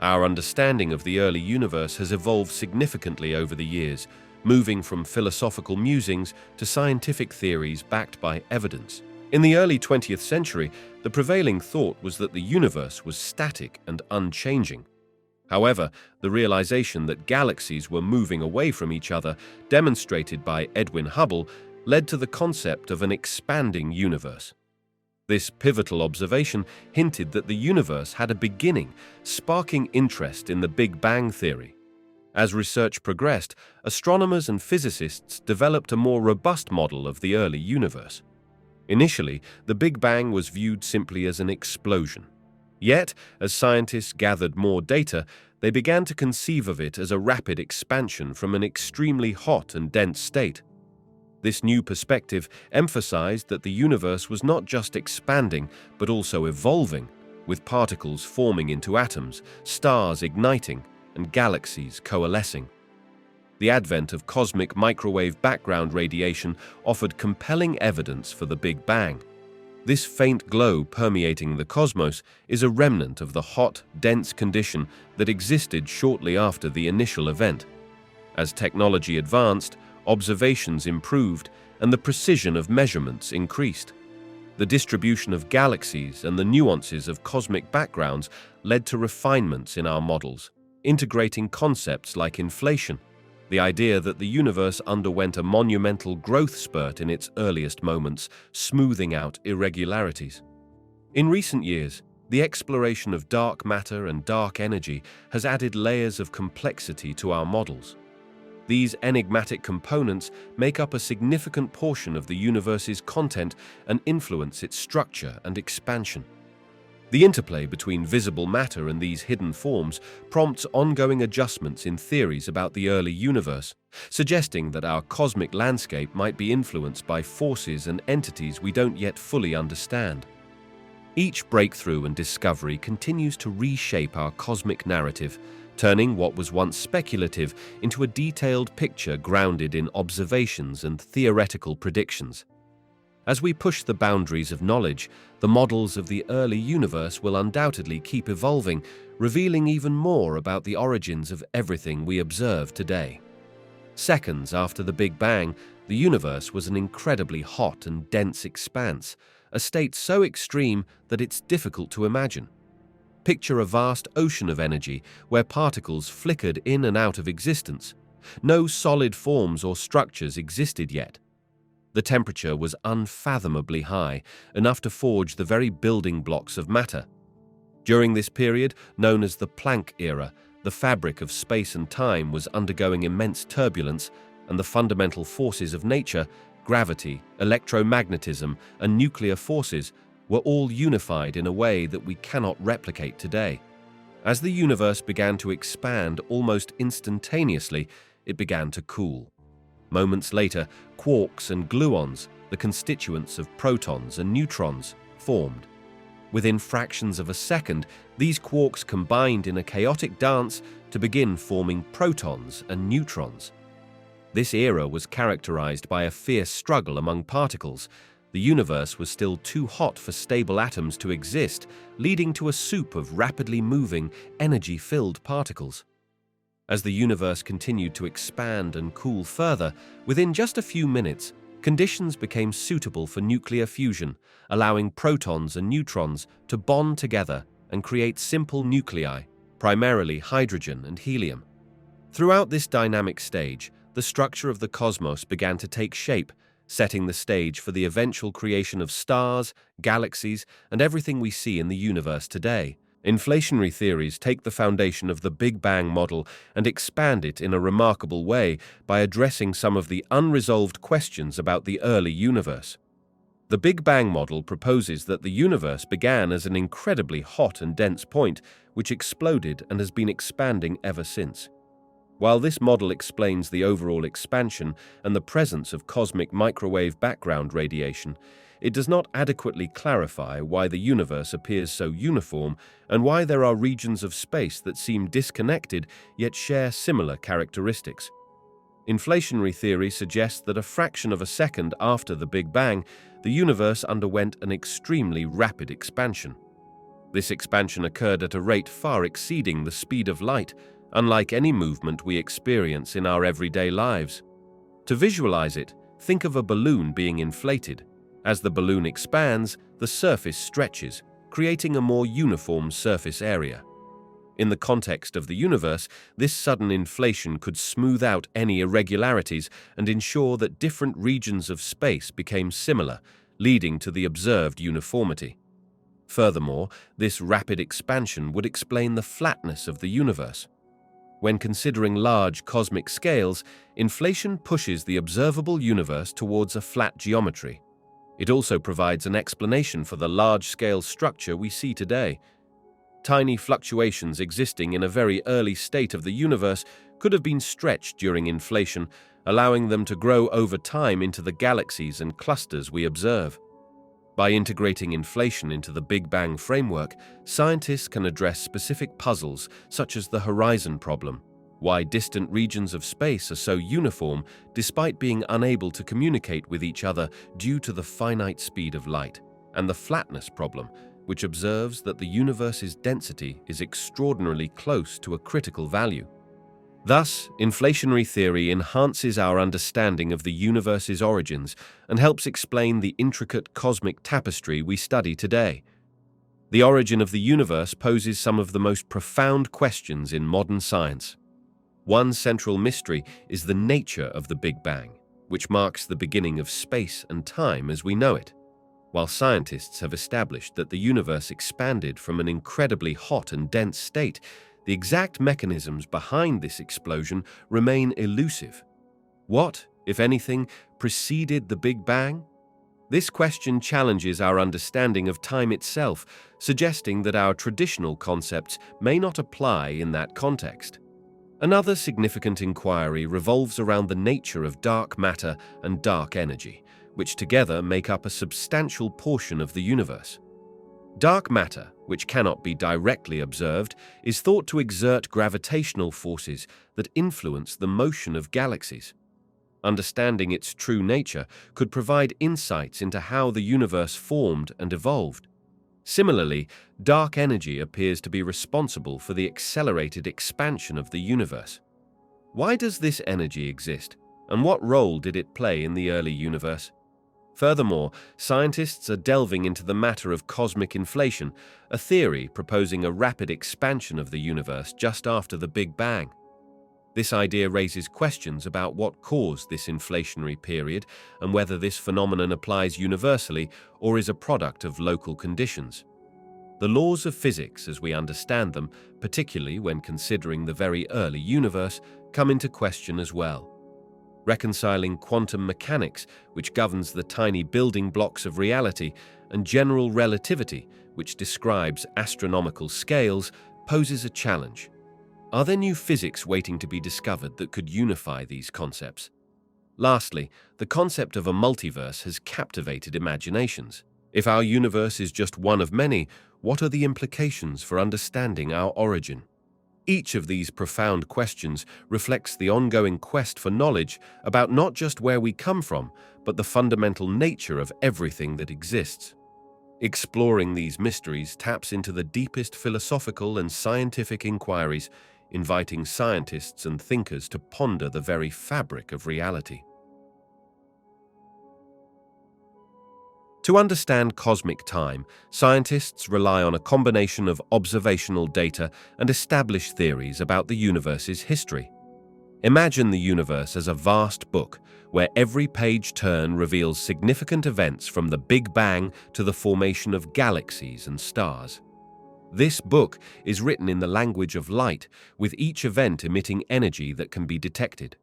Our understanding of the early universe has evolved significantly over the years, moving from philosophical musings to scientific theories backed by evidence. In the early 20th century, the prevailing thought was that the universe was static and unchanging. However, the realization that galaxies were moving away from each other, demonstrated by Edwin Hubble, led to the concept of an expanding universe. This pivotal observation hinted that the universe had a beginning, sparking interest in the Big Bang theory. As research progressed, astronomers and physicists developed a more robust model of the early universe. Initially, the Big Bang was viewed simply as an explosion. Yet, as scientists gathered more data, they began to conceive of it as a rapid expansion from an extremely hot and dense state. This new perspective emphasized that the universe was not just expanding, but also evolving, with particles forming into atoms, stars igniting, and galaxies coalescing. The advent of cosmic microwave background radiation offered compelling evidence for the Big Bang. This faint glow permeating the cosmos is a remnant of the hot, dense condition that existed shortly after the initial event. As technology advanced, observations improved, and the precision of measurements increased. The distribution of galaxies and the nuances of cosmic backgrounds led to refinements in our models, integrating concepts like inflation, the idea that the universe underwent a monumental growth spurt in its earliest moments, smoothing out irregularities. In recent years, the exploration of dark matter and dark energy has added layers of complexity to our models. These enigmatic components make up a significant portion of the universe's content and influence its structure and expansion. The interplay between visible matter and these hidden forms prompts ongoing adjustments in theories about the early universe, suggesting that our cosmic landscape might be influenced by forces and entities we don't yet fully understand. Each breakthrough and discovery continues to reshape our cosmic narrative, turning what was once speculative into a detailed picture grounded in observations and theoretical predictions. As we push the boundaries of knowledge, the models of the early universe will undoubtedly keep evolving, revealing even more about the origins of everything we observe today. Seconds after the Big Bang, the universe was an incredibly hot and dense expanse, a state so extreme that it's difficult to imagine. Picture a vast ocean of energy where particles flickered in and out of existence. No solid forms or structures existed yet. The temperature was unfathomably high, enough to forge the very building blocks of matter. During this period, known as the Planck era, the fabric of space and time was undergoing immense turbulence, and the fundamental forces of nature, gravity, electromagnetism, and nuclear forces, were all unified in a way that we cannot replicate today. As the universe began to expand almost instantaneously, it began to cool. Moments later, quarks and gluons, the constituents of protons and neutrons, formed. Within fractions of a second, these quarks combined in a chaotic dance to begin forming protons and neutrons. This era was characterized by a fierce struggle among particles. The universe was still too hot for stable atoms to exist, leading to a soup of rapidly moving, energy-filled particles. As the universe continued to expand and cool further, within just a few minutes, conditions became suitable for nuclear fusion, allowing protons and neutrons to bond together and create simple nuclei, primarily hydrogen and helium. Throughout this dynamic stage, the structure of the cosmos began to take shape, setting the stage for the eventual creation of stars, galaxies, and everything we see in the universe today. Inflationary theories take the foundation of the Big Bang model and expand it in a remarkable way by addressing some of the unresolved questions about the early universe. The Big Bang model proposes that the universe began as an incredibly hot and dense point, which exploded and has been expanding ever since. While this model explains the overall expansion and the presence of cosmic microwave background radiation, it does not adequately clarify why the universe appears so uniform and why there are regions of space that seem disconnected yet share similar characteristics. Inflationary theory suggests that a fraction of a second after the Big Bang, the universe underwent an extremely rapid expansion. This expansion occurred at a rate far exceeding the speed of light, unlike any movement we experience in our everyday lives. To visualize it, think of a balloon being inflated. As the balloon expands, the surface stretches, creating a more uniform surface area. In the context of the universe, this sudden inflation could smooth out any irregularities and ensure that different regions of space became similar, leading to the observed uniformity. Furthermore, this rapid expansion would explain the flatness of the universe. When considering large cosmic scales, inflation pushes the observable universe towards a flat geometry. It also provides an explanation for the large-scale structure we see today. Tiny fluctuations existing in a very early state of the universe could have been stretched during inflation, allowing them to grow over time into the galaxies and clusters we observe. By integrating inflation into the Big Bang framework, scientists can address specific puzzles such as the horizon problem, why distant regions of space are so uniform despite being unable to communicate with each other due to the finite speed of light, and the flatness problem, which observes that the universe's density is extraordinarily close to a critical value. Thus, inflationary theory enhances our understanding of the universe's origins and helps explain the intricate cosmic tapestry we study today. The origin of the universe poses some of the most profound questions in modern science. One central mystery is the nature of the Big Bang, which marks the beginning of space and time as we know it. While scientists have established that the universe expanded from an incredibly hot and dense state, the exact mechanisms behind this explosion remain elusive. What, if anything, preceded the Big Bang? This question challenges our understanding of time itself, suggesting that our traditional concepts may not apply in that context. Another significant inquiry revolves around the nature of dark matter and dark energy, which together make up a substantial portion of the universe. Dark matter, which cannot be directly observed, is thought to exert gravitational forces that influence the motion of galaxies. Understanding its true nature could provide insights into how the universe formed and evolved. Similarly, dark energy appears to be responsible for the accelerated expansion of the universe. Why does this energy exist, and what role did it play in the early universe? Furthermore, scientists are delving into the matter of cosmic inflation, a theory proposing a rapid expansion of the universe just after the Big Bang. This idea raises questions about what caused this inflationary period and whether this phenomenon applies universally or is a product of local conditions. The laws of physics, as we understand them, particularly when considering the very early universe, come into question as well. Reconciling quantum mechanics, which governs the tiny building blocks of reality, and general relativity, which describes astronomical scales, poses a challenge. Are there new physics waiting to be discovered that could unify these concepts? Lastly, the concept of a multiverse has captivated imaginations. If our universe is just one of many, what are the implications for understanding our origin? Each of these profound questions reflects the ongoing quest for knowledge about not just where we come from, but the fundamental nature of everything that exists. Exploring these mysteries taps into the deepest philosophical and scientific inquiries, inviting scientists and thinkers to ponder the very fabric of reality. To understand cosmic time, scientists rely on a combination of observational data and established theories about the universe's history. Imagine the universe as a vast book where every page turn reveals significant events from the Big Bang to the formation of galaxies and stars. This book is written in the language of light, with each event emitting energy that can be detected.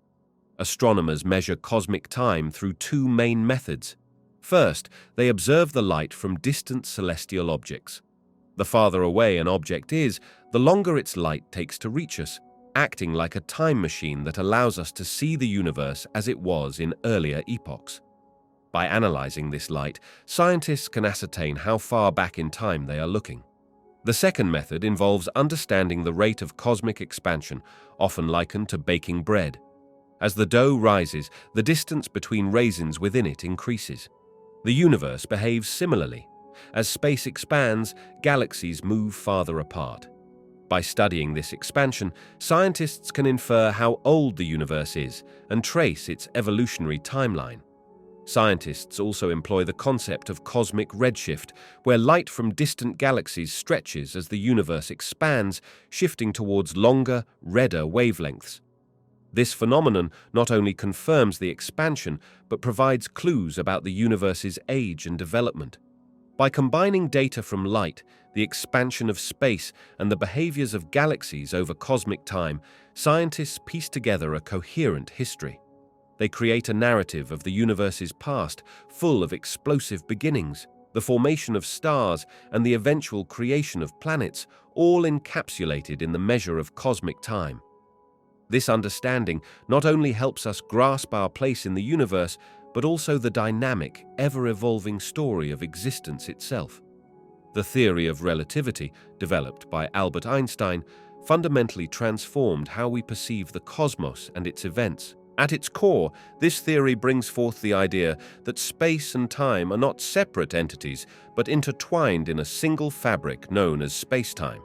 Astronomers measure cosmic time through two main methods. First, they observe the light from distant celestial objects. The farther away an object is, the longer its light takes to reach us. acting like a time machine that allows us to see the universe as it was in earlier epochs. By analyzing this light, scientists can ascertain how far back in time they are looking. The second method involves understanding the rate of cosmic expansion, often likened to baking bread. As the dough rises, the distance between raisins within it increases. The universe behaves similarly. As space expands, galaxies move farther apart. By studying this expansion, scientists can infer how old the universe is and trace its evolutionary timeline. Scientists also employ the concept of cosmic redshift, where light from distant galaxies stretches as the universe expands, shifting towards longer, redder wavelengths. This phenomenon not only confirms the expansion, but provides clues about the universe's age and development. By combining data from light, the expansion of space, and the behaviors of galaxies over cosmic time, scientists piece together a coherent history. They create a narrative of the universe's past, full of explosive beginnings, the formation of stars, and the eventual creation of planets, all encapsulated in the measure of cosmic time. This understanding not only helps us grasp our place in the universe, but also the dynamic, ever-evolving story of existence itself. The theory of relativity, developed by Albert Einstein, fundamentally transformed how we perceive the cosmos and its events. At its core, this theory brings forth the idea that space and time are not separate entities, but intertwined in a single fabric known as spacetime.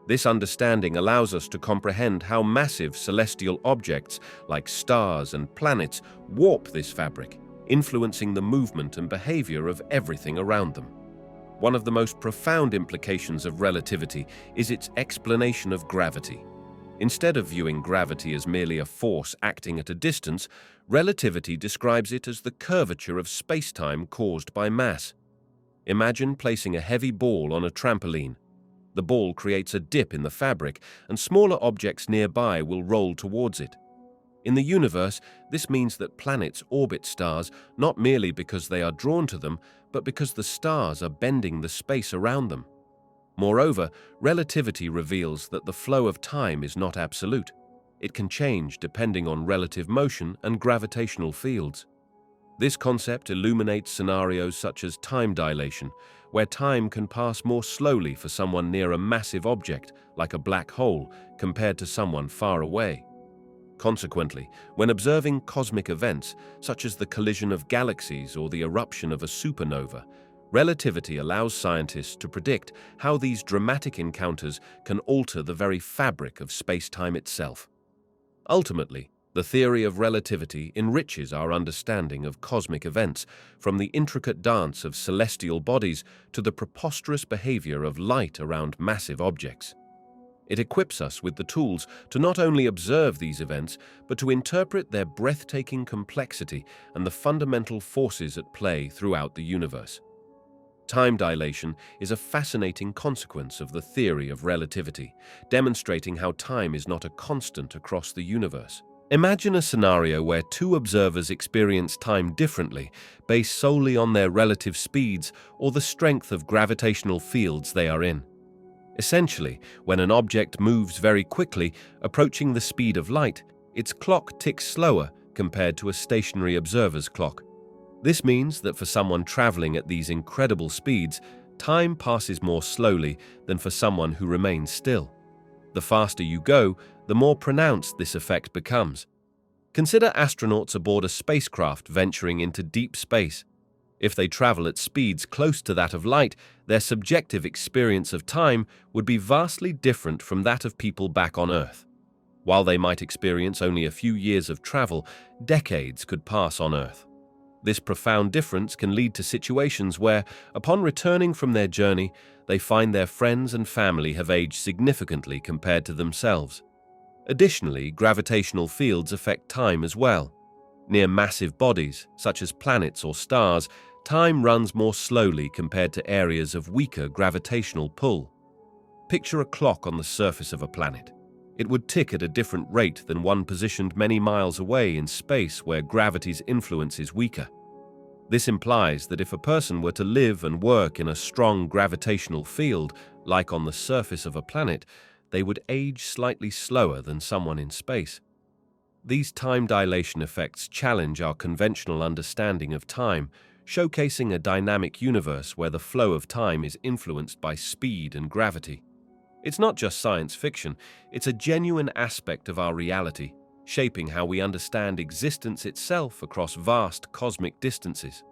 This understanding allows us to comprehend how massive celestial objects, like stars and planets, warp this fabric, influencing the movement and behavior of everything around them. One of the most profound implications of relativity is its explanation of gravity. Instead of viewing gravity as merely a force acting at a distance, relativity describes it as the curvature of spacetime caused by mass. Imagine placing a heavy ball on a trampoline. The ball creates a dip in the fabric, and smaller objects nearby will roll towards it. In the universe, this means that planets orbit stars not merely because they are drawn to them, but because the stars are bending the space around them. Moreover, relativity reveals that the flow of time is not absolute. It can change depending on relative motion and gravitational fields. This concept illuminates scenarios such as time dilation, where time can pass more slowly for someone near a massive object, like a black hole, compared to someone far away. Consequently, when observing cosmic events, such as the collision of galaxies or the eruption of a supernova, relativity allows scientists to predict how these dramatic encounters can alter the very fabric of space-time itself. Ultimately, the theory of relativity enriches our understanding of cosmic events, from the intricate dance of celestial bodies to the preposterous behavior of light around massive objects. It equips us with the tools to not only observe these events, but to interpret their breathtaking complexity and the fundamental forces at play throughout the universe. Time dilation is a fascinating consequence of the theory of relativity, demonstrating how time is not a constant across the universe. Imagine a scenario where two observers experience time differently, based solely on their relative speeds or the strength of gravitational fields they are in. Essentially, when an object moves very quickly, approaching the speed of light, its clock ticks slower compared to a stationary observer's clock. This means that for someone traveling at these incredible speeds, time passes more slowly than for someone who remains still. The faster you go, the more pronounced this effect becomes. Consider astronauts aboard a spacecraft venturing into deep space. If they travel at speeds close to that of light, their subjective experience of time would be vastly different from that of people back on Earth. While they might experience only a few years of travel, decades could pass on Earth. This profound difference can lead to situations where, upon returning from their journey, they find their friends and family have aged significantly compared to themselves. Additionally, gravitational fields affect time as well. Near massive bodies, such as planets or stars, time runs more slowly compared to areas of weaker gravitational pull. Picture a clock on the surface of a planet. It would tick at a different rate than one positioned many miles away in space where gravity's influence is weaker. This implies that if a person were to live and work in a strong gravitational field, like on the surface of a planet, they would age slightly slower than someone in space. These time dilation effects challenge our conventional understanding of time, showcasing a dynamic universe where the flow of time is influenced by speed and gravity. It's not just science fiction, it's a genuine aspect of our reality, shaping how we understand existence itself across vast cosmic distances.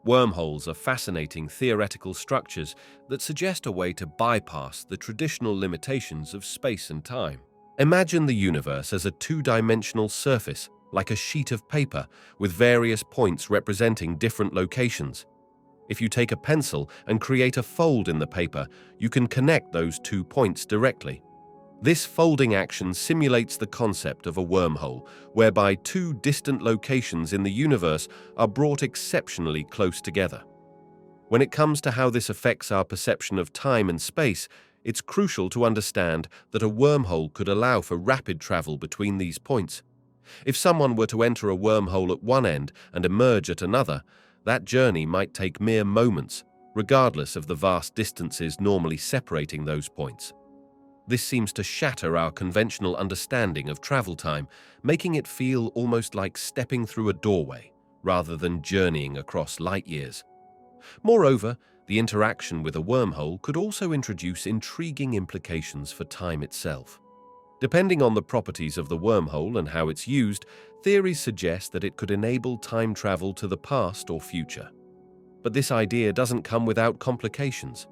Wormholes are fascinating theoretical structures that suggest a way to bypass the traditional limitations of space and time. Imagine the universe as a two-dimensional surface, like a sheet of paper, with various points representing different locations. If you take a pencil and create a fold in the paper, you can connect those 2 points directly. This folding action simulates the concept of a wormhole, whereby 2 distant locations in the universe are brought exceptionally close together. When it comes to how this affects our perception of time and space, it's crucial to understand that a wormhole could allow for rapid travel between these points. If someone were to enter a wormhole at one end and emerge at another, that journey might take mere moments, regardless of the vast distances normally separating those points. This seems to shatter our conventional understanding of travel time, making it feel almost like stepping through a doorway, rather than journeying across light years. Moreover, the interaction with a wormhole could also introduce intriguing implications for time itself. Depending on the properties of the wormhole and how it's used, theories suggest that it could enable time travel to the past or future. But this idea doesn't come without complications.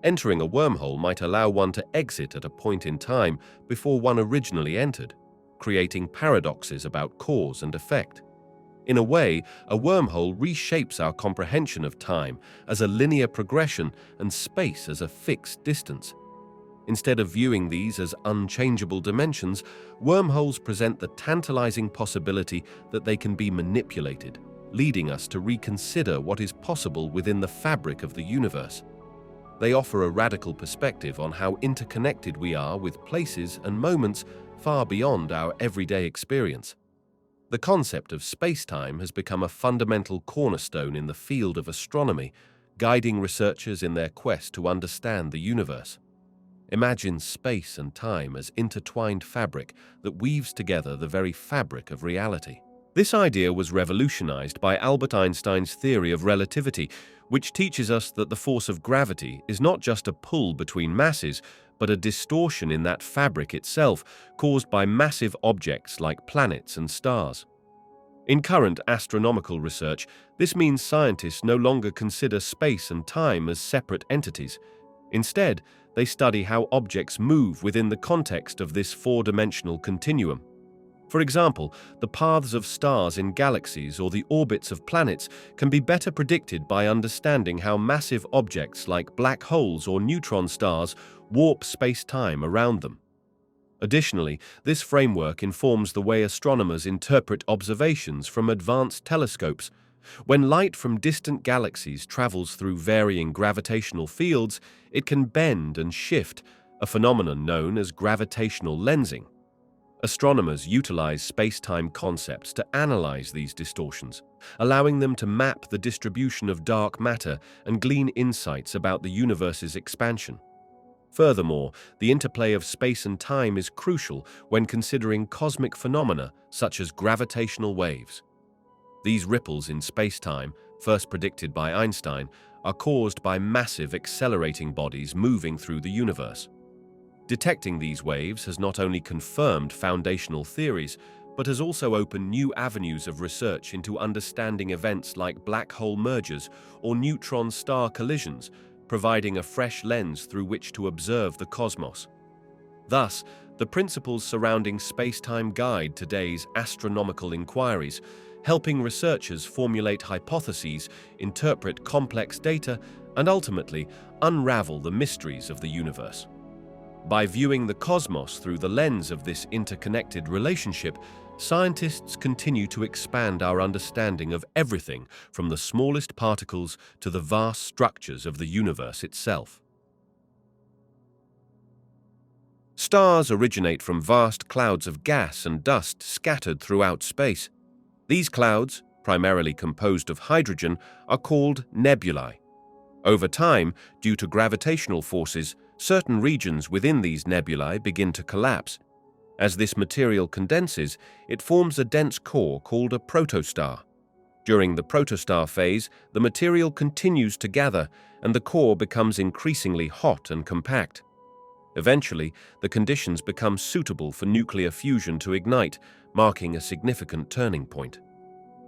Entering a wormhole might allow one to exit at a point in time before one originally entered, creating paradoxes about cause and effect. In a way, a wormhole reshapes our comprehension of time as a linear progression and space as a fixed distance. Instead of viewing these as unchangeable dimensions, wormholes present the tantalizing possibility that they can be manipulated, leading us to reconsider what is possible within the fabric of the universe. They offer a radical perspective on how interconnected we are with places and moments far beyond our everyday experience. The concept of spacetime has become a fundamental cornerstone in the field of astronomy, guiding researchers in their quest to understand the universe. Imagine space and time as intertwined fabric that weaves together the very fabric of reality. This idea was revolutionized by Albert Einstein's theory of relativity, which teaches us that the force of gravity is not just a pull between masses, but a distortion in that fabric itself, caused by massive objects like planets and stars. In current astronomical research, this means scientists no longer consider space and time as separate entities. Instead, they study how objects move within the context of this four-dimensional continuum. For example, the paths of stars in galaxies or the orbits of planets can be better predicted by understanding how massive objects like black holes or neutron stars warp space-time around them. Additionally, this framework informs the way astronomers interpret observations from advanced telescopes. When light from distant galaxies travels through varying gravitational fields, it can bend and shift, a phenomenon known as gravitational lensing. Astronomers utilize space-time concepts to analyze these distortions, allowing them to map the distribution of dark matter and glean insights about the universe's expansion. Furthermore, the interplay of space and time is crucial when considering cosmic phenomena such as gravitational waves. These ripples in space-time, first predicted by Einstein, are caused by massive accelerating bodies moving through the universe. Detecting these waves has not only confirmed foundational theories, but has also opened new avenues of research into understanding events like black hole mergers or neutron-star collisions, providing a fresh lens through which to observe the cosmos. Thus, the principles surrounding space-time guide today's astronomical inquiries, helping researchers formulate hypotheses, interpret complex data, and ultimately unravel the mysteries of the universe. By viewing the cosmos through the lens of this interconnected relationship, scientists continue to expand our understanding of everything from the smallest particles to the vast structures of the universe itself. Stars originate from vast clouds of gas and dust scattered throughout space. These clouds, primarily composed of hydrogen, are called nebulae. Over time, due to gravitational forces, Certain regions within these nebulae begin to collapse. As this material condenses, it forms a dense core called a protostar. During the protostar phase, the material continues to gather, and the core becomes increasingly hot and compact. Eventually, the conditions become suitable for nuclear fusion to ignite, marking a significant turning point.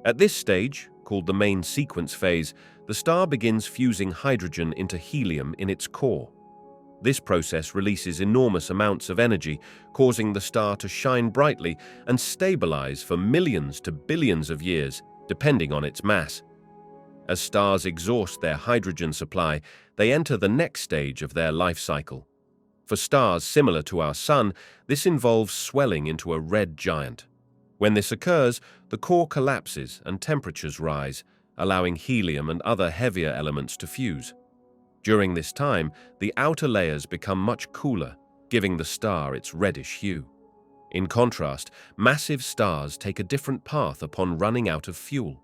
At this stage, called the main sequence phase, the star begins fusing hydrogen into helium in its core. This process releases enormous amounts of energy, causing the star to shine brightly and stabilize for millions to billions of years, depending on its mass. As stars exhaust their hydrogen supply, they enter the next stage of their life cycle. For stars similar to our Sun, this involves swelling into a red giant. When this occurs, the core collapses and temperatures rise, allowing helium and other heavier elements to fuse. During this time, the outer layers become much cooler, giving the star its reddish hue. In contrast, massive stars take a different path upon running out of fuel.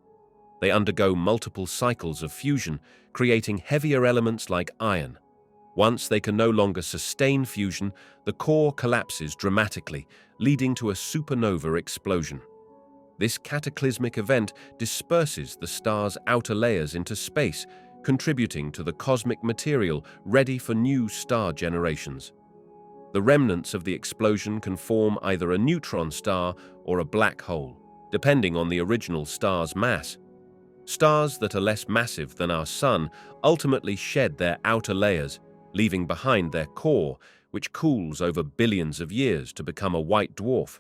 They undergo multiple cycles of fusion, creating heavier elements like iron. Once they can no longer sustain fusion, the core collapses dramatically, leading to a supernova explosion. This cataclysmic event disperses the star's outer layers into space, contributing to the cosmic material ready for new star generations. The remnants of the explosion can form either a neutron star or a black hole, depending on the original star's mass. Stars that are less massive than our Sun ultimately shed their outer layers, leaving behind their core, which cools over billions of years to become a white dwarf.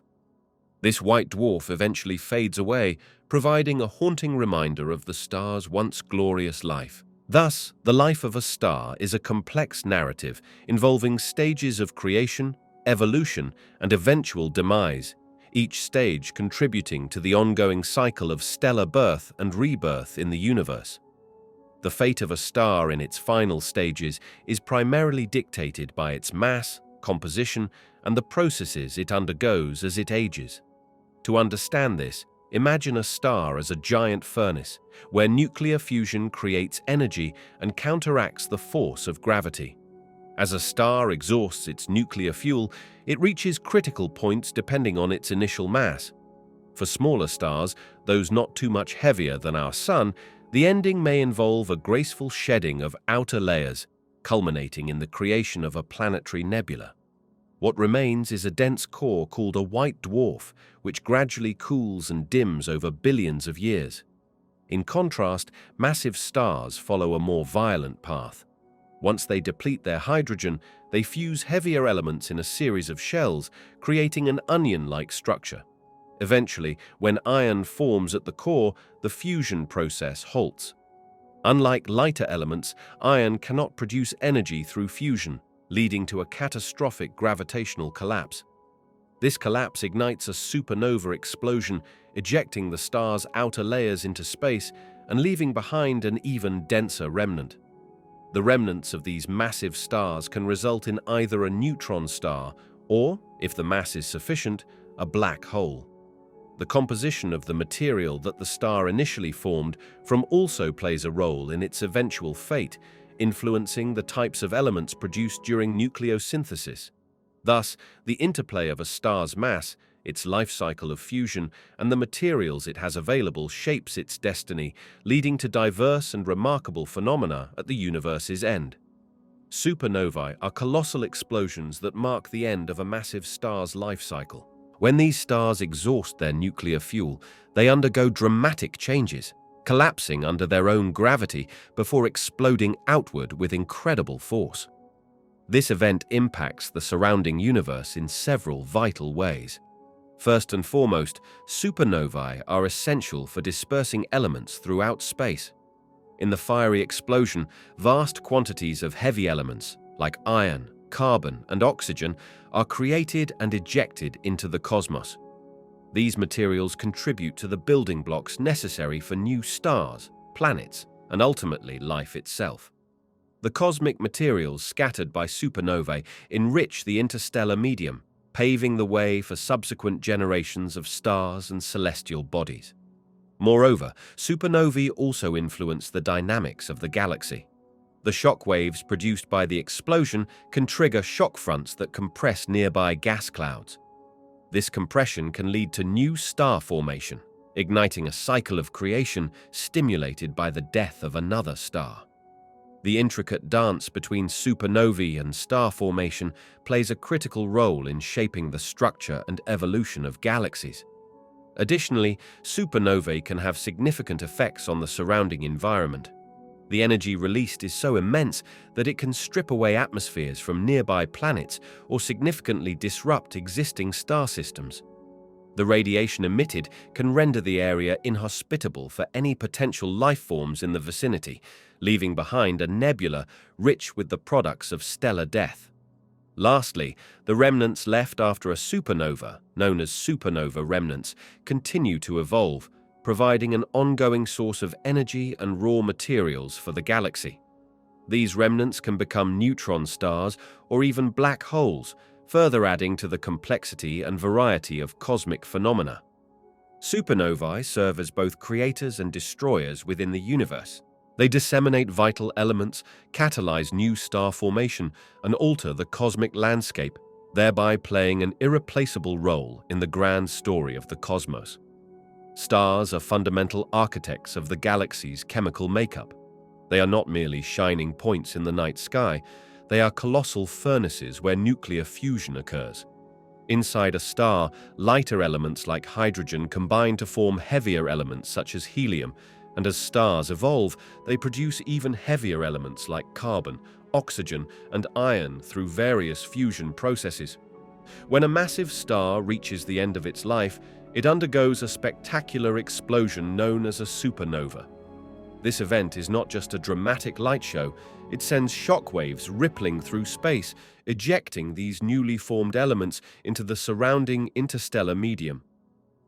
This white dwarf eventually fades away, providing a haunting reminder of the star's once glorious life. Thus, the life of a star is a complex narrative involving stages of creation, evolution, and eventual demise, each stage contributing to the ongoing cycle of stellar birth and rebirth in the universe. The fate of a star in its final stages is primarily dictated by its mass, composition, and the processes it undergoes as it ages. To understand this, imagine a star as a giant furnace, where nuclear fusion creates energy and counteracts the force of gravity. As a star exhausts its nuclear fuel, it reaches critical points depending on its initial mass. For smaller stars, those not too much heavier than our Sun, the ending may involve a graceful shedding of outer layers, culminating in the creation of a planetary nebula. What remains is a dense core called a white dwarf, which gradually cools and dims over billions of years. In contrast, massive stars follow a more violent path. Once they deplete their hydrogen, they fuse heavier elements in a series of shells, creating an onion-like structure. Eventually, when iron forms at the core, the fusion process halts. Unlike lighter elements, iron cannot produce energy through fusion, leading to a catastrophic gravitational collapse. This collapse ignites a supernova explosion, ejecting the star's outer layers into space and leaving behind an even denser remnant. The remnants of these massive stars can result in either a neutron star or, if the mass is sufficient, a black hole. The composition of the material that the star initially formed from also plays a role in its eventual fate, influencing the types of elements produced during nucleosynthesis. Thus, the interplay of a star's mass, its life cycle of fusion, and the materials it has available shapes its destiny, leading to diverse and remarkable phenomena at the universe's end. Supernovae are colossal explosions that mark the end of a massive star's life cycle. When these stars exhaust their nuclear fuel, they undergo dramatic changes, collapsing under their own gravity before exploding outward with incredible force. This event impacts the surrounding universe in several vital ways. First and foremost, supernovae are essential for dispersing elements throughout space. In the fiery explosion, vast quantities of heavy elements, like iron, carbon, and oxygen, are created and ejected into the cosmos. These materials contribute to the building blocks necessary for new stars, planets, and ultimately life itself. The cosmic materials scattered by supernovae enrich the interstellar medium, paving the way for subsequent generations of stars and celestial bodies. Moreover, supernovae also influence the dynamics of the galaxy. The shock waves produced by the explosion can trigger shock fronts that compress nearby gas clouds. This compression can lead to new star formation, igniting a cycle of creation stimulated by the death of another star. The intricate dance between supernovae and star formation plays a critical role in shaping the structure and evolution of galaxies. Additionally, supernovae can have significant effects on the surrounding environment. The energy released is so immense that it can strip away atmospheres from nearby planets or significantly disrupt existing star systems. The radiation emitted can render the area inhospitable for any potential life forms in the vicinity, leaving behind a nebula rich with the products of stellar death. Lastly, the remnants left after a supernova, known as supernova remnants, continue to evolve, providing an ongoing source of energy and raw materials for the galaxy. These remnants can become neutron stars or even black holes, further adding to the complexity and variety of cosmic phenomena. Supernovae serve as both creators and destroyers within the universe. They disseminate vital elements, catalyze new star formation, and alter the cosmic landscape, thereby playing an irreplaceable role in the grand story of the cosmos. Stars are fundamental architects of the galaxy's chemical makeup. They are not merely shining points in the night sky, they are colossal furnaces where nuclear fusion occurs. Inside a star, lighter elements like hydrogen combine to form heavier elements such as helium, and as stars evolve, they produce even heavier elements like carbon, oxygen, and iron through various fusion processes. When a massive star reaches the end of its life, it undergoes a spectacular explosion known as a supernova. This event is not just a dramatic light show, it sends shockwaves rippling through space, ejecting these newly formed elements into the surrounding interstellar medium.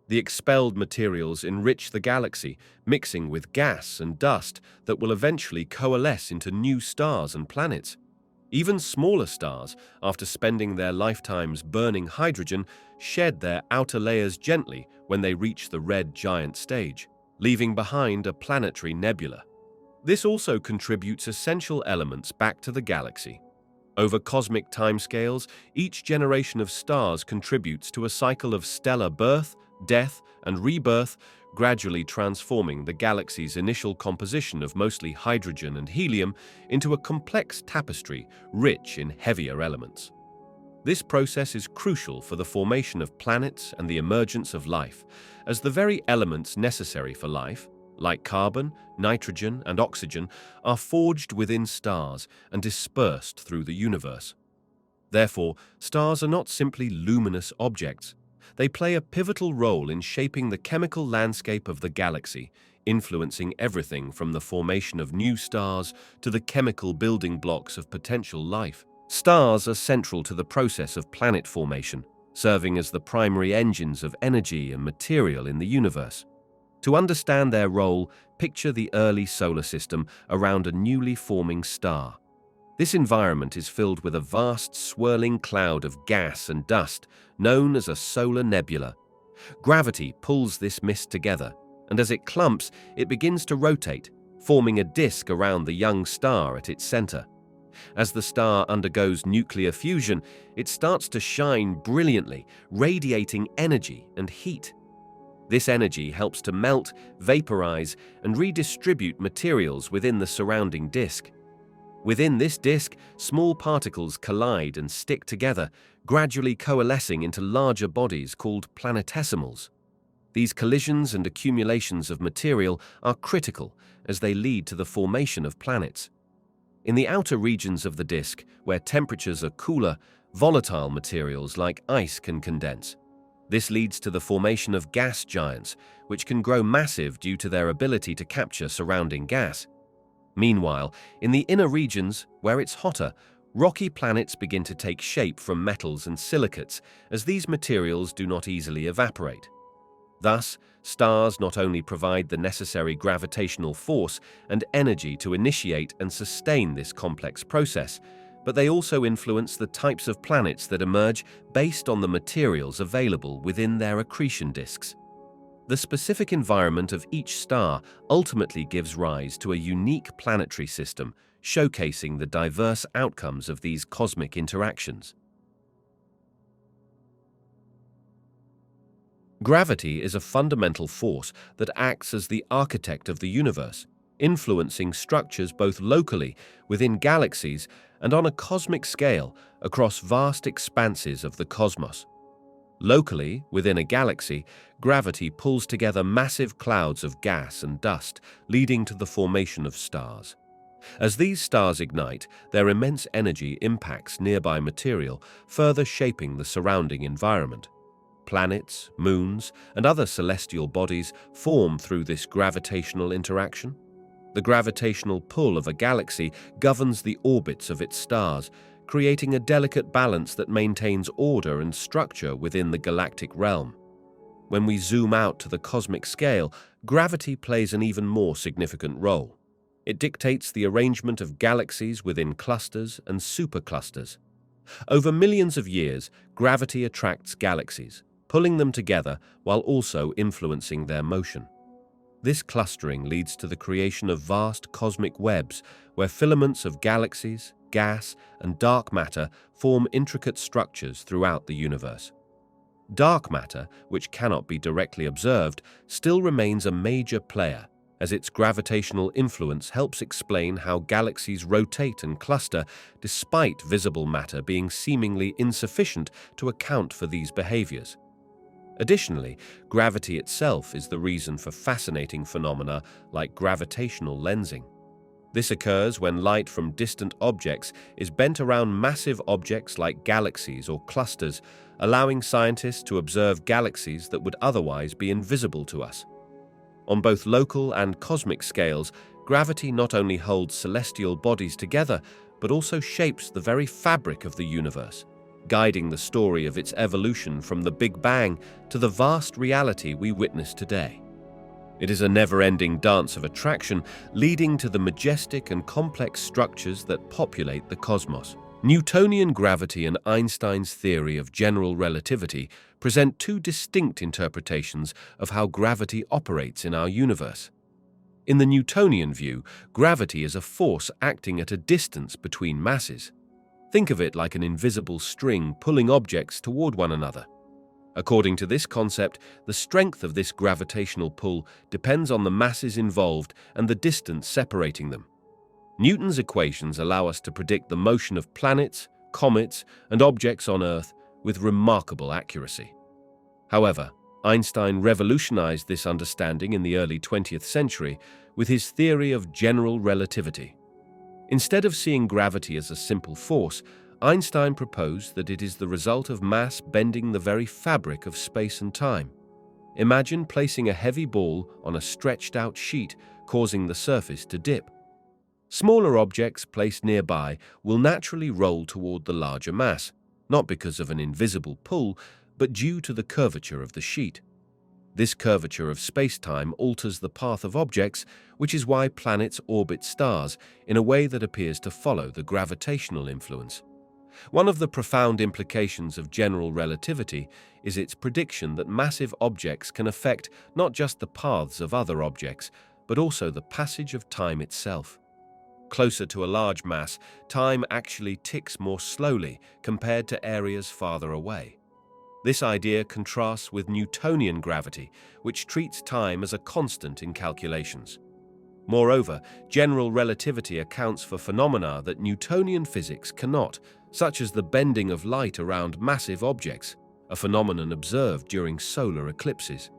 The expelled materials enrich the galaxy, mixing with gas and dust that will eventually coalesce into new stars and planets. Even smaller stars, after spending their lifetimes burning hydrogen, shed their outer layers gently when they reach the red giant stage, leaving behind a planetary nebula. This also contributes essential elements back to the galaxy. Over cosmic timescales, each generation of stars contributes to a cycle of stellar birth, death, and rebirth, gradually transforming the galaxy's initial composition of mostly hydrogen and helium into a complex tapestry rich in heavier elements. This process is crucial for the formation of planets and the emergence of life, as the very elements necessary for life, like carbon, nitrogen, and oxygen, are forged within stars and dispersed through the universe. Therefore, stars are not simply luminous objects. They play a pivotal role in shaping the chemical landscape of the galaxy, influencing everything from the formation of new stars to the chemical building blocks of potential life. Stars are central to the process of planet formation, serving as the primary engines of energy and material in the universe. To understand their role, picture the early solar system around a newly forming star. This environment is filled with a vast swirling cloud of gas and dust, known as a solar nebula. Gravity pulls this mist together, and as it clumps, it begins to rotate, forming a disk around the young star at its center. As the star undergoes nuclear fusion, it starts to shine brilliantly, radiating energy and heat. This energy helps to melt, vaporize, and redistribute materials within the surrounding disk. Within this disk, small particles collide and stick together, gradually coalescing into larger bodies called planetesimals. These collisions and accumulations of material are critical as they lead to the formation of planets. In the outer regions of the disk, where temperatures are cooler, volatile materials like ice can condense. This leads to the formation of gas giants, which can grow massive due to their ability to capture surrounding gas. Meanwhile, in the inner regions, where it's hotter, rocky planets begin to take shape from metals and silicates, as these materials do not easily evaporate. Thus, stars not only provide the necessary gravitational force and energy to initiate and sustain this complex process, but they also influence the types of planets that emerge based on the materials available within their accretion disks. The specific environment of each star ultimately gives rise to a unique planetary system, showcasing the diverse outcomes of these cosmic interactions. Gravity is a fundamental force that acts as the architect of the universe, influencing structures both locally within galaxies and on a cosmic scale across vast expanses of the cosmos. Locally, within a galaxy, gravity pulls together massive clouds of gas and dust, leading to the formation of stars. As these stars ignite, their immense energy impacts nearby material, further shaping the surrounding environment. Planets, moons, and other celestial bodies form through this gravitational interaction. The gravitational pull of a galaxy governs the orbits of its stars, creating a delicate balance that maintains order and structure within the galactic realm. When we zoom out to the cosmic scale, gravity plays an even more significant role. It dictates the arrangement of galaxies within clusters and superclusters. Over millions of years, gravity attracts galaxies, pulling them together while also influencing their motion. This clustering leads to the creation of vast cosmic webs where filaments of galaxies, gas, and dark matter form intricate structures throughout the universe. Dark matter, which cannot be directly observed, still remains a major player, as its gravitational influence helps explain how galaxies rotate and cluster despite visible matter being seemingly insufficient to account for these behaviors. Additionally, gravity itself is the reason for fascinating phenomena like gravitational lensing. This occurs when light from distant objects is bent around massive objects like galaxies or clusters, allowing scientists to observe galaxies that would otherwise be invisible to us. On both local and cosmic scales, gravity not only holds celestial bodies together, but also shapes the very fabric of the universe, guiding the story of its evolution from the Big Bang to the vast reality we witness today. It is a never-ending dance of attraction, leading to the majestic and complex structures that populate the cosmos. Newtonian gravity and Einstein's theory of general relativity present two distinct interpretations of how gravity operates in our universe. In the Newtonian view, gravity is a force acting at a distance between masses. Think of it like an invisible string pulling objects toward one another. According to this concept, the strength of this gravitational pull depends on the masses involved and the distance separating them. Newton's equations allow us to predict the motion of planets, comets, and objects on Earth with remarkable accuracy. However, Einstein revolutionized this understanding in the early 20th century with his theory of general relativity. Instead of seeing gravity as a simple force, Einstein proposed that it is the result of mass bending the very fabric of space and time. Imagine placing a heavy ball on a stretched-out sheet, causing the surface to dip. Smaller objects placed nearby will naturally roll toward the larger mass, not because of an invisible pull, but due to the curvature of the sheet. This curvature of space-time alters the path of objects, which is why planets orbit stars in a way that appears to follow the gravitational influence. One of the profound implications of general relativity is its prediction that massive objects can affect not just the paths of other objects, but also the passage of time itself. Closer to a large mass, time actually ticks more slowly compared to areas farther away. This idea contrasts with Newtonian gravity, which treats time as a constant in calculations. Moreover, general relativity accounts for phenomena that Newtonian physics cannot, such as the bending of light around massive objects, a phenomenon observed during solar eclipses.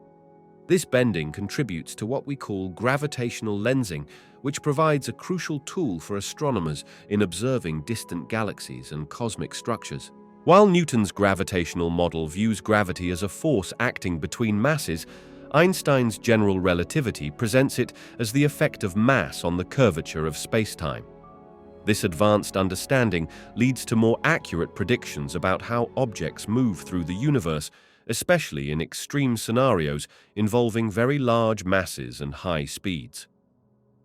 This bending contributes to what we call gravitational lensing, which provides a crucial tool for astronomers in observing distant galaxies and cosmic structures. While Newton's gravitational model views gravity as a force acting between masses, Einstein's general relativity presents it as the effect of mass on the curvature of spacetime. This advanced understanding leads to more accurate predictions about how objects move through the universe, especially in extreme scenarios involving very large masses and high speeds.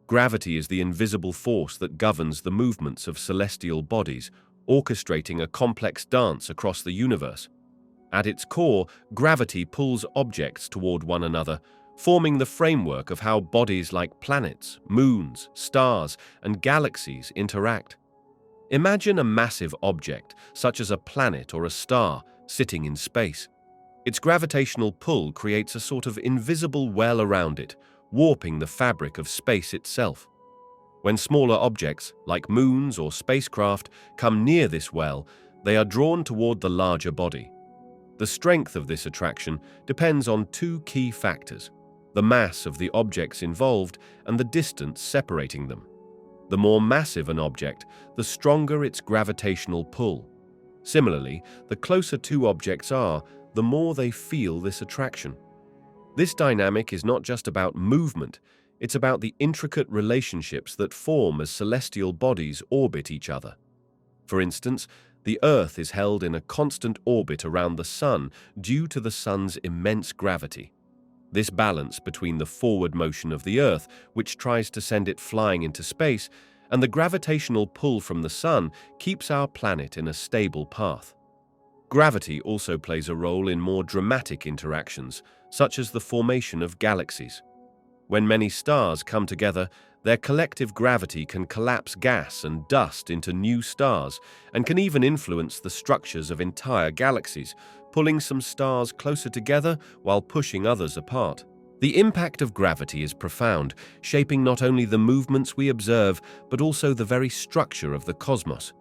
Gravity is the invisible force that governs the movements of celestial bodies, orchestrating a complex dance across the universe. At its core, gravity pulls objects toward one another, forming the framework of how bodies like planets, moons, stars, and galaxies interact. Imagine a massive object, such as a planet or a star, sitting in space. Its gravitational pull creates a sort of invisible well around it, warping the fabric of space itself. When smaller objects, like moons or spacecraft, come near this well, they are drawn toward the larger body. The strength of this attraction depends on two key factors: the mass of the objects involved and the distance separating them. The more massive an object, the stronger its gravitational pull. Similarly, the closer two objects are, the more they feel this attraction. This dynamic is not just about movement, it's about the intricate relationships that form as celestial bodies orbit each other. For instance, the Earth is held in a constant orbit around the Sun due to the Sun's immense gravity. This balance between the forward motion of the Earth, which tries to send it flying into space, and the gravitational pull from the Sun keeps our planet in a stable path. Gravity also plays a role in more dramatic interactions, such as the formation of galaxies. When many stars come together, their collective gravity can collapse gas and dust into new stars and can even influence the structures of entire galaxies, pulling some stars closer together while pushing others apart. The impact of gravity is profound, shaping not only the movements we observe, but also the very structure of the cosmos.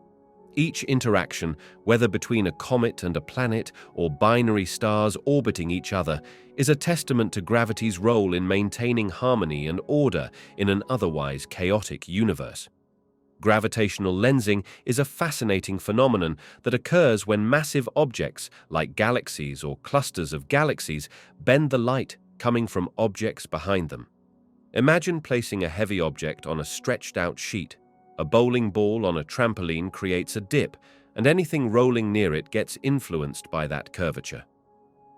Each interaction, whether between a comet and a planet or binary stars orbiting each other, is a testament to gravity's role in maintaining harmony and order in an otherwise chaotic universe. Gravitational lensing is a fascinating phenomenon that occurs when massive objects, like galaxies or clusters of galaxies, bend the light coming from objects behind them. Imagine placing a heavy object on a stretched-out sheet. A bowling ball on a trampoline creates a dip, and anything rolling near it gets influenced by that curvature.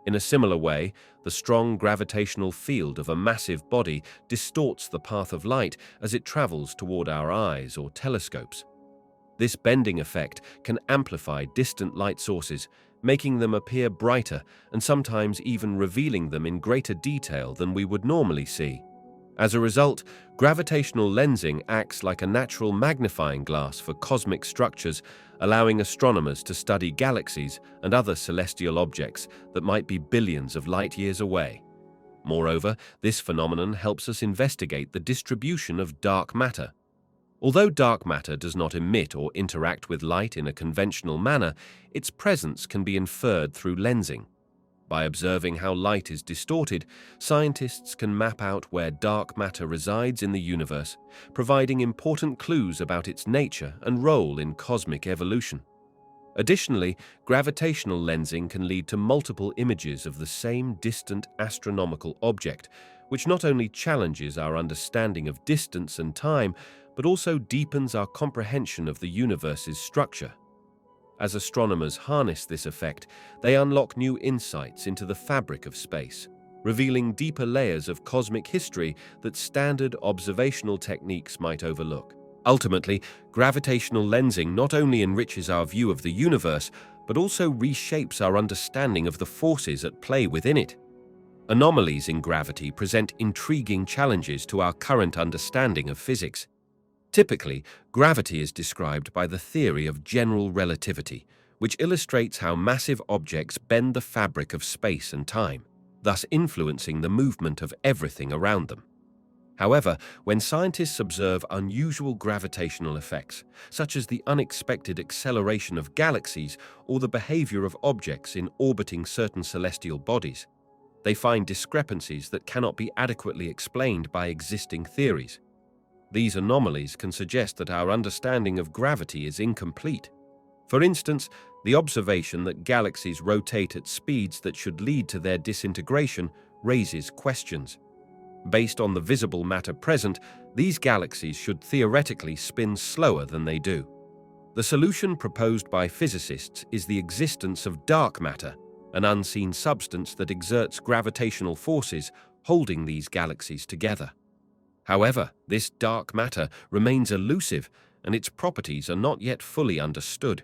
In a similar way, the strong gravitational field of a massive body distorts the path of light as it travels toward our eyes or telescopes. This bending effect can amplify distant light sources, making them appear brighter and sometimes even revealing them in greater detail than we would normally see. As a result, gravitational lensing acts like a natural magnifying glass for cosmic structures, allowing astronomers to study galaxies and other celestial objects that might be billions of light years away. Moreover, this phenomenon helps us investigate the distribution of dark matter. Although dark matter does not emit or interact with light in a conventional manner, its presence can be inferred through lensing. By observing how light is distorted, scientists can map out where dark matter resides in the universe, providing important clues about its nature and role in cosmic evolution. Additionally, gravitational lensing can lead to multiple images of the same distant astronomical object, which not only challenges our understanding of distance and time, but also deepens our comprehension of the universe's structure. As astronomers harness this effect, they unlock new insights into the fabric of space, revealing deeper layers of cosmic history that standard observational techniques might overlook. Ultimately, gravitational lensing not only enriches our view of the universe, but also reshapes our understanding of the forces at play within it. Anomalies in gravity present intriguing challenges to our current understanding of physics. Typically, gravity is described by the theory of general relativity, which illustrates how massive objects bend the fabric of space and time, thus influencing the movement of everything around them. However, when scientists observe unusual gravitational effects, such as the unexpected acceleration of galaxies or the behavior of objects in orbiting certain celestial bodies, they find discrepancies that cannot be adequately explained by existing theories. These anomalies can suggest that our understanding of gravity is incomplete. For instance, the observation that galaxies rotate at speeds that should lead to their disintegration raises questions. Based on the visible matter present, these galaxies should theoretically spin slower than they do. The solution proposed by physicists is the existence of dark matter, an unseen substance that exerts gravitational forces holding these galaxies together. However, this dark matter remains elusive and its properties are not yet fully understood.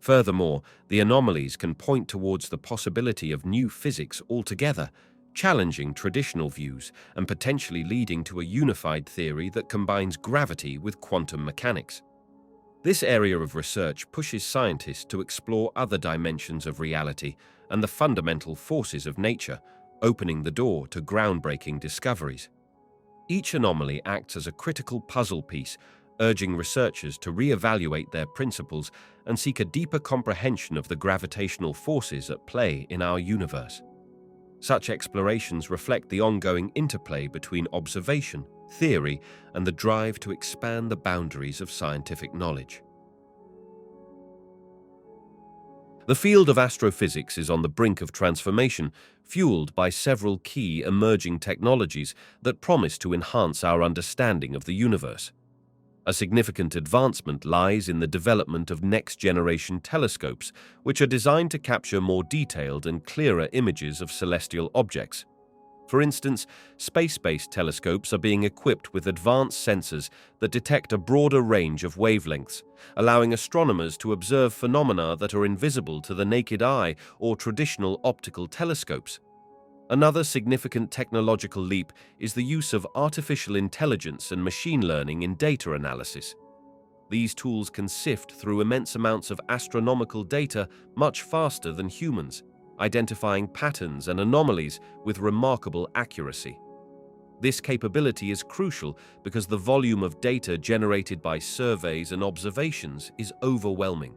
Furthermore, the anomalies can point towards the possibility of new physics altogether, challenging traditional views and potentially leading to a unified theory that combines gravity with quantum mechanics. This area of research pushes scientists to explore other dimensions of reality and the fundamental forces of nature, opening the door to groundbreaking discoveries. Each anomaly acts as a critical puzzle piece, urging researchers to re-evaluate their principles and seek a deeper comprehension of the gravitational forces at play in our universe. Such explorations reflect the ongoing interplay between observation, theory, and the drive to expand the boundaries of scientific knowledge. The field of astrophysics is on the brink of transformation, fueled by several key emerging technologies that promise to enhance our understanding of the universe. A significant advancement lies in the development of next-generation telescopes, which are designed to capture more detailed and clearer images of celestial objects. For instance, space-based telescopes are being equipped with advanced sensors that detect a broader range of wavelengths, allowing astronomers to observe phenomena that are invisible to the naked eye or traditional optical telescopes. Another significant technological leap is the use of artificial intelligence and machine learning in data analysis. These tools can sift through immense amounts of astronomical data much faster than humans, identifying patterns and anomalies with remarkable accuracy. This capability is crucial because the volume of data generated by surveys and observations is overwhelming.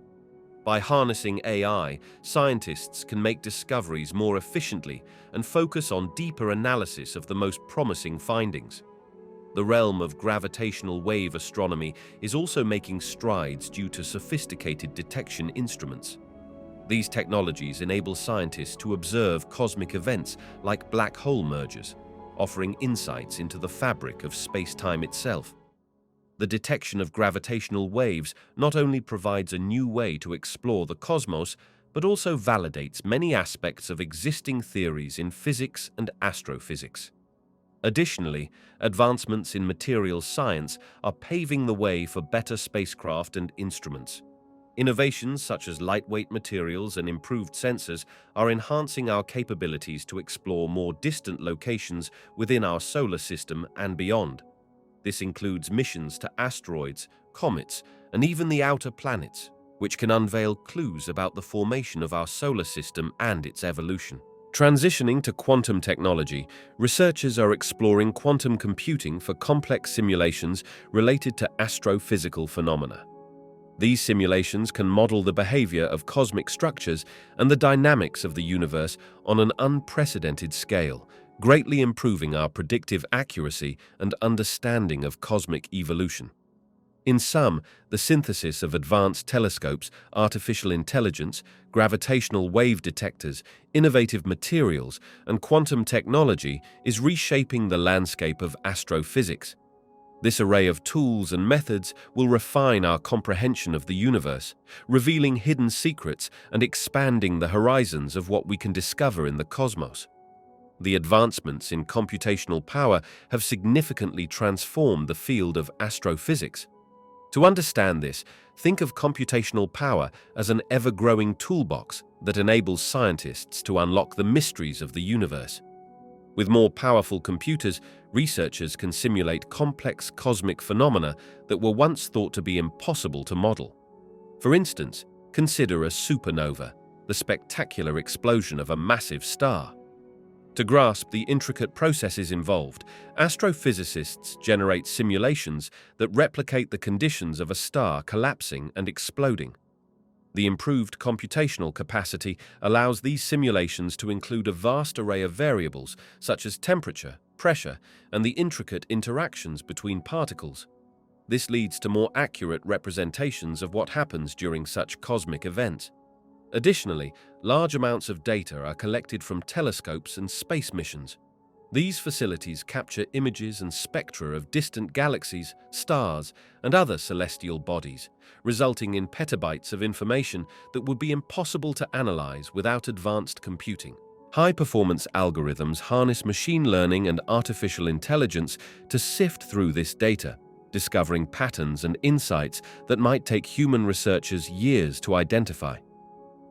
By harnessing AI, scientists can make discoveries more efficiently and focus on deeper analysis of the most promising findings. The realm of gravitational wave astronomy is also making strides due to sophisticated detection instruments. These technologies enable scientists to observe cosmic events like black hole mergers, offering insights into the fabric of space-time itself. The detection of gravitational waves not only provides a new way to explore the cosmos, but also validates many aspects of existing theories in physics and astrophysics. Additionally, advancements in materials science are paving the way for better spacecraft and instruments. Innovations such as lightweight materials and improved sensors are enhancing our capabilities to explore more distant locations within our solar system and beyond. This includes missions to asteroids, comets, and even the outer planets, which can unveil clues about the formation of our solar system and its evolution. Transitioning to quantum technology, researchers are exploring quantum computing for complex simulations related to astrophysical phenomena. These simulations can model the behavior of cosmic structures and the dynamics of the universe on an unprecedented scale, greatly improving our predictive accuracy and understanding of cosmic evolution. In sum, the synthesis of advanced telescopes, artificial intelligence, gravitational wave detectors, innovative materials, and quantum technology is reshaping the landscape of astrophysics. This array of tools and methods will refine our comprehension of the universe, revealing hidden secrets and expanding the horizons of what we can discover in the cosmos. The advancements in computational power have significantly transformed the field of astrophysics. To understand this, think of computational power as an ever-growing toolbox that enables scientists to unlock the mysteries of the universe. With more powerful computers, researchers can simulate complex cosmic phenomena that were once thought to be impossible to model. For instance, consider a supernova, the spectacular explosion of a massive star. To grasp the intricate processes involved, astrophysicists generate simulations that replicate the conditions of a star collapsing and exploding. The improved computational capacity allows these simulations to include a vast array of variables such as temperature, pressure, and the intricate interactions between particles. This leads to more accurate representations of what happens during such cosmic events. Additionally, large amounts of data are collected from telescopes and space missions. These facilities capture images and spectra of distant galaxies, stars, and other celestial bodies, resulting in petabytes of information that would be impossible to analyze without advanced computing. High-performance algorithms harness machine learning and artificial intelligence to sift through this data, discovering patterns and insights that might take human researchers years to identify.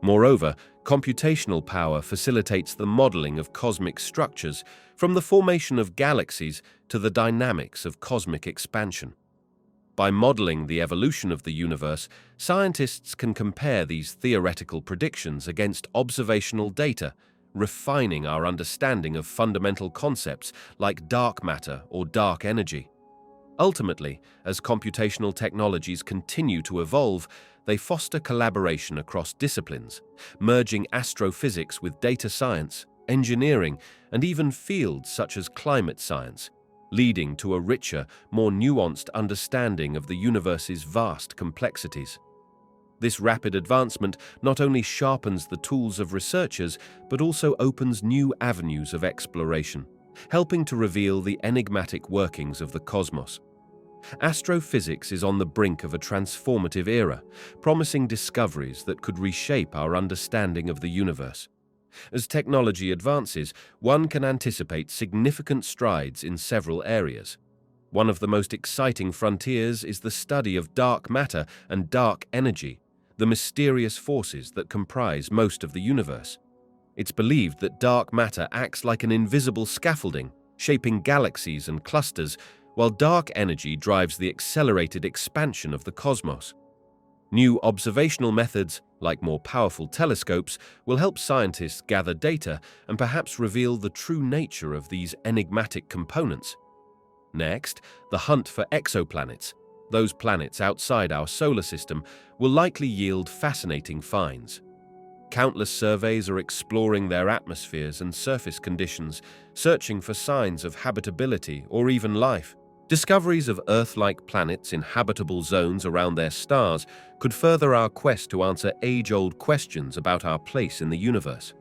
Moreover, Computational power facilitates the modeling of cosmic structures, from the formation of galaxies to the dynamics of cosmic expansion. By modeling the evolution of the universe, scientists can compare these theoretical predictions against observational data, refining our understanding of fundamental concepts like dark matter or dark energy. Ultimately, as computational technologies continue to evolve, they foster collaboration across disciplines, merging astrophysics with data science, engineering, and even fields such as climate science, leading to a richer, more nuanced understanding of the universe's vast complexities. This rapid advancement not only sharpens the tools of researchers, but also opens new avenues of exploration, helping to reveal the enigmatic workings of the cosmos. Astrophysics is on the brink of a transformative era, promising discoveries that could reshape our understanding of the universe. As technology advances, one can anticipate significant strides in several areas. One of the most exciting frontiers is the study of dark matter and dark energy, the mysterious forces that comprise most of the universe. It's believed that dark matter acts like an invisible scaffolding, shaping galaxies and clusters, while dark energy drives the accelerated expansion of the cosmos. New observational methods, like more powerful telescopes, will help scientists gather data and perhaps reveal the true nature of these enigmatic components. Next, the hunt for exoplanets, those planets outside our solar system, will likely yield fascinating finds. Countless surveys are exploring their atmospheres and surface conditions, searching for signs of habitability or even life. Discoveries of Earth-like planets in habitable zones around their stars could further our quest to answer age-old questions about our place in the universe.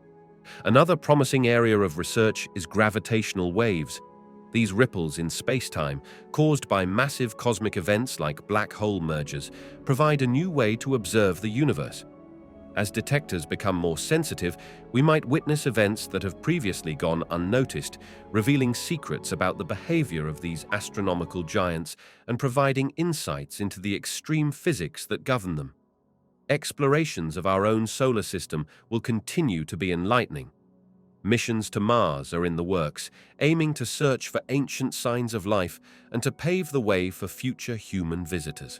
Another promising area of research is gravitational waves. These ripples in spacetime, caused by massive cosmic events like black hole mergers, provide a new way to observe the universe. As detectors become more sensitive, we might witness events that have previously gone unnoticed, revealing secrets about the behavior of these astronomical giants and providing insights into the extreme physics that govern them. Explorations of our own solar system will continue to be enlightening. Missions to Mars are in the works, aiming to search for ancient signs of life and to pave the way for future human visitors.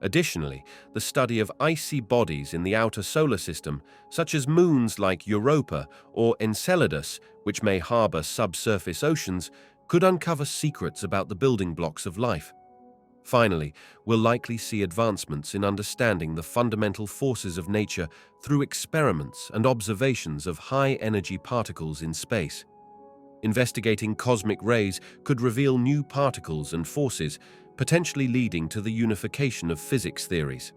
Additionally, the study of icy bodies in the outer solar system, such as moons like Europa or Enceladus, which may harbor subsurface oceans, could uncover secrets about the building blocks of life. Finally, we'll likely see advancements in understanding the fundamental forces of nature through experiments and observations of high-energy particles in space. Investigating cosmic rays could reveal new particles and forces, potentially leading to the unification of physics theories.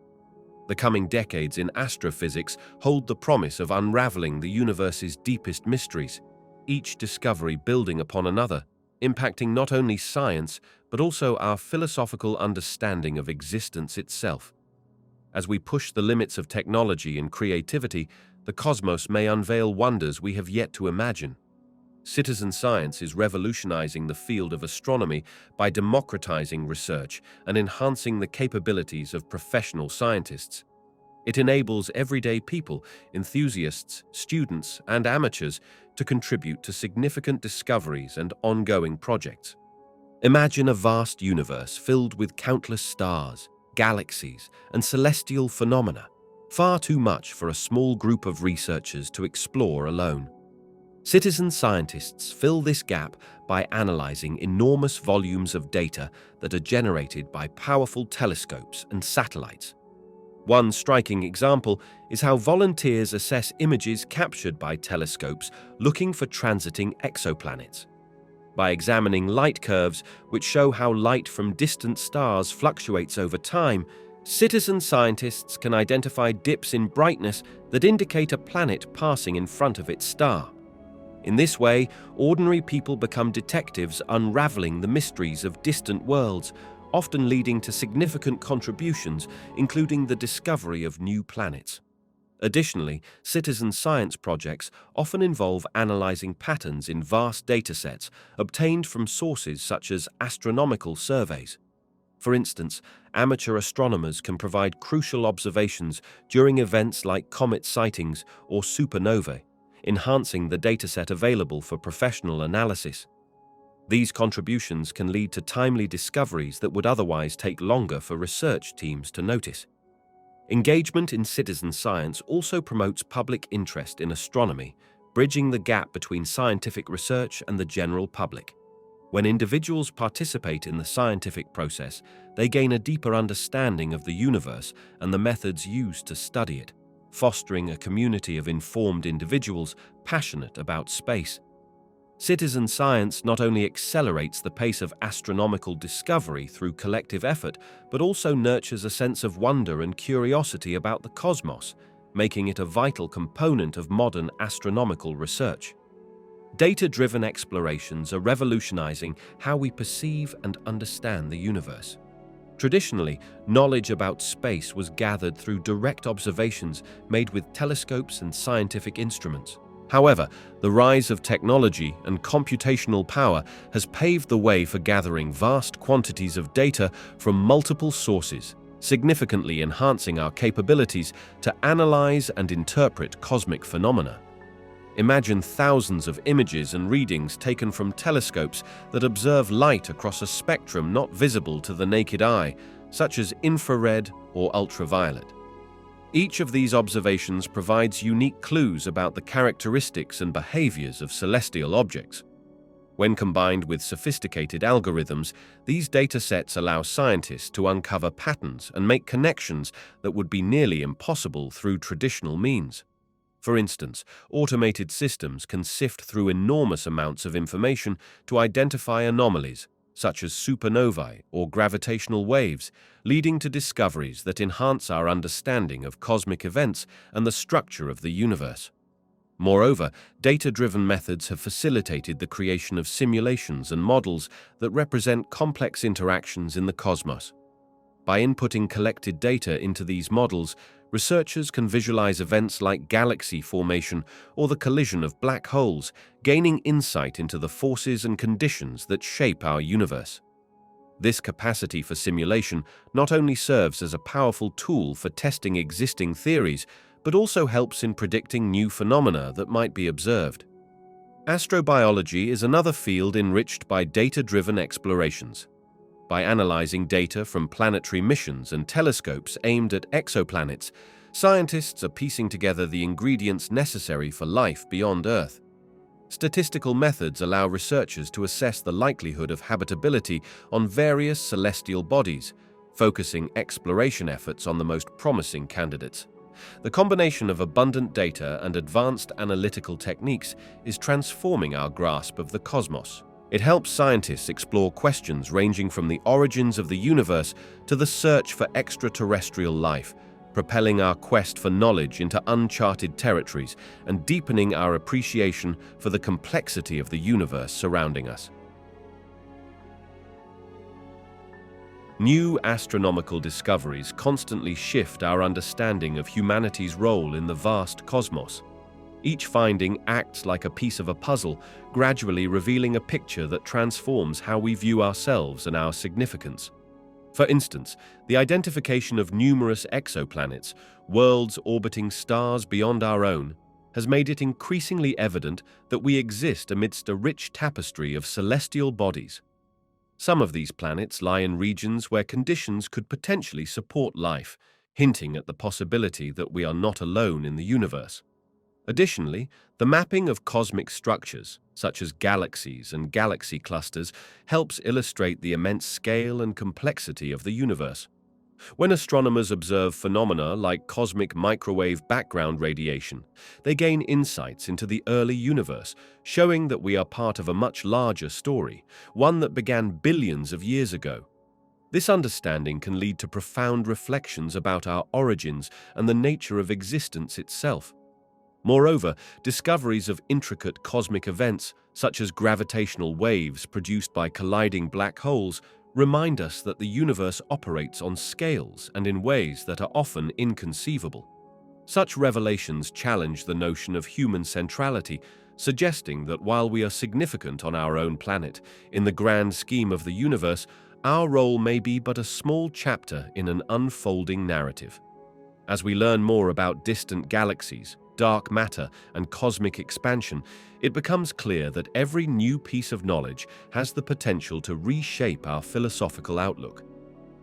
The coming decades in astrophysics hold the promise of unraveling the universe's deepest mysteries, each discovery building upon another, impacting not only science, but also our philosophical understanding of existence itself. As we push the limits of technology and creativity, the cosmos may unveil wonders we have yet to imagine. Citizen science is revolutionizing the field of astronomy by democratizing research and enhancing the capabilities of professional scientists. It enables everyday people, enthusiasts, students, and amateurs to contribute to significant discoveries and ongoing projects. Imagine a vast universe filled with countless stars, galaxies, and celestial phenomena, far too much for a small group of researchers to explore alone. Citizen scientists fill this gap by analyzing enormous volumes of data that are generated by powerful telescopes and satellites. One striking example is how volunteers assess images captured by telescopes looking for transiting exoplanets. By examining light curves which show how light from distant stars fluctuates over time, citizen scientists can identify dips in brightness that indicate a planet passing in front of its star. In this way, ordinary people become detectives unraveling the mysteries of distant worlds, often leading to significant contributions, including the discovery of new planets. Additionally, citizen science projects often involve analyzing patterns in vast datasets obtained from sources such as astronomical surveys. For instance, amateur astronomers can provide crucial observations during events like comet sightings or supernovae, enhancing the dataset available for professional analysis. These contributions can lead to timely discoveries that would otherwise take longer for research teams to notice. Engagement in citizen science also promotes public interest in astronomy, bridging the gap between scientific research and the general public. When individuals participate in the scientific process, they gain a deeper understanding of the universe and the methods used to study it, fostering a community of informed individuals passionate about space. Citizen science not only accelerates the pace of astronomical discovery through collective effort, but also nurtures a sense of wonder and curiosity about the cosmos, making it a vital component of modern astronomical research. Data-driven explorations are revolutionizing how we perceive and understand the universe. Traditionally, knowledge about space was gathered through direct observations made with telescopes and scientific instruments. However, the rise of technology and computational power has paved the way for gathering vast quantities of data from multiple sources, significantly enhancing our capabilities to analyze and interpret cosmic phenomena. Imagine thousands of images and readings taken from telescopes that observe light across a spectrum not visible to the naked eye, such as infrared or ultraviolet. Each of these observations provides unique clues about the characteristics and behaviors of celestial objects. When combined with sophisticated algorithms, these data sets allow scientists to uncover patterns and make connections that would be nearly impossible through traditional means. For instance, automated systems can sift through enormous amounts of information to identify anomalies, such as supernovae or gravitational waves, leading to discoveries that enhance our understanding of cosmic events and the structure of the universe. Moreover, data-driven methods have facilitated the creation of simulations and models that represent complex interactions in the cosmos. By inputting collected data into these models, researchers can visualize events like galaxy formation or the collision of black holes, gaining insight into the forces and conditions that shape our universe. This capacity for simulation not only serves as a powerful tool for testing existing theories, but also helps in predicting new phenomena that might be observed. Astrobiology is another field enriched by data-driven explorations. By analyzing data from planetary missions and telescopes aimed at exoplanets, scientists are piecing together the ingredients necessary for life beyond Earth. Statistical methods allow researchers to assess the likelihood of habitability on various celestial bodies, focusing exploration efforts on the most promising candidates. The combination of abundant data and advanced analytical techniques is transforming our grasp of the cosmos. It helps scientists explore questions ranging from the origins of the universe to the search for extraterrestrial life, propelling our quest for knowledge into uncharted territories and deepening our appreciation for the complexity of the universe surrounding us. New astronomical discoveries constantly shift our understanding of humanity's role in the vast cosmos. Each finding acts like a piece of a puzzle, gradually revealing a picture that transforms how we view ourselves and our significance. For instance, the identification of numerous exoplanets, worlds orbiting stars beyond our own, has made it increasingly evident that we exist amidst a rich tapestry of celestial bodies. Some of these planets lie in regions where conditions could potentially support life, hinting at the possibility that we are not alone in the universe. Additionally, the mapping of cosmic structures, such as galaxies and galaxy clusters, helps illustrate the immense scale and complexity of the universe. When astronomers observe phenomena like cosmic microwave background radiation, they gain insights into the early universe, showing that we are part of a much larger story, one that began billions of years ago. This understanding can lead to profound reflections about our origins and the nature of existence itself. Moreover, discoveries of intricate cosmic events, such as gravitational waves produced by colliding black holes, remind us that the universe operates on scales and in ways that are often inconceivable. Such revelations challenge the notion of human centrality, suggesting that while we are significant on our own planet, in the grand scheme of the universe, our role may be but a small chapter in an unfolding narrative. As we learn more about distant galaxies, dark matter, and cosmic expansion, it becomes clear that every new piece of knowledge has the potential to reshape our philosophical outlook.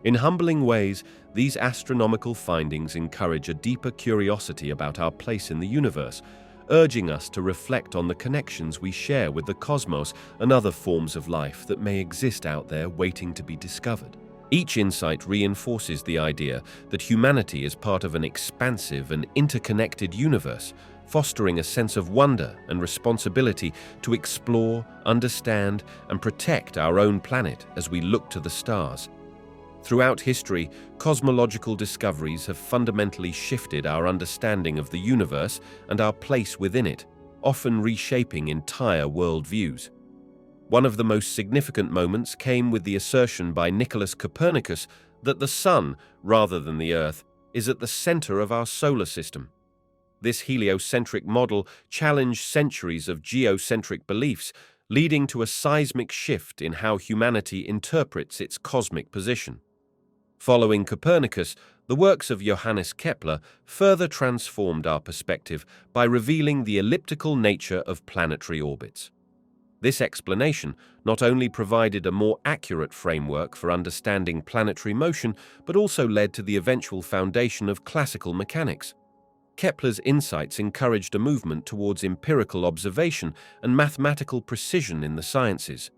In humbling ways, these astronomical findings encourage a deeper curiosity about our place in the universe, urging us to reflect on the connections we share with the cosmos and other forms of life that may exist out there waiting to be discovered. Each insight reinforces the idea that humanity is part of an expansive and interconnected universe, fostering a sense of wonder and responsibility to explore, understand, and protect our own planet as we look to the stars. Throughout history, cosmological discoveries have fundamentally shifted our understanding of the universe and our place within it, often reshaping entire worldviews. One of the most significant moments came with the assertion by Nicholas Copernicus that the Sun, rather than the Earth, is at the center of our solar system. This heliocentric model challenged centuries of geocentric beliefs, leading to a seismic shift in how humanity interprets its cosmic position. Following Copernicus, the works of Johannes Kepler further transformed our perspective by revealing the elliptical nature of planetary orbits. This explanation not only provided a more accurate framework for understanding planetary motion, but also led to the eventual foundation of classical mechanics. Kepler's insights encouraged a movement towards empirical observation and mathematical precision in the sciences.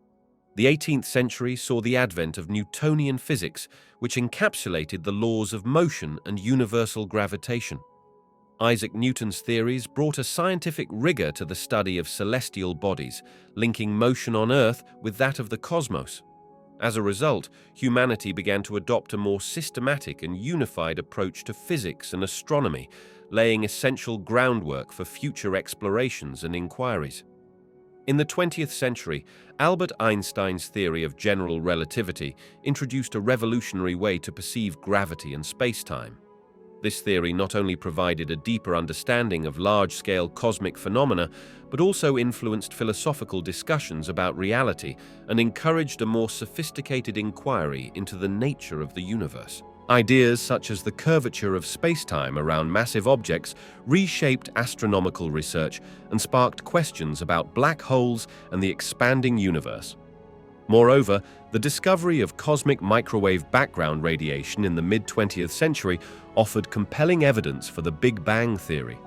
The 18th century saw the advent of Newtonian physics, which encapsulated the laws of motion and universal gravitation. Isaac Newton's theories brought a scientific rigor to the study of celestial bodies, linking motion on Earth with that of the cosmos. As a result, humanity began to adopt a more systematic and unified approach to physics and astronomy, laying essential groundwork for future explorations and inquiries. In the 20th century, Albert Einstein's theory of general relativity introduced a revolutionary way to perceive gravity and spacetime. This theory not only provided a deeper understanding of large-scale cosmic phenomena, but also influenced philosophical discussions about reality and encouraged a more sophisticated inquiry into the nature of the universe. Ideas such as the curvature of spacetime around massive objects reshaped astronomical research and sparked questions about black holes and the expanding universe. Moreover, the discovery of cosmic microwave background radiation in the mid-20th century offered compelling evidence for the Big Bang theory.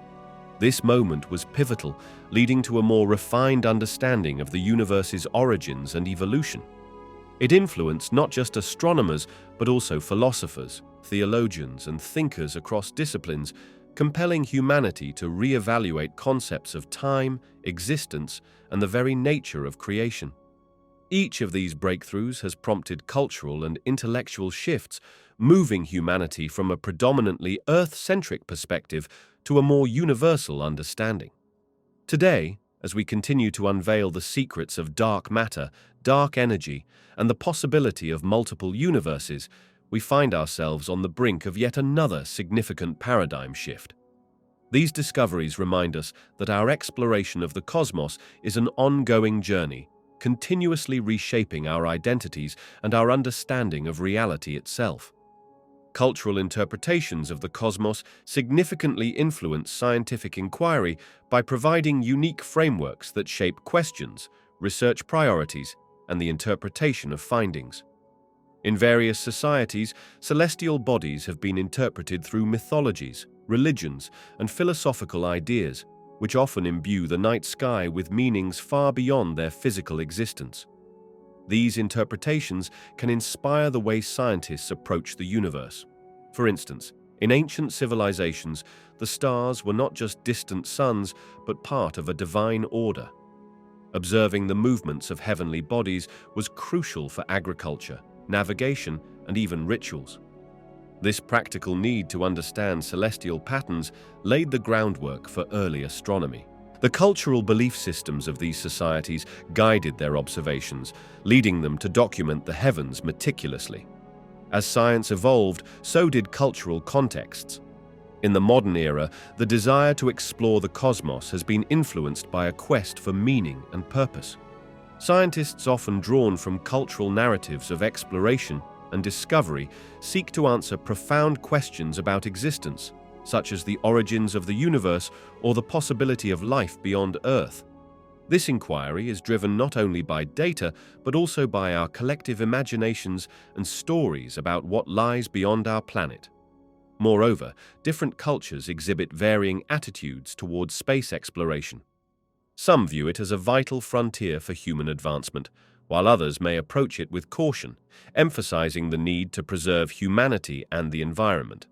This moment was pivotal, leading to a more refined understanding of the universe's origins and evolution. It influenced not just astronomers, but also philosophers, theologians, and thinkers across disciplines, compelling humanity to reevaluate concepts of time, existence, and the very nature of creation. Each of these breakthroughs has prompted cultural and intellectual shifts, moving humanity from a predominantly Earth-centric perspective to a more universal understanding. Today, as we continue to unveil the secrets of dark matter, dark energy, and the possibility of multiple universes, we find ourselves on the brink of yet another significant paradigm shift. These discoveries remind us that our exploration of the cosmos is an ongoing journey, continuously reshaping our identities and our understanding of reality itself. Cultural interpretations of the cosmos significantly influence scientific inquiry by providing unique frameworks that shape questions, research priorities, and the interpretation of findings. In various societies, celestial bodies have been interpreted through mythologies, religions, and philosophical ideas, which often imbue the night sky with meanings far beyond their physical existence. These interpretations can inspire the way scientists approach the universe. For instance, in ancient civilizations, the stars were not just distant suns, but part of a divine order. Observing the movements of heavenly bodies was crucial for agriculture, navigation, and even rituals. This practical need to understand celestial patterns laid the groundwork for early astronomy. The cultural belief systems of these societies guided their observations, leading them to document the heavens meticulously. As science evolved, so did cultural contexts. In the modern era, the desire to explore the cosmos has been influenced by a quest for meaning and purpose. Scientists, often drawn from cultural narratives of exploration and discovery, seek to answer profound questions about existence, such as the origins of the universe or the possibility of life beyond Earth. This inquiry is driven not only by data, but also by our collective imaginations and stories about what lies beyond our planet. Moreover, different cultures exhibit varying attitudes towards space exploration. Some view it as a vital frontier for human advancement, while others may approach it with caution, emphasizing the need to preserve humanity and the environment.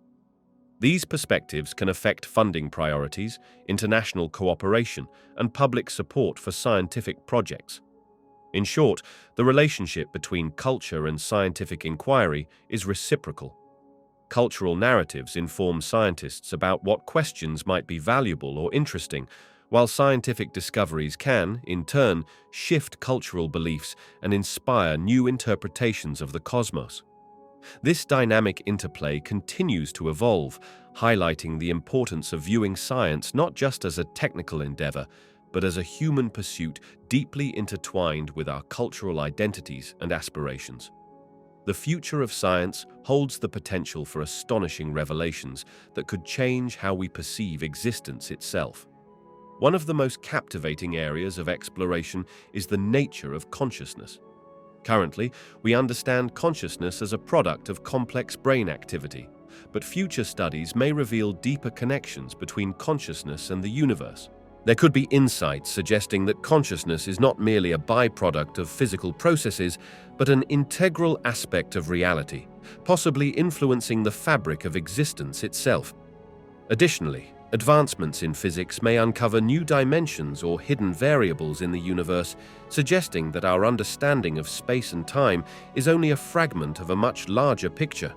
These perspectives can affect funding priorities, international cooperation, and public support for scientific projects. In short, the relationship between culture and scientific inquiry is reciprocal. Cultural narratives inform scientists about what questions might be valuable or interesting, while scientific discoveries can, in turn, shift cultural beliefs and inspire new interpretations of the cosmos. This dynamic interplay continues to evolve, highlighting the importance of viewing science not just as a technical endeavor, but as a human pursuit deeply intertwined with our cultural identities and aspirations. The future of science holds the potential for astonishing revelations that could change how we perceive existence itself. One of the most captivating areas of exploration is the nature of consciousness. Currently, we understand consciousness as a product of complex brain activity, but future studies may reveal deeper connections between consciousness and the universe. There could be insights suggesting that consciousness is not merely a byproduct of physical processes, but an integral aspect of reality, possibly influencing the fabric of existence itself. Additionally, advancements in physics may uncover new dimensions or hidden variables in the universe, suggesting that our understanding of space and time is only a fragment of a much larger picture.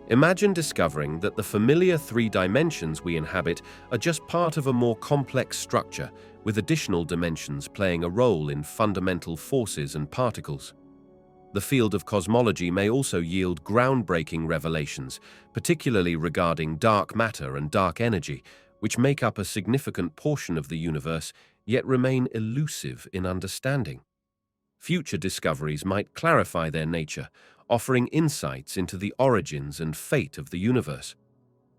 Imagine discovering that the familiar three dimensions we inhabit are just part of a more complex structure, with additional dimensions playing a role in fundamental forces and particles. The field of cosmology may also yield groundbreaking revelations, particularly regarding dark matter and dark energy, which make up a significant portion of the universe, yet remain elusive in understanding. Future discoveries might clarify their nature, offering insights into the origins and fate of the universe.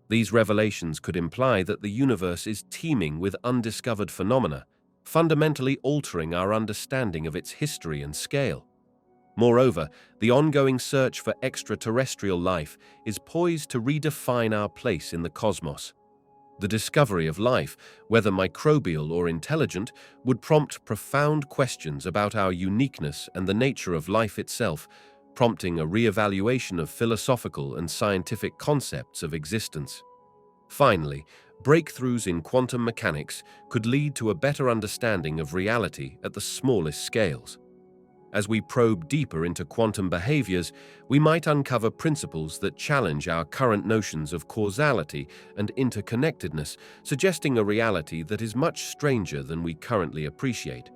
These revelations could imply that the universe is teeming with undiscovered phenomena, fundamentally altering our understanding of its history and scale. Moreover, the ongoing search for extraterrestrial life is poised to redefine our place in the cosmos. The discovery of life, whether microbial or intelligent, would prompt profound questions about our uniqueness and the nature of life itself, prompting a re-evaluation of philosophical and scientific concepts of existence. Finally, breakthroughs in quantum mechanics could lead to a better understanding of reality at the smallest scales. As we probe deeper into quantum behaviors, we might uncover principles that challenge our current notions of causality and interconnectedness, suggesting a reality that is much stranger than we currently appreciate.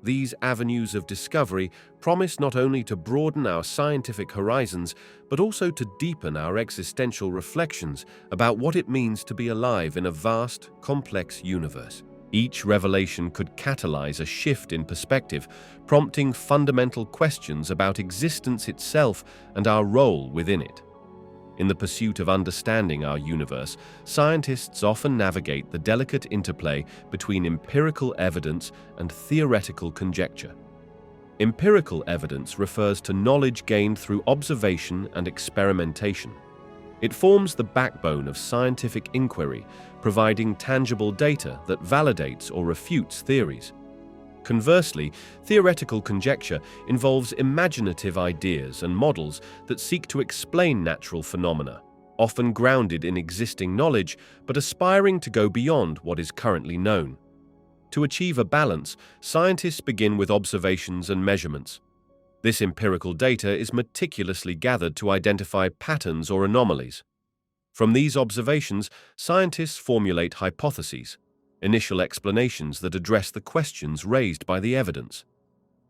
These avenues of discovery promise not only to broaden our scientific horizons, but also to deepen our existential reflections about what it means to be alive in a vast, complex universe. Each revelation could catalyze a shift in perspective, prompting fundamental questions about existence itself and our role within it. In the pursuit of understanding our universe, scientists often navigate the delicate interplay between empirical evidence and theoretical conjecture. Empirical evidence refers to knowledge gained through observation and experimentation. It forms the backbone of scientific inquiry, providing tangible data that validates or refutes theories. Conversely, theoretical conjecture involves imaginative ideas and models that seek to explain natural phenomena, often grounded in existing knowledge but aspiring to go beyond what is currently known. To achieve a balance, scientists begin with observations and measurements. This empirical data is meticulously gathered to identify patterns or anomalies. From these observations, scientists formulate hypotheses, initial explanations that address the questions raised by the evidence.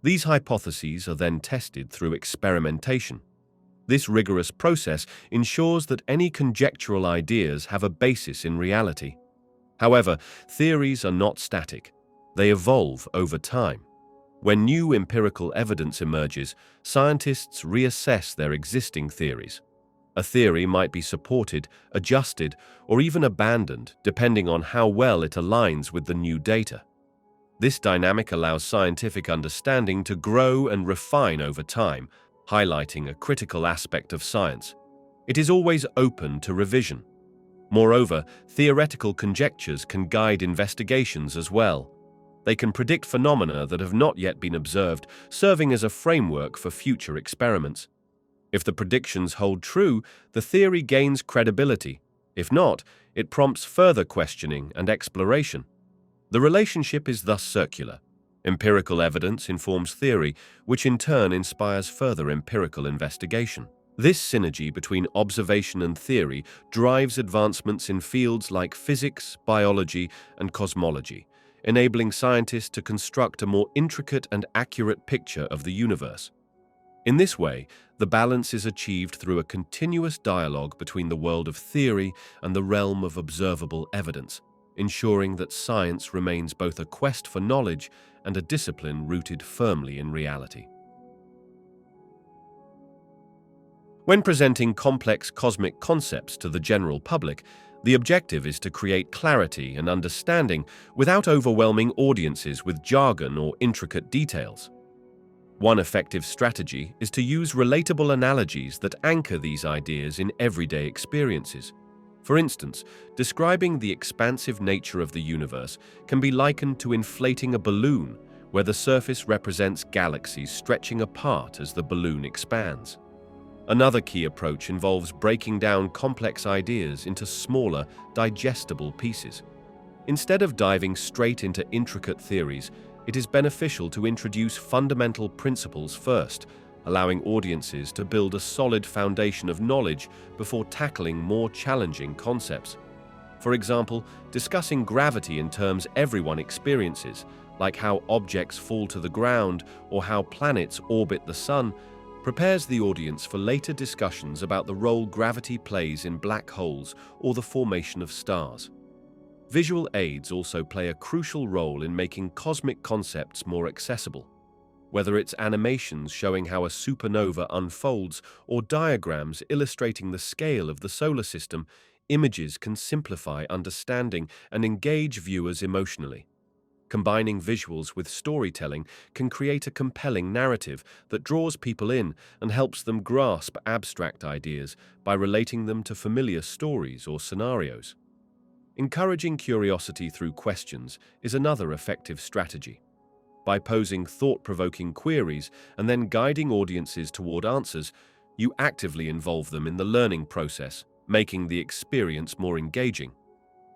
These hypotheses are then tested through experimentation. This rigorous process ensures that any conjectural ideas have a basis in reality. However, theories are not static. They evolve over time. When new empirical evidence emerges, scientists reassess their existing theories. A theory might be supported, adjusted, or even abandoned, depending on how well it aligns with the new data. This dynamic allows scientific understanding to grow and refine over time, highlighting a critical aspect of science. It is always open to revision. Moreover, theoretical conjectures can guide investigations as well. They can predict phenomena that have not yet been observed, serving as a framework for future experiments. If the predictions hold true, the theory gains credibility. If not, it prompts further questioning and exploration. The relationship is thus circular. Empirical evidence informs theory, which in turn inspires further empirical investigation. This synergy between observation and theory drives advancements in fields like physics, biology, and cosmology, enabling scientists to construct a more intricate and accurate picture of the universe. In this way, the balance is achieved through a continuous dialogue between the world of theory and the realm of observable evidence, ensuring that science remains both a quest for knowledge and a discipline rooted firmly in reality. When presenting complex cosmic concepts to the general public, the objective is to create clarity and understanding without overwhelming audiences with jargon or intricate details. One effective strategy is to use relatable analogies that anchor these ideas in everyday experiences. For instance, describing the expansive nature of the universe can be likened to inflating a balloon, where the surface represents galaxies stretching apart as the balloon expands. Another key approach involves breaking down complex ideas into smaller, digestible pieces. Instead of diving straight into intricate theories, it is beneficial to introduce fundamental principles first, allowing audiences to build a solid foundation of knowledge before tackling more challenging concepts. For example, discussing gravity in terms everyone experiences, like how objects fall to the ground or how planets orbit the sun, prepares the audience for later discussions about the role gravity plays in black holes or the formation of stars. Visual aids also play a crucial role in making cosmic concepts more accessible. Whether it's animations showing how a supernova unfolds or diagrams illustrating the scale of the solar system, images can simplify understanding and engage viewers emotionally. Combining visuals with storytelling can create a compelling narrative that draws people in and helps them grasp abstract ideas by relating them to familiar stories or scenarios. Encouraging curiosity through questions is another effective strategy. By posing thought-provoking queries and then guiding audiences toward answers, you actively involve them in the learning process, making the experience more engaging.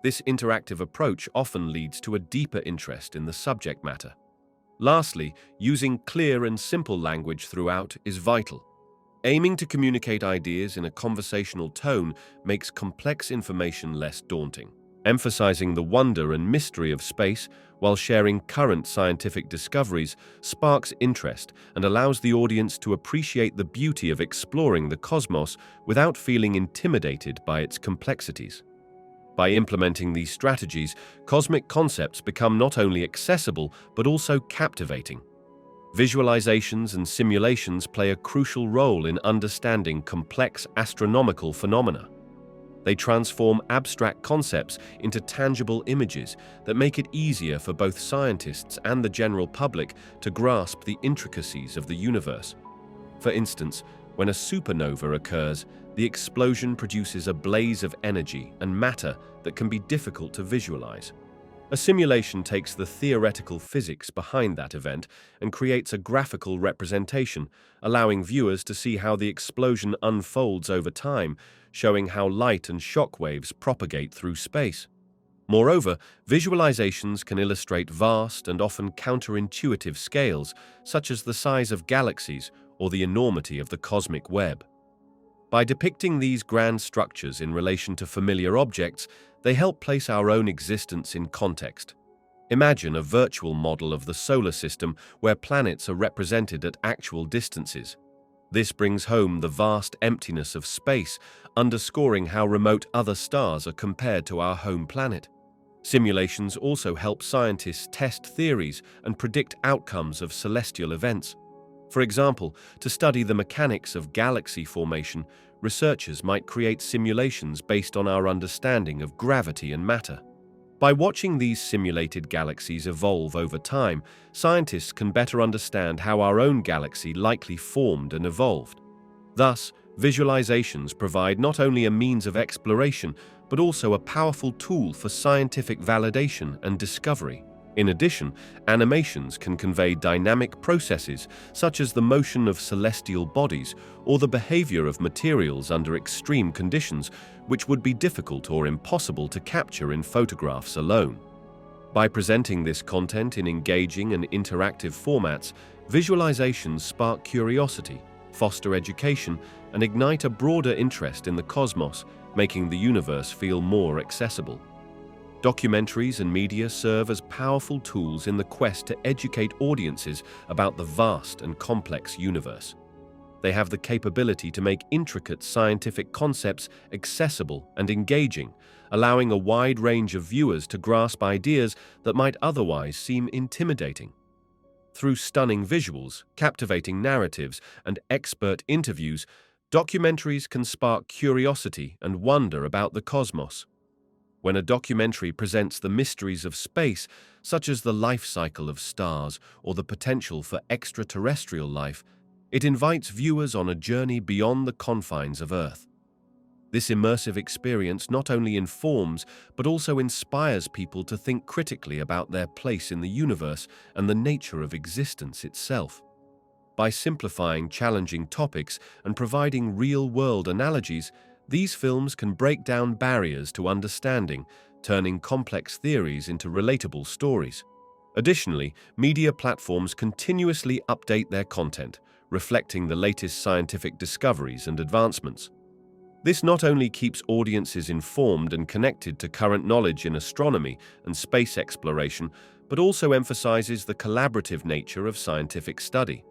This interactive approach often leads to a deeper interest in the subject matter. Lastly, using clear and simple language throughout is vital. Aiming to communicate ideas in a conversational tone makes complex information less daunting. Emphasizing the wonder and mystery of space while sharing current scientific discoveries sparks interest and allows the audience to appreciate the beauty of exploring the cosmos without feeling intimidated by its complexities. By implementing these strategies, cosmic concepts become not only accessible but also captivating. Visualizations and simulations play a crucial role in understanding complex astronomical phenomena. They transform abstract concepts into tangible images that make it easier for both scientists and the general public to grasp the intricacies of the universe. For instance, when a supernova occurs, the explosion produces a blaze of energy and matter that can be difficult to visualize. A simulation takes the theoretical physics behind that event and creates a graphical representation, allowing viewers to see how the explosion unfolds over time, showing how light and shock waves propagate through space. Moreover, visualizations can illustrate vast and often counterintuitive scales, such as the size of galaxies or the enormity of the cosmic web. By depicting these grand structures in relation to familiar objects, they help place our own existence in context. Imagine a virtual model of the solar system where planets are represented at actual distances. This brings home the vast emptiness of space, underscoring how remote other stars are compared to our home planet. Simulations also help scientists test theories and predict outcomes of celestial events. For example, to study the mechanics of galaxy formation, researchers might create simulations based on our understanding of gravity and matter. By watching these simulated galaxies evolve over time, scientists can better understand how our own galaxy likely formed and evolved. Thus, visualizations provide not only a means of exploration, but also a powerful tool for scientific validation and discovery. In addition, animations can convey dynamic processes such as the motion of celestial bodies or the behavior of materials under extreme conditions, which would be difficult or impossible to capture in photographs alone. By presenting this content in engaging and interactive formats, visualizations spark curiosity, foster education, and ignite a broader interest in the cosmos, making the universe feel more accessible. Documentaries and media serve as powerful tools in the quest to educate audiences about the vast and complex universe. They have the capability to make intricate scientific concepts accessible and engaging, allowing a wide range of viewers to grasp ideas that might otherwise seem intimidating. Through stunning visuals, captivating narratives, and expert interviews, documentaries can spark curiosity and wonder about the cosmos. When a documentary presents the mysteries of space, such as the life cycle of stars or the potential for extraterrestrial life, it invites viewers on a journey beyond the confines of Earth. This immersive experience not only informs, but also inspires people to think critically about their place in the universe and the nature of existence itself. By simplifying challenging topics and providing real-world analogies, these films can break down barriers to understanding, turning complex theories into relatable stories. Additionally, media platforms continuously update their content, reflecting the latest scientific discoveries and advancements. This not only keeps audiences informed and connected to current knowledge in astronomy and space exploration, but also emphasizes the collaborative nature of scientific study.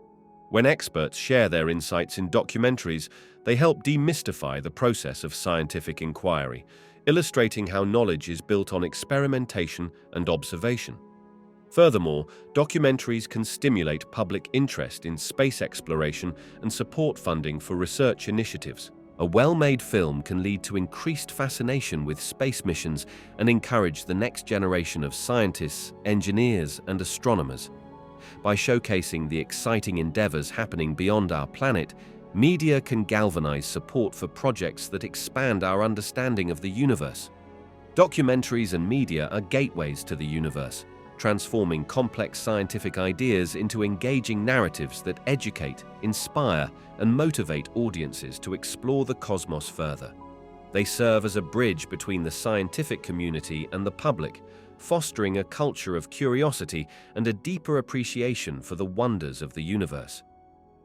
When experts share their insights in documentaries, they help demystify the process of scientific inquiry, illustrating how knowledge is built on experimentation and observation. Furthermore, documentaries can stimulate public interest in space exploration and support funding for research initiatives. A well-made film can lead to increased fascination with space missions and encourage the next generation of scientists, engineers, and astronomers. By showcasing the exciting endeavors happening beyond our planet, media can galvanize support for projects that expand our understanding of the universe. Documentaries and media are gateways to the universe, transforming complex scientific ideas into engaging narratives that educate, inspire, and motivate audiences to explore the cosmos further. They serve as a bridge between the scientific community and the public, fostering a culture of curiosity and a deeper appreciation for the wonders of the universe.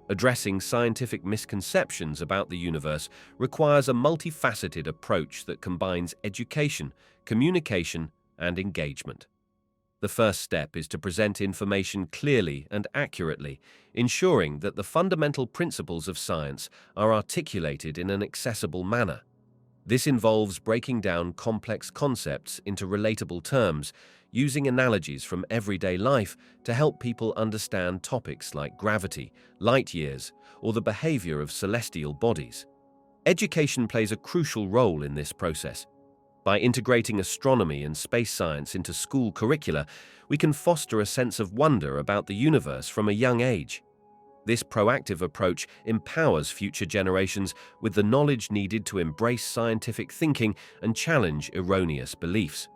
Addressing scientific misconceptions about the universe requires a multifaceted approach that combines education, communication, and engagement. The first step is to present information clearly and accurately, ensuring that the fundamental principles of science are articulated in an accessible manner. This involves breaking down complex concepts into relatable terms, using analogies from everyday life to help people understand topics like gravity, light years, or the behavior of celestial bodies. Education plays a crucial role in this process. By integrating astronomy and space science into school curricula, we can foster a sense of wonder about the universe from a young age. This proactive approach empowers future generations with the knowledge needed to embrace scientific thinking and challenge erroneous beliefs.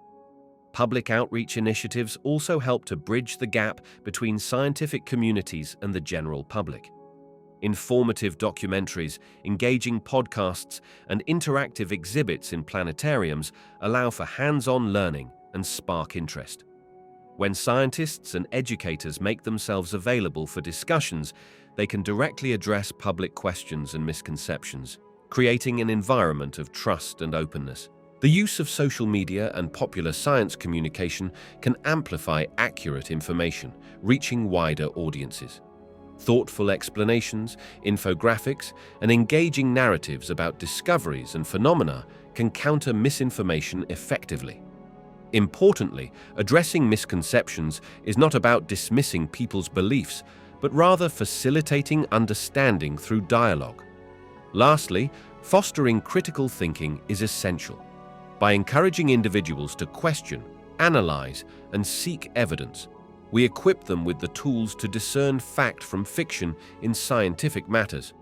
Public outreach initiatives also help to bridge the gap between scientific communities and the general public. Informative documentaries, engaging podcasts, and interactive exhibits in planetariums allow for hands-on learning and spark interest. When scientists and educators make themselves available for discussions, they can directly address public questions and misconceptions, creating an environment of trust and openness. The use of social media and popular science communication can amplify accurate information, reaching wider audiences. Thoughtful explanations, infographics, and engaging narratives about discoveries and phenomena can counter misinformation effectively. Importantly, addressing misconceptions is not about dismissing people's beliefs, but rather facilitating understanding through dialogue. Lastly, fostering critical thinking is essential. By encouraging individuals to question, analyze, and seek evidence, we equip them with the tools to discern fact from fiction in scientific matters.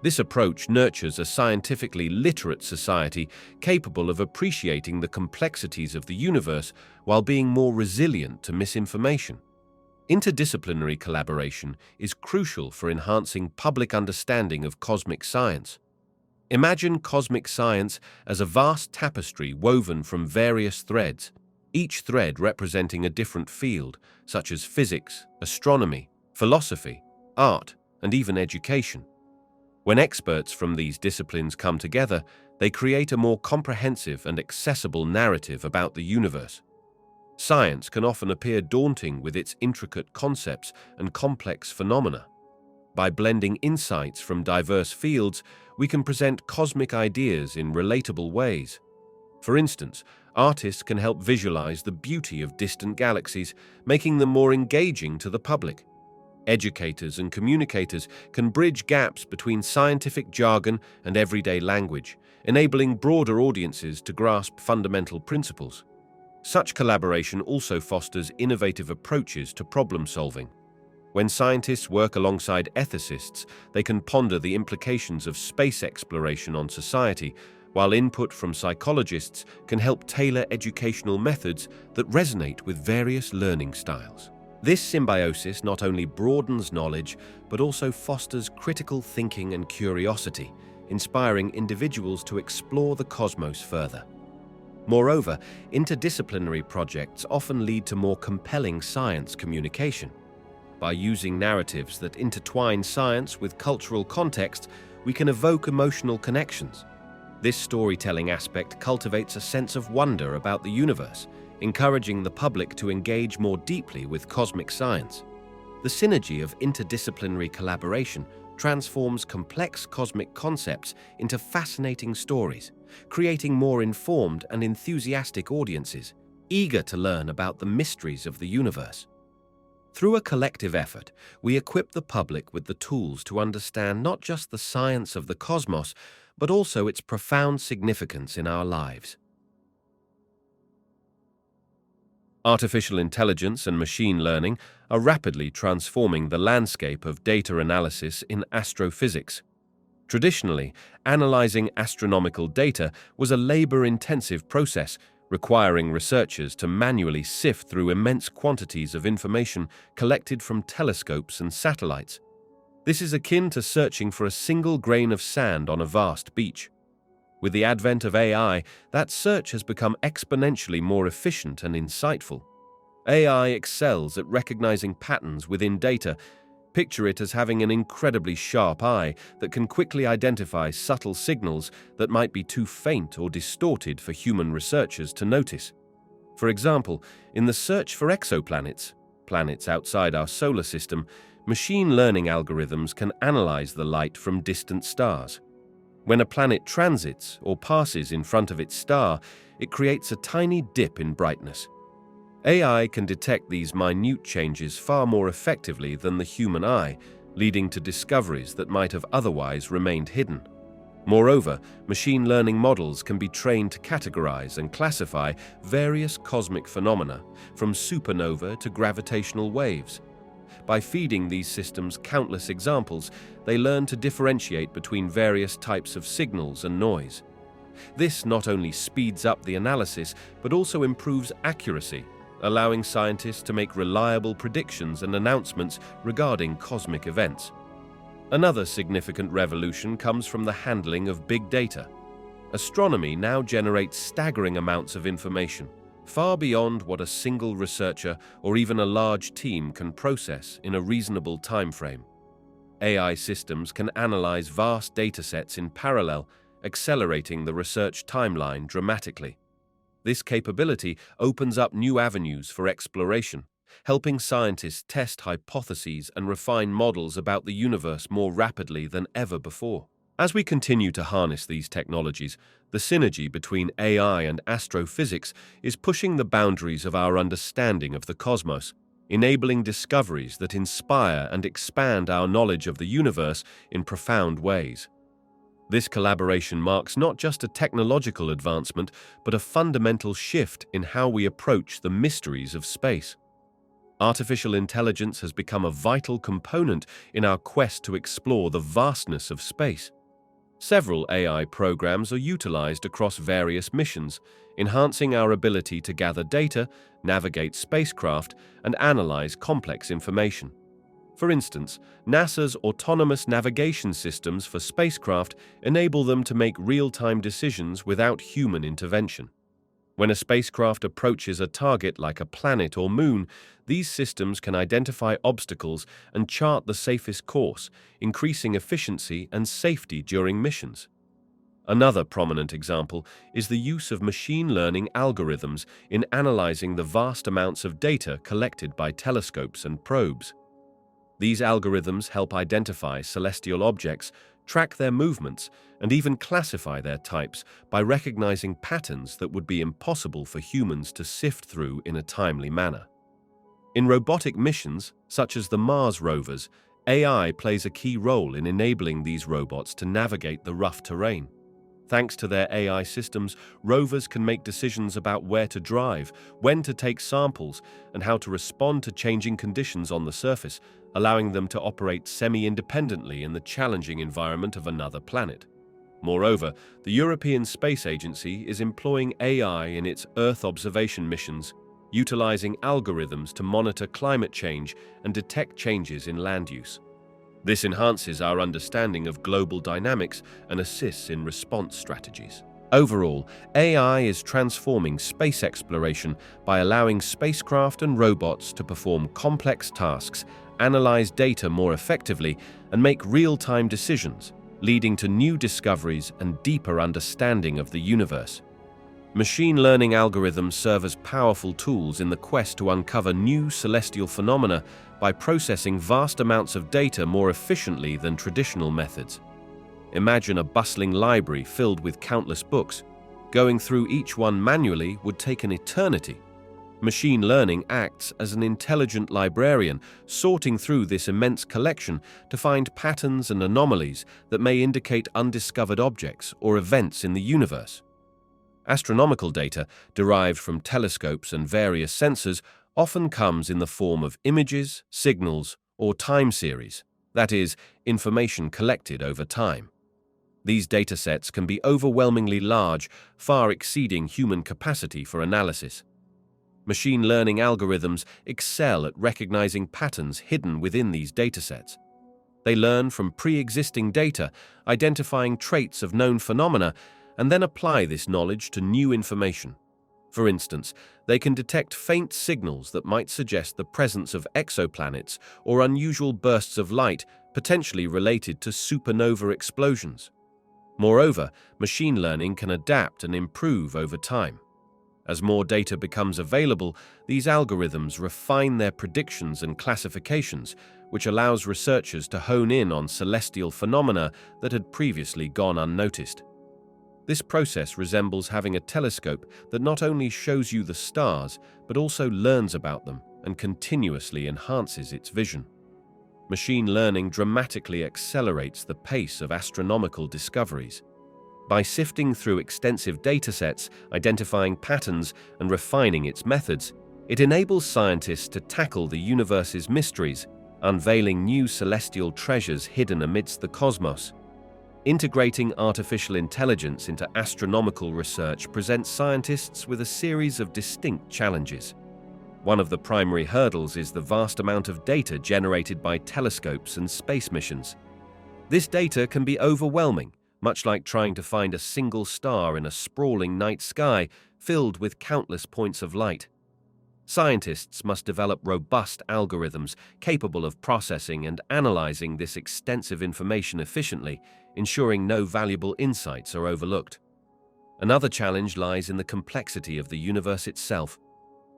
This approach nurtures a scientifically literate society capable of appreciating the complexities of the universe while being more resilient to misinformation. Interdisciplinary collaboration is crucial for enhancing public understanding of cosmic science. Imagine cosmic science as a vast tapestry woven from various threads, each thread representing a different field, such as physics, astronomy, philosophy, art, and even education. When experts from these disciplines come together, they create a more comprehensive and accessible narrative about the universe. Science can often appear daunting with its intricate concepts and complex phenomena. By blending insights from diverse fields, we can present cosmic ideas in relatable ways. For instance, artists can help visualize the beauty of distant galaxies, making them more engaging to the public. Educators and communicators can bridge gaps between scientific jargon and everyday language, enabling broader audiences to grasp fundamental principles. Such collaboration also fosters innovative approaches to problem solving. When scientists work alongside ethicists, they can ponder the implications of space exploration on society, while input from psychologists can help tailor educational methods that resonate with various learning styles. This symbiosis not only broadens knowledge, but also fosters critical thinking and curiosity, inspiring individuals to explore the cosmos further. Moreover, interdisciplinary projects often lead to more compelling science communication. By using narratives that intertwine science with cultural context, we can evoke emotional connections. This storytelling aspect cultivates a sense of wonder about the universe, encouraging the public to engage more deeply with cosmic science. The synergy of interdisciplinary collaboration transforms complex cosmic concepts into fascinating stories, creating more informed and enthusiastic audiences, eager to learn about the mysteries of the universe. Through a collective effort, we equip the public with the tools to understand not just the science of the cosmos, but also its profound significance in our lives. Artificial intelligence and machine learning are rapidly transforming the landscape of data analysis in astrophysics. Traditionally, analyzing astronomical data was a labor-intensive process, requiring researchers to manually sift through immense quantities of information collected from telescopes and satellites. This is akin to searching for a single grain of sand on a vast beach. With the advent of AI, that search has become exponentially more efficient and insightful. AI excels at recognizing patterns within data. Picture it as having an incredibly sharp eye that can quickly identify subtle signals that might be too faint or distorted for human researchers to notice. For example, in the search for exoplanets, planets outside our solar system, machine learning algorithms can analyze the light from distant stars. When a planet transits or passes in front of its star, it creates a tiny dip in brightness. AI can detect these minute changes far more effectively than the human eye, leading to discoveries that might have otherwise remained hidden. Moreover, machine learning models can be trained to categorize and classify various cosmic phenomena, from supernovae to gravitational waves. By feeding these systems countless examples, they learn to differentiate between various types of signals and noise. This not only speeds up the analysis, but also improves accuracy, allowing scientists to make reliable predictions and announcements regarding cosmic events. Another significant revolution comes from the handling of big data. Astronomy now generates staggering amounts of information, far beyond what a single researcher or even a large team can process in a reasonable time frame. AI systems can analyze vast datasets in parallel, accelerating the research timeline dramatically. This capability opens up new avenues for exploration, helping scientists test hypotheses and refine models about the universe more rapidly than ever before. As we continue to harness these technologies, the synergy between AI and astrophysics is pushing the boundaries of our understanding of the cosmos, enabling discoveries that inspire and expand our knowledge of the universe in profound ways. This collaboration marks not just a technological advancement, but a fundamental shift in how we approach the mysteries of space. Artificial intelligence has become a vital component in our quest to explore the vastness of space. Several AI programs are utilized across various missions, enhancing our ability to gather data, navigate spacecraft, and analyze complex information. For instance, NASA's autonomous navigation systems for spacecraft enable them to make real-time decisions without human intervention. When a spacecraft approaches a target like a planet or moon, these systems can identify obstacles and chart the safest course, increasing efficiency and safety during missions. Another prominent example is the use of machine learning algorithms in analyzing the vast amounts of data collected by telescopes and probes. These algorithms help identify celestial objects, track their movements, and even classify their types by recognizing patterns that would be impossible for humans to sift through in a timely manner. In robotic missions, such as the Mars rovers, AI plays a key role in enabling these robots to navigate the rough terrain. Thanks to their AI systems, rovers can make decisions about where to drive, when to take samples, and how to respond to changing conditions on the surface, allowing them to operate semi-independently in the challenging environment of another planet. Moreover, the European Space Agency is employing AI in its Earth observation missions, utilizing algorithms to monitor climate change and detect changes in land use. This enhances our understanding of global dynamics and assists in response strategies. Overall, AI is transforming space exploration by allowing spacecraft and robots to perform complex tasks, analyze data more effectively, and make real-time decisions, leading to new discoveries and deeper understanding of the universe. Machine learning algorithms serve as powerful tools in the quest to uncover new celestial phenomena by processing vast amounts of data more efficiently than traditional methods. Imagine a bustling library filled with countless books. Going through each one manually would take an eternity. Machine learning acts as an intelligent librarian, sorting through this immense collection to find patterns and anomalies that may indicate undiscovered objects or events in the universe. Astronomical data, derived from telescopes and various sensors, often comes in the form of images, signals, or time series, that is, information collected over time. These datasets can be overwhelmingly large, far exceeding human capacity for analysis. Machine learning algorithms excel at recognizing patterns hidden within these datasets. They learn from pre-existing data, identifying traits of known phenomena, and then apply this knowledge to new information. For instance, they can detect faint signals that might suggest the presence of exoplanets or unusual bursts of light potentially related to supernova explosions. Moreover, machine learning can adapt and improve over time. As more data becomes available, these algorithms refine their predictions and classifications, which allows researchers to hone in on celestial phenomena that had previously gone unnoticed. This process resembles having a telescope that not only shows you the stars, but also learns about them and continuously enhances its vision. Machine learning dramatically accelerates the pace of astronomical discoveries. By sifting through extensive datasets, identifying patterns, and refining its methods, it enables scientists to tackle the universe's mysteries, unveiling new celestial treasures hidden amidst the cosmos. Integrating artificial intelligence into astronomical research presents scientists with a series of distinct challenges. One of the primary hurdles is the vast amount of data generated by telescopes and space missions. This data can be overwhelming, much like trying to find a single star in a sprawling night sky filled with countless points of light. Scientists must develop robust algorithms capable of processing and analyzing this extensive information efficiently, ensuring no valuable insights are overlooked. Another challenge lies in the complexity of the universe itself.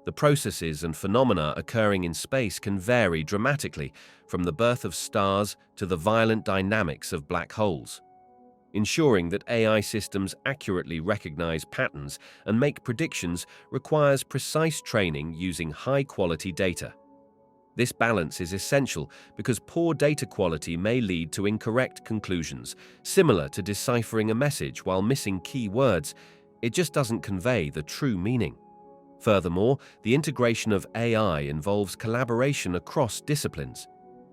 The processes and phenomena occurring in space can vary dramatically, from the birth of stars to the violent dynamics of black holes. Ensuring that AI systems accurately recognize patterns and make predictions requires precise training using high-quality data. This balance is essential because poor data quality may lead to incorrect conclusions, similar to deciphering a message while missing key words. It just doesn't convey the true meaning. Furthermore, the integration of AI involves collaboration across disciplines.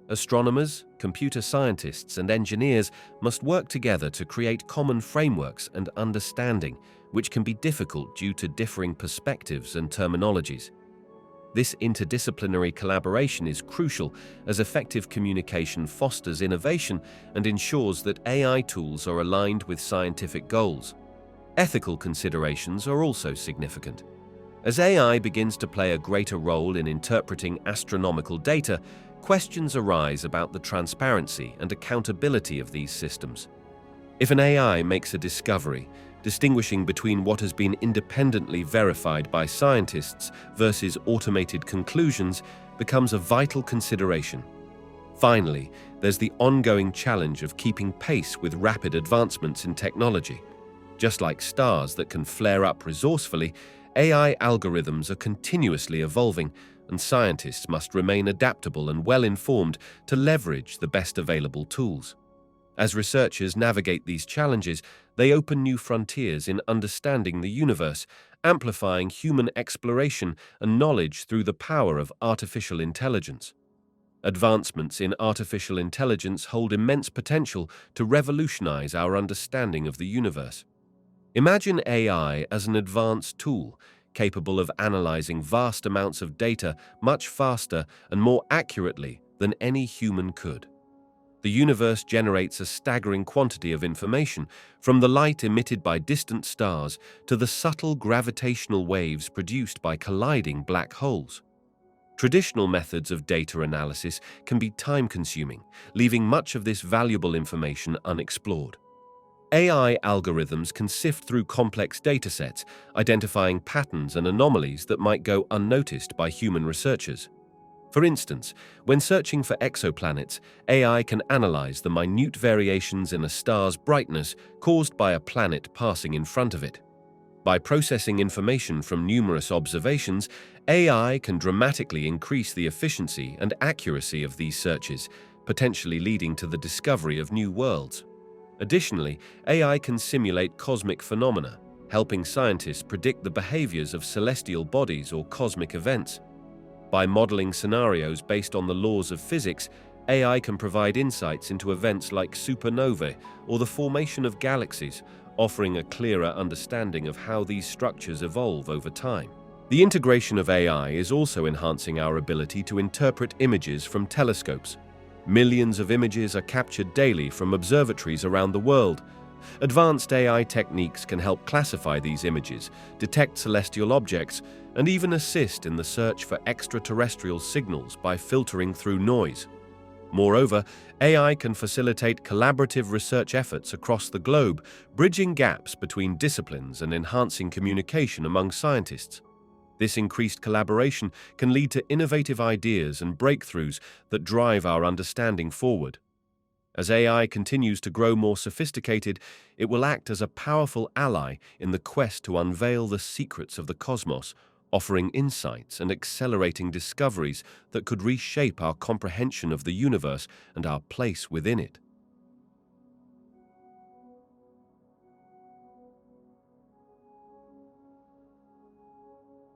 Astronomers, computer scientists, and engineers must work together to create common frameworks and understanding, which can be difficult due to differing perspectives and terminologies. This interdisciplinary collaboration is crucial as effective communication fosters innovation and ensures that AI tools are aligned with scientific goals. Ethical considerations are also significant. As AI begins to play a greater role in interpreting astronomical data, questions arise about the transparency and accountability of these systems. If an AI makes a discovery, distinguishing between what has been independently verified by scientists versus automated conclusions becomes a vital consideration. Finally, there's the ongoing challenge of keeping pace with rapid advancements in technology. Just like stars that can flare up resourcefully, AI algorithms are continuously evolving, and scientists must remain adaptable and well-informed to leverage the best available tools. As researchers navigate these challenges, they open new frontiers in understanding the universe, amplifying human exploration and knowledge through the power of artificial intelligence. Advancements in artificial intelligence hold immense potential to revolutionize our understanding of the universe. Imagine AI as an advanced tool, capable of analyzing vast amounts of data much faster and more accurately than any human could. The universe generates a staggering quantity of information, from the light emitted by distant stars to the subtle gravitational waves produced by colliding black holes. Traditional methods of data analysis can be time-consuming, leaving much of this valuable information unexplored. AI algorithms can sift through complex datasets, identifying patterns and anomalies that might go unnoticed by human researchers. For instance, when searching for exoplanets, AI can analyze the minute variations in a star's brightness caused by a planet passing in front of it. By processing information from numerous observations, AI can dramatically increase the efficiency and accuracy of these searches, potentially leading to the discovery of new worlds. Additionally, AI can simulate cosmic phenomena, helping scientists predict the behaviors of celestial bodies or cosmic events. By modeling scenarios based on the laws of physics, AI can provide insights into events like supernovae or the formation of galaxies, offering a clearer understanding of how these structures evolve over time. The integration of AI is also enhancing our ability to interpret images from telescopes. Millions of images are captured daily from observatories around the world. Advanced AI techniques can help classify these images, detect celestial objects, and even assist in the search for extraterrestrial signals by filtering through noise. Moreover, AI can facilitate collaborative research efforts across the globe, bridging gaps between disciplines and enhancing communication among scientists. This increased collaboration can lead to innovative ideas and breakthroughs that drive our understanding forward. As AI continues to grow more sophisticated, it will act as a powerful ally in the quest to unveil the secrets of the cosmos, offering insights and accelerating discoveries that could reshape our comprehension of the universe and our place within it.